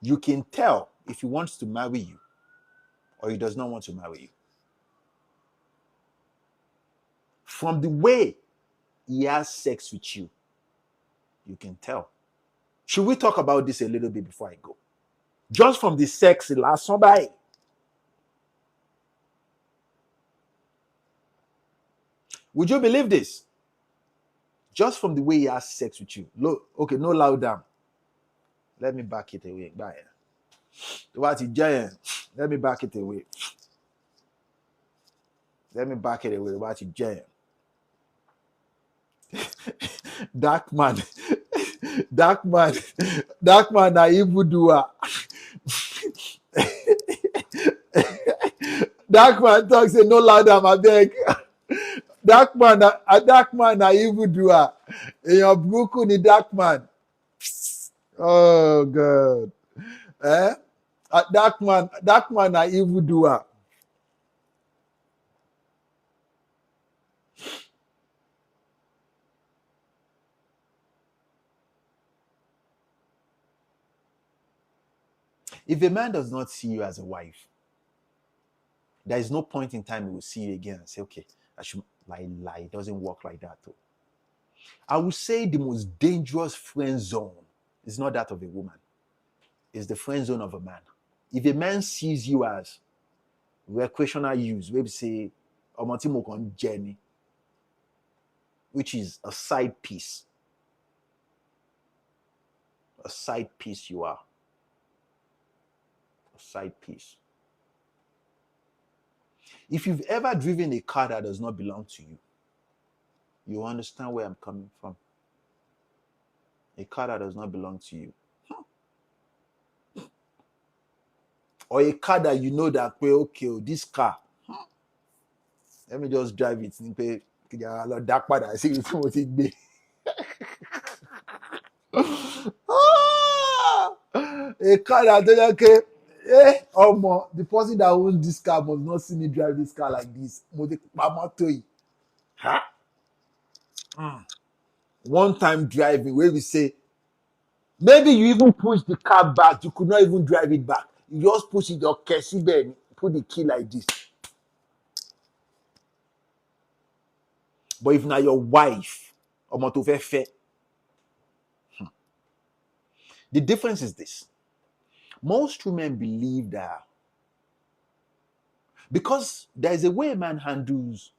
you can tell if he wants to marry you or he does not want to marry you. From the way he has sex with you, you can tell. Should we talk about this a little bit before I go? Just from the sex last somebody. Would you believe this? Just from the way he has sex with you. Look, okay, no loud down. Let me back it away. Bye. What is giant? Let me back it away. Let me back it away. What is giant? Dark man. Dark man. Dark man na evil doer. Dark man talk say no loud am abeg. Dark man na evil doer. Èèyàn burúkú ni dark man. Oh God. Eh? Dark man na evil doer. If a man does not see you as a wife, there is no point in time he will see you again and say, okay, I should lie. It doesn't work like that though. I would say the most dangerous friend zone is not that of a woman. It's the friend zone of a man. If a man sees you as recreational use, maybe say, Jenny, which is a side piece. A side piece you are. A side piece. If you've ever driven a car that does not belong to you, you understand where I'm coming from. A car that does not belong to you. Or a car that you know that, okay, this car, let me just drive it. A car that, okay, the person that owns this car must not see me drive this car like this. Huh? One time driving where we say, maybe you even push the car back, you could not even drive it back. You just push it, your kesi bed, put the key like this. But if now your wife, the difference is this. Most women believe that because there is a way a man handles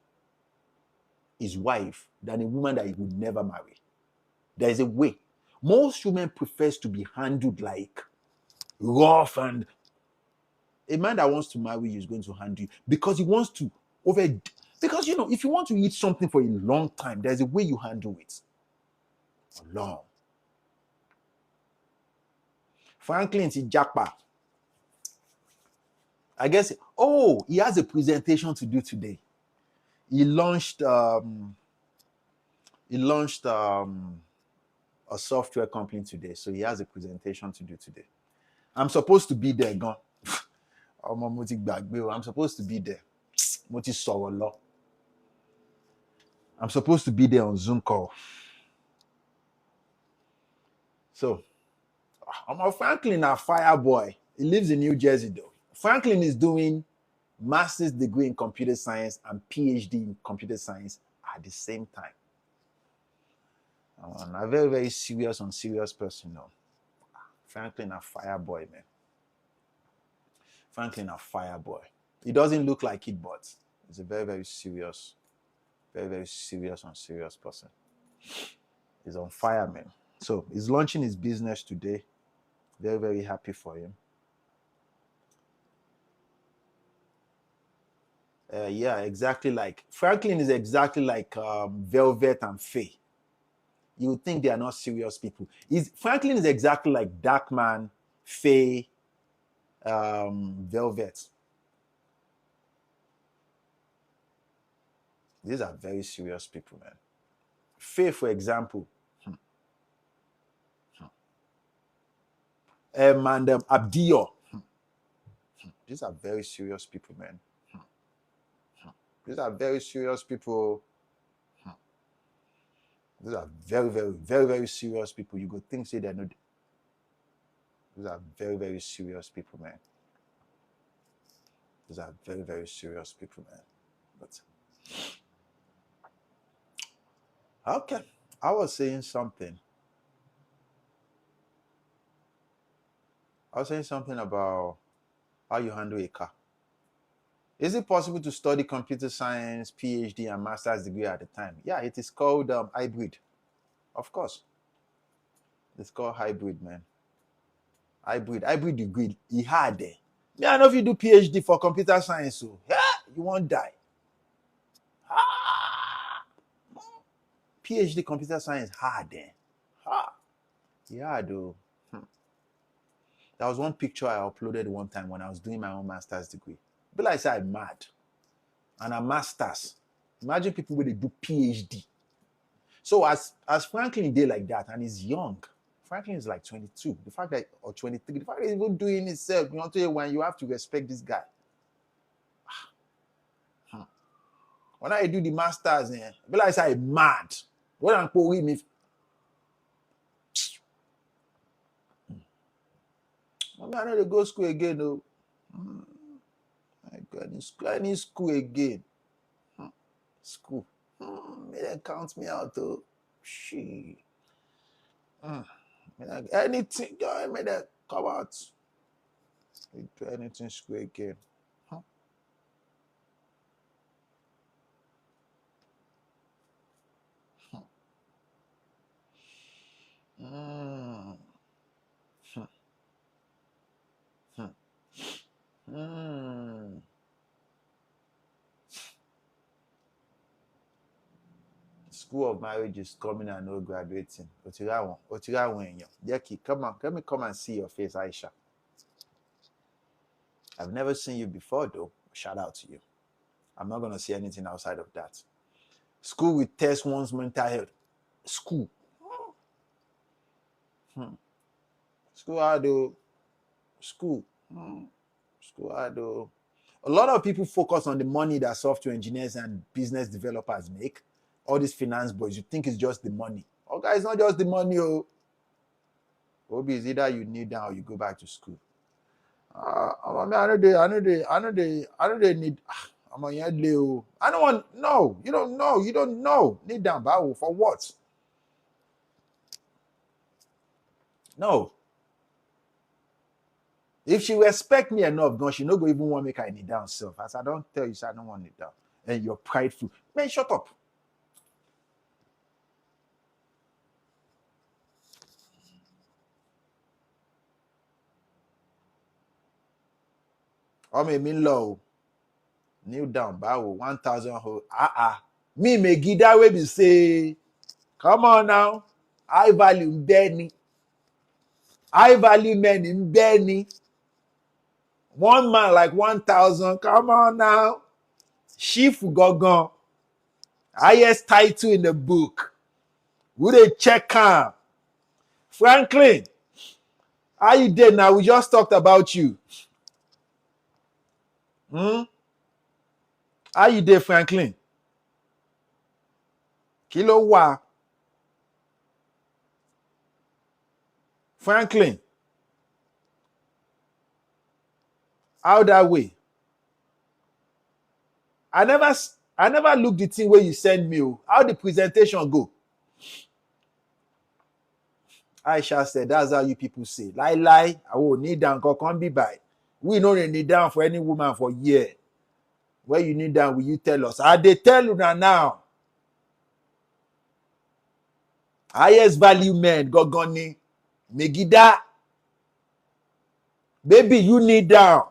his wife than a woman that he would never marry. There is a way. Most women prefers to be handled like rough, and a man that wants to marry you is going to handle you because he wants to because if you want to eat something for a long time, there's a way you handle it. Long. Franklin Tijapa. I guess he has a presentation to do today. He launched a software company today, so he has a presentation to do today. I'm supposed to be there, gone. I'm supposed to be there. I'm supposed to be there on Zoom call. So, Franklin a fire boy. He lives in New Jersey though. Franklin is doing master's degree in computer science and PhD in computer science at the same time. A very, very serious person now. Franklin a fire boy, man. Franklin a fire boy. He doesn't look like it, but he's a very, very serious person. He's on fire, man. So he's launching his business today. Very, very happy for him. Yeah, exactly like Franklin is exactly like Velvet and Faye. You would think they are not serious people. Franklin is exactly like Darkman, Faye, Velvet. These are very serious people, man. Faye, for example, and Abdiyo. These are very serious people, man. These are very serious people. These are very, very, very, very serious people. You go think say they're not. These are very, very serious people, man. These are very, very serious people, man. But okay, I was saying something. I was saying something about how you handle a car. Is it possible to study computer science, PhD, and master's degree at the time? Yeah, it is called hybrid. Of course. It's called hybrid, man. Hybrid degree. He had there. Yeah, I know if you do PhD for computer science, so yeah, you won't die. Ah! PhD computer science hard there. Ah, yeah, though. There was one picture I uploaded one time when I was doing my own master's degree. But like I said, I'm mad. And a master's. Imagine people where they do PhD. So as Franklin did like that, and he's young. Franklin is like 22. The fact that, or 23, the fact that he's even doing itself, you know, to when you have to respect this guy. When I do the masters, but like I say, I'm mad. What I'm calling me. I know they go school again, though. I need school again. School. May they count me out, though. Shit. Anything, may they come out. Do anything school again. School of marriage is coming and no graduating. Jackie, come on, let me come and see your face, Aisha. I've never seen you before, though. Shout out to you. I'm not going to see anything outside of that. School will test one's mental health. School. School hard, though. School. School hard, though. A lot of people focus on the money that software engineers and business developers make. All these finance boys, you think it's just the money. Oh, guys, it's not just the money, oh. Obi is either you kneel down or you go back to school. I know they need. I'm on your deal. I don't want. No, you don't know. You don't know. Kneel down, bow for what? No. If she respect me enough, she no go even want to make her kneel down self. As I don't tell you, so I don't want kneel down. And you're prideful. Man, shut up. Me low. Kneel down, bow 1,000 whole. Me Megida wey be say, come on now. High value Benny. High value men in Benny. One man like 1,000. Come on now. Chief Gogon. Highest title in the book. We dey check him. Franklin, how you did now? We just talked about you. How you did, Franklin? Kilo wa. Franklin. How that way? I never look the thing where you send me. How the presentation go? Aisha said, that's how you people say. Lie. I will kneel down, can't be by. We no kneel down for any woman for a year. Where you kneel down, will you tell us? They tell you now. Highest value men, Gogoni, Megida. Baby, you kneel down.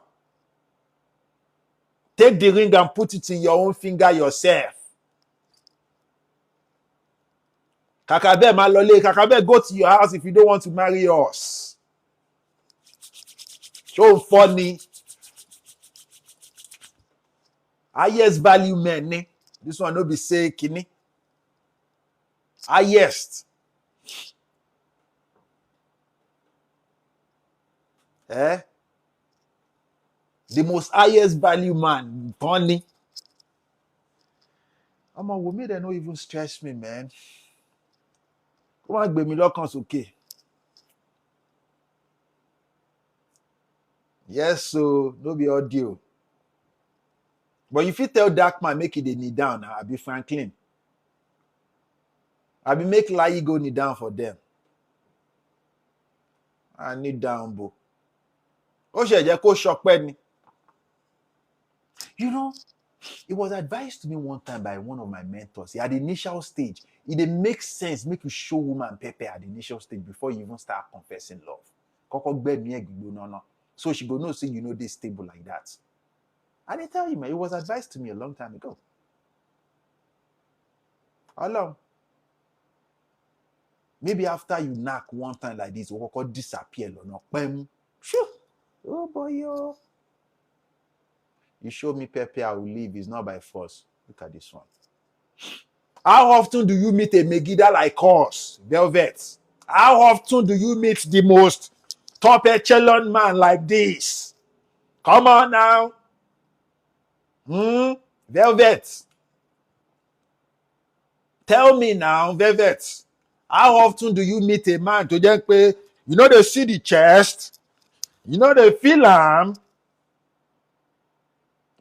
Take the ring and put it in your own finger yourself. Kakabe Malole, Kakabe, go to your house if you don't want to marry us. So funny. Highest value men. This one no be say kini. Highest. The most highest value man. Funny. Women, they don't even stress me, man. Come on, baby, lockons okay. Yes, so no be audio. But if you tell dark man, make it a knee down, I'll be Franklin. I'll be make Lai go knee down for them. I kneel down, bro. Ó ṣe jẹ́ kó ṣọpẹ́ ni. You know, it was advised to me one time by one of my mentors. At the initial stage, it makes sense, make you show woman pepper at the initial stage before you even start confessing love. So she go no say you know this stable like that. I didn't tell you, man. It was advised to me a long time ago. How long? Maybe after you knock one time like this, you will disappear. Sure. Oh boy, yo. You show me Pepe, I will leave. It's not by force. Look at this one. How often do you meet a Megida like us, Velvet? How often do you meet the most top echelon man like this? Come on now. Velvet. Tell me now, Velvet. How often do you meet a man to just pay? You know they see the chest. You know they feel him.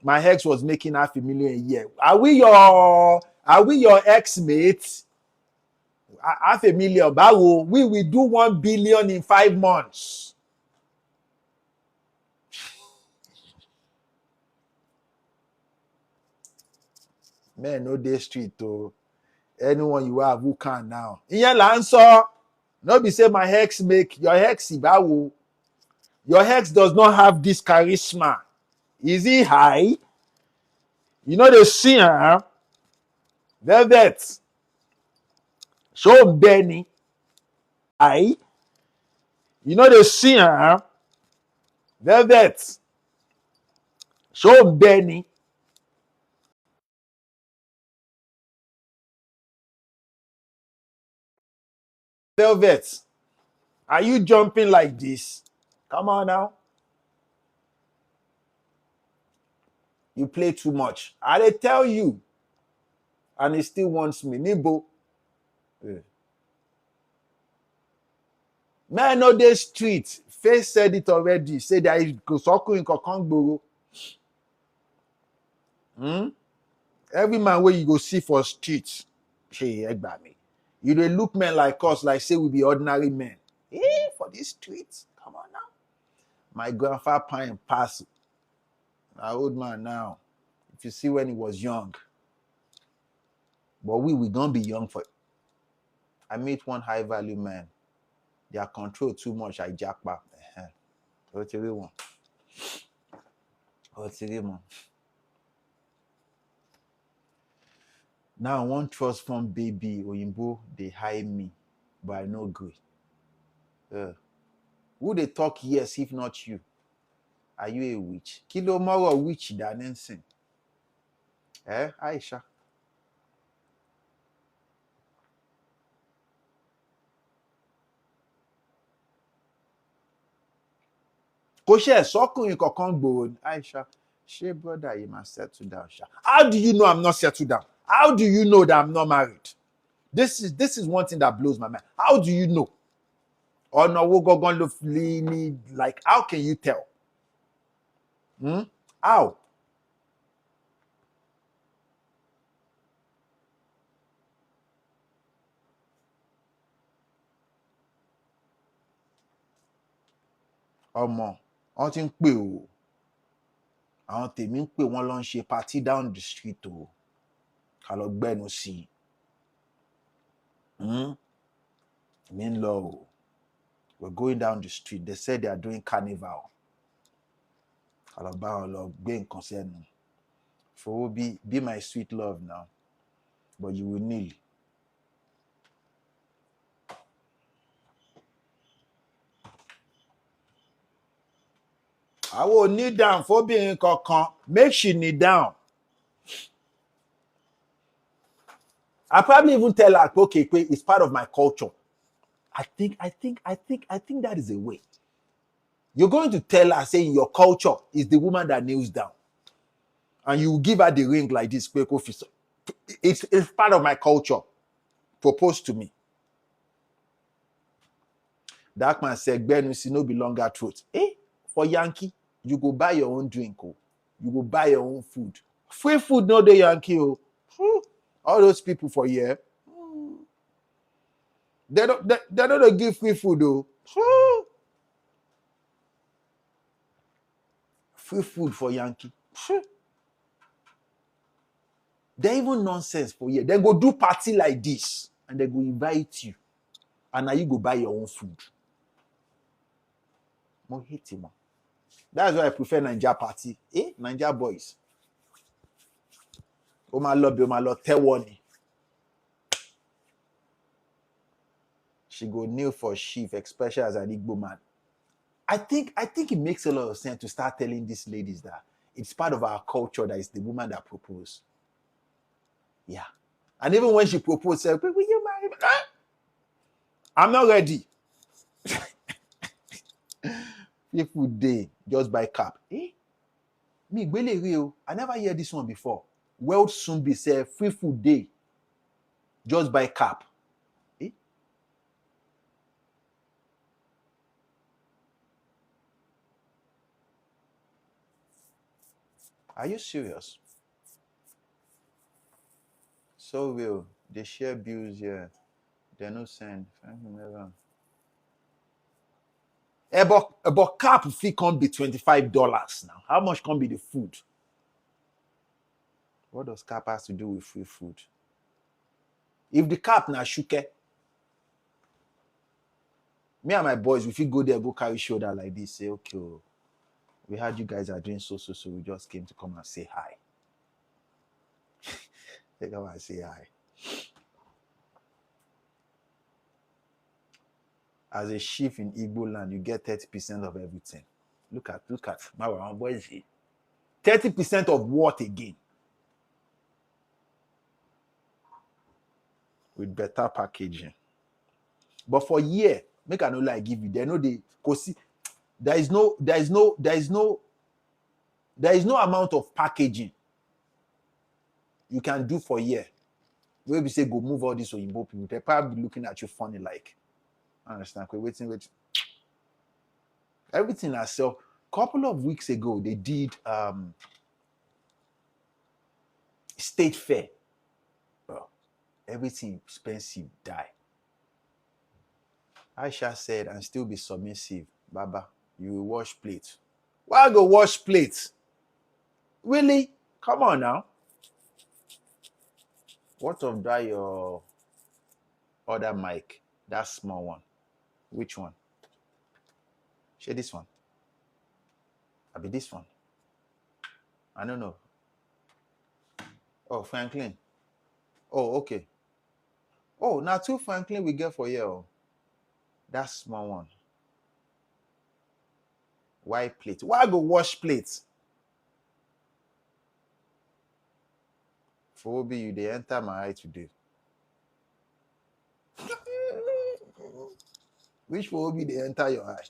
My ex was making $500,000 a year. Are we your ex-mates? $500,000. Báwo, we will do 1 billion in 5 months. Man, no day street to anyone you have who can now. Ìyẹn là ń sọ. No be say my ex make your ex báwo. Your ex does not have this charisma. Is he high? You know they see her. Velvet. Show Benny. High. You know they see her. Velvet. Show Benny. Velvet. Are you jumping like this? Come on now. You play too much. I tell you. And he still wants me. Nibo. Yeah. Man, no dey street. Face said it already. Say there is Kosoku in Kokongboro. Every man where you go see for streets. Hey, me. You dey look men like us, like say we be ordinary men. Hey, for these streets. Come on now. My grandfather pine pass. My old man now. If you see when he was young. But we gonna be young for it. I meet one high value man. They are controlled too much. I jack back. What's the one? Now one trust fund baby Oyinbo, they hire me, but I no good. Who they talk yes if not you? Are you a witch? Kilo more witch than anything. Aisha. Kò ṣe sọ́kùnrin kankan gbòòrò Aisha. She brother, you must settle down. How do you know I'm not settled down? How do you know that I'm not married? This is one thing that blows my mind. How do you know? Or no, like how can you tell? How? Ọmọ, wọ́n ti ń pè o. Àwọn tèmi ń pè wọ́n lọ ń ṣe party down the street o. Ká lọ gbẹ́nu sí i. Èmi ń lọ o. We're going down the street. They said they are doing carnival. Ká lọ bá wọn lọ gbé nǹkan sẹ́nu. For be my sweet love now. But you will kneel. I will kneel down for being kankan. Make she kneel down. I probably even tell her, okay, it's part of my culture. I think that is a way. You're going to tell her, saying your culture is the woman that kneels down. And you give her the ring like this. It's part of my culture. Propose to me. That man said, Benusi no be longer truth. For Yankee, you go buy your own drink. You go buy your own food. Free food, no dey Yankee. All those people for here, they don't give free food though. Free food for Yankee. They even nonsense for you. They go do party like this and they go invite you. And now you go buy your own food. Mo hate him. That's why I prefer Ninja party. Ninja boys. O ma love tell one. She go kneel for chief, especially as an Igbo man. I think it makes a lot of sense to start telling these ladies that it's part of our culture that it's the woman that proposed. Yeah. And even when she proposed, said, will you marry me? I'm not ready. People day just buy cap. Me, really real. I never hear this one before. World soon be say free food day. Just buy cap. Are you serious? So real. They share bills here. They no send. But cap fee can be $25 now. How much can be the food? What does cap has to do with free food? If the cap na shuke, me and my boys, if you go there, go carry shoulder like this, say, okay, we heard you guys are doing so, we just came to come and say hi. They come and say hi. As a chief in Igbo land, you get 30% of everything. Look at my boys. 30% of what again? With better packaging. But for year, make I no lie give you. They know they see. There is no amount of packaging you can do for year. Where we say go move all these Oyinbo people, they're probably looking at you funny like. I understand. Waiting. Everything I saw. Couple of weeks ago, they did state fair. Bro, everything expensive, die. Aisha said, and still be submissive. Baba, you will wash plates. Why go wash plates? Really? Come on now. What of that your other mic? That small one. Which one? Share this one. I be this one. I don't know. Oh, Franklin. Oh, okay. Oh, now two Franklin we get for you. That small one. Why plate? Why go wash plates? For Obi, you they enter my eye today. Which for Obi they enter your eye?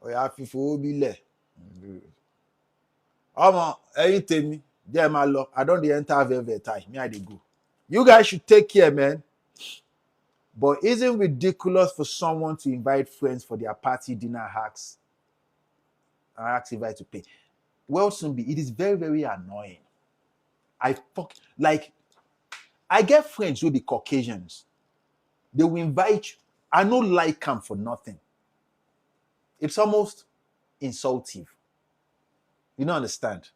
Oh, yeah, for Obi le. Anything me. There, my love. I don't enter velvet tie. Me, I dey go. You guys should take care, man. But isn't it ridiculous for someone to invite friends for their party dinner hacks? And ask invite to pay. Well, soon be. It is very, very annoying. I get friends who be Caucasians. They will invite you. I don't like them for nothing. It's almost insultive. You don't understand.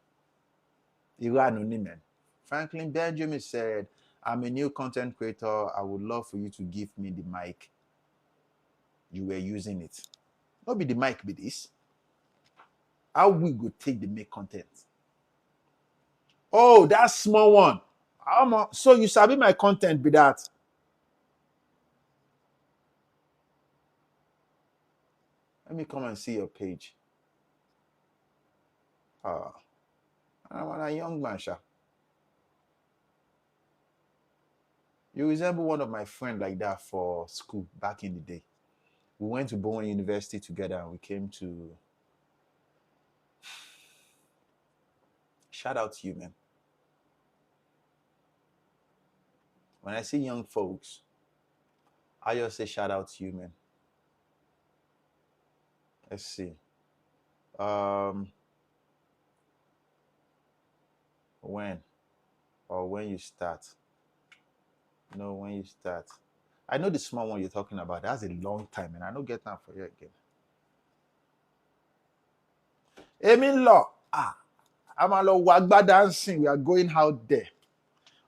You are anonymous. Franklin Benjamin said, I'm a new content creator. I would love for you to give me the mic. You were using it. Not be the mic be this. How we go take the make content? Oh, that small one. So you sabi my content be that. Let me come and see your page. I'm a young man, sha. You resemble one of my friends like that for school back in the day. We went to Bowen University together and we came to... Shout out to you, man. When I see young folks, I just say shout out to you, man. Let's see. When you start. No, when you start. I know the small one you're talking about. That's a long time, and I don't get that for you again. Emin Law. Amalo Wagba dancing. We are going out there.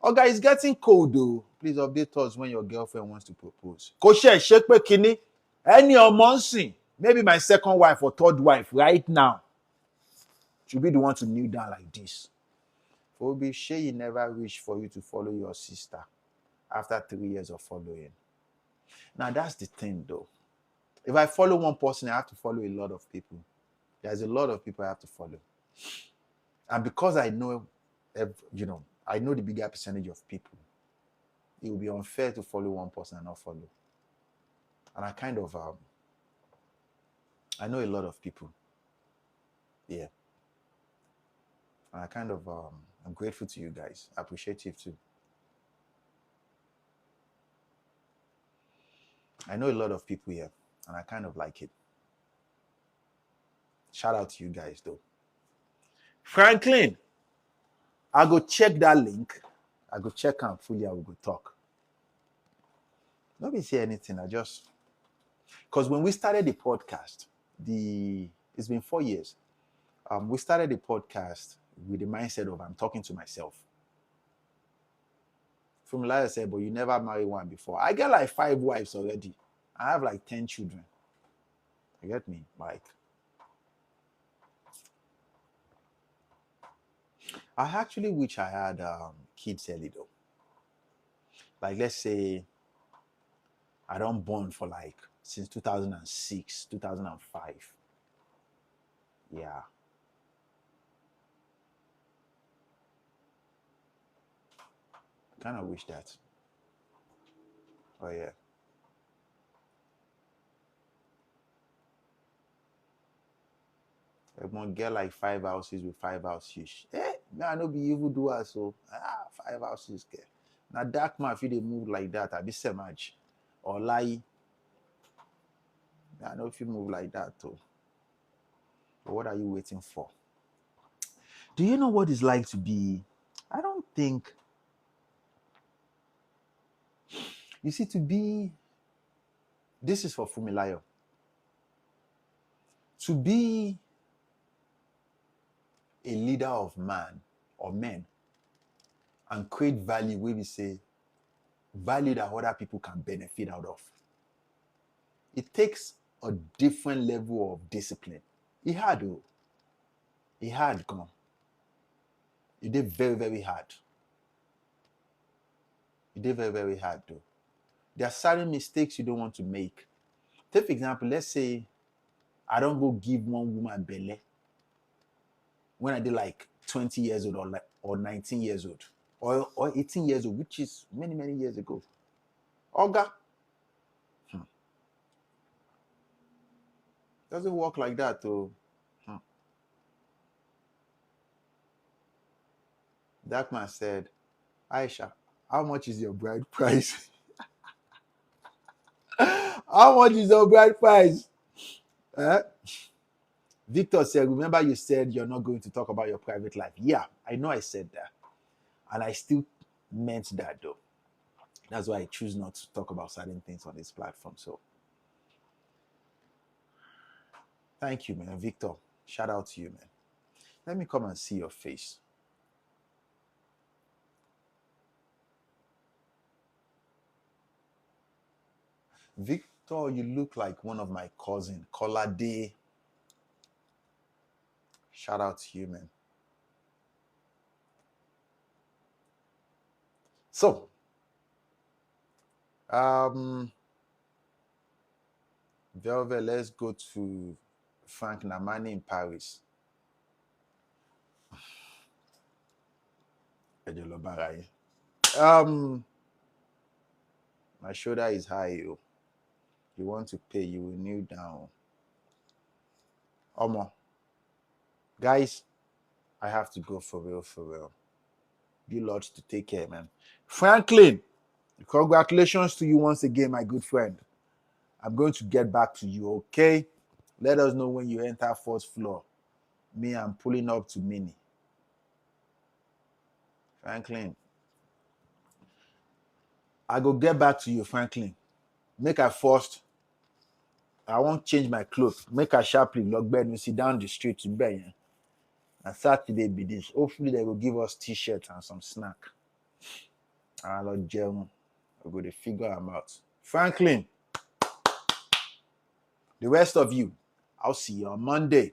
Oh, guys, it's getting cold though. Please update us when your girlfriend wants to propose. Koshe, shake kini. Any omonsin, maybe my second wife or third wife right now should be the one to kneel down like this. Obi, she never wish for you to follow your sister after 3 years of following. Now that's the thing though. If I follow one person, I have to follow a lot of people. There's a lot of people I have to follow. And because I know, I know the bigger percentage of people, it will be unfair to follow one person and not follow. And I kind of, I know a lot of people. Yeah. And I kind of, I'm grateful to you guys. I appreciate you too. I know a lot of people here, and I kind of like it. Shout out to you guys though. Franklin, I go check that link. I go check and fully I will go talk. Nobody say anything. I just, because when we started the podcast, it's been 4 years. We started the podcast with the mindset of I'm talking to myself. From like said, but you never married one before. I get like 5 wives already. I have like 10 children. You get me? Like, I actually wish I had kids early though. Like, let's say I don't born for like since 2006, 2005. Yeah. Kind of wish that. Oh yeah. I want get like 5 houses with 5 houses. I no be evil doer, so 5 houses. Now dark man, if they move like that, I be semaj or lie. I know if you move like that too. But what are you waiting for? Do you know what it's like to be? I don't think. You see, to be. This is for Fumilayo. To be a leader of man or men and create value where we say value that other people can benefit out of. It takes a different level of discipline. It hard though. It hard, come on. It did very, very hard. It did very, very hard though. There are certain mistakes you don't want to make. Take for example, let's say I don't go give one woman belly when I did like 20 years old or 19 years old or 18 years old, which is many, many years ago. Oga. Doesn't work like that though. That man said, Aisha, how much is your bride price? How much is your bride price? Victor said, remember you said you're not going to talk about your private life. Yeah, I know I said that. And I still meant that though. That's why I choose not to talk about certain things on this platform. So thank you, man. Victor, shout out to you, man. Let me come and see your face. Victor, you look like one of my cousins, Kolade. Shout out to you, man. So, Velvet, let's go to Frank Namani in Paris. My shoulder is high. You want to pay, you will kneel down. Omo. Guys, I have to go for real, for real. You lots to take care, man. Franklin, congratulations to you once again, my good friend. I'm going to get back to you, okay? Let us know when you enter 4th floor. Me, I'm pulling up to Mini. Franklin. I go get back to you, Franklin. Make I first. I won't change my clothes. Make I sharply log bed and sit down the street to bed. And Saturday be this. Hopefully they will give us t-shirts and some snack. And I'll gel. We're going to figure them out. Franklin, the rest of you, I'll see you on Monday.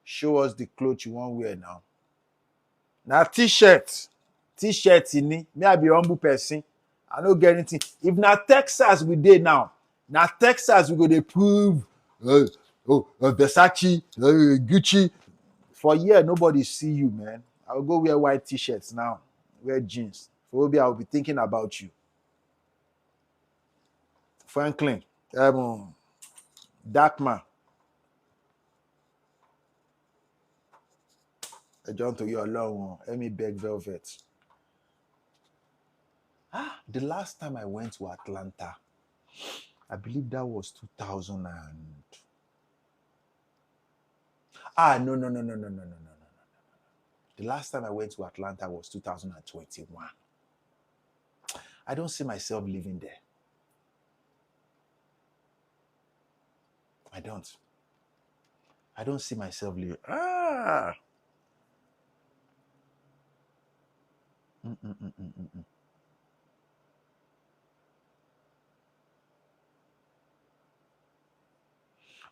Show us the clothes you want to wear now. Now t-shirt in me I be humble person. I don't get anything. If na Texas we dey now, na Texas we go dey prove Versace, Gucci. For here, nobody see you, man. I'll go wear white t-shirts now. Wear jeans. For Obi, I'll be thinking about you. Franklin, Darkman. John to you alone. Let me beg Velvet. The last time I went to Atlanta, I believe that was 2000 and... No. The last time I went to Atlanta was 2021. I don't see myself living there. I don't see myself living.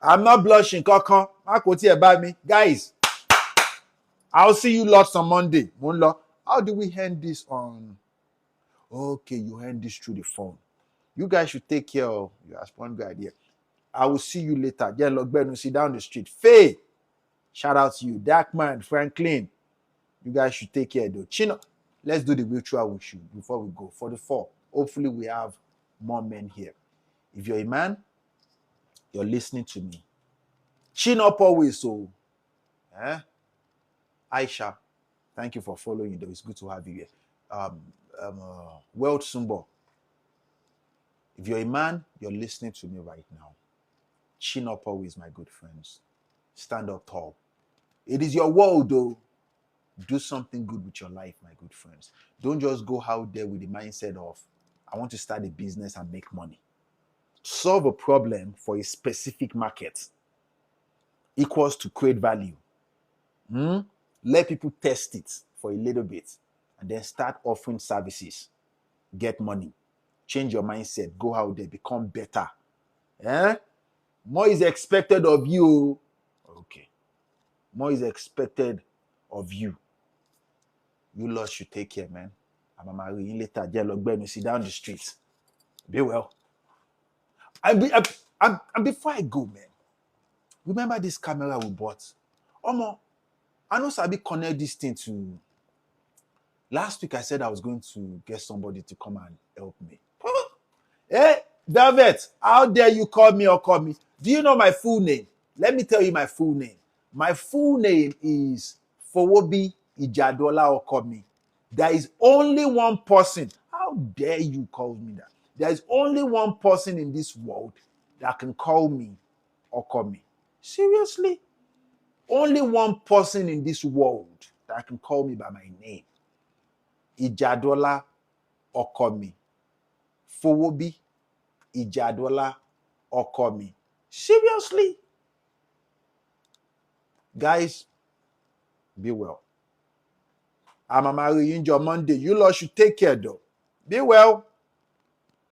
I'm not blushing, Kokon. Guys, I'll see you lots on Monday. How do we end this on? Okay, you end this through the phone. You guys should take care of your one good idea. I will see you later. Yeah, look, see down the street. Faye, shout out to you. Darkman, Franklin. You guys should take care though. Chino, let's do the ritual with you before we go. For the 4, hopefully we have more men here. If you're a man, you're listening to me. Chin up always, so. Aisha, thank you for following though. It's good to have you here. World Sumbo. If you're a man, you're listening to me right now. Chin up always, my good friends. Stand up tall. It is your world, though. Do something good with your life, my good friends. Don't just go out there with the mindset of, I want to start a business and make money. Solve a problem for a specific market equals to create value. Let people test it for a little bit and then start offering services. Get money. Change your mindset. Go out there. Become better. More is expected of you. Okay. More is expected of you. You lot should take care, man. I'm marry you later. You sit down the streets. Be well. And before I go, man, remember this camera we bought? Omo, I know Sabi connect this thing to... Last week I said I was going to get somebody to come and help me. Hey, Velvet, how dare you call me or call me? Do you know my full name? Let me tell you my full name. My full name is Fowobi Ijadola Okomi. There is only one person. How dare you call me that? There is only one person in this world that can call me Okomi. Seriously? Only one person in this world that can call me by my name. Ijadola Okomi. Fowobi Ijadola Okomi. Seriously? Guys, be well. I'm marrying you on Monday. You lot should take care though. Be well.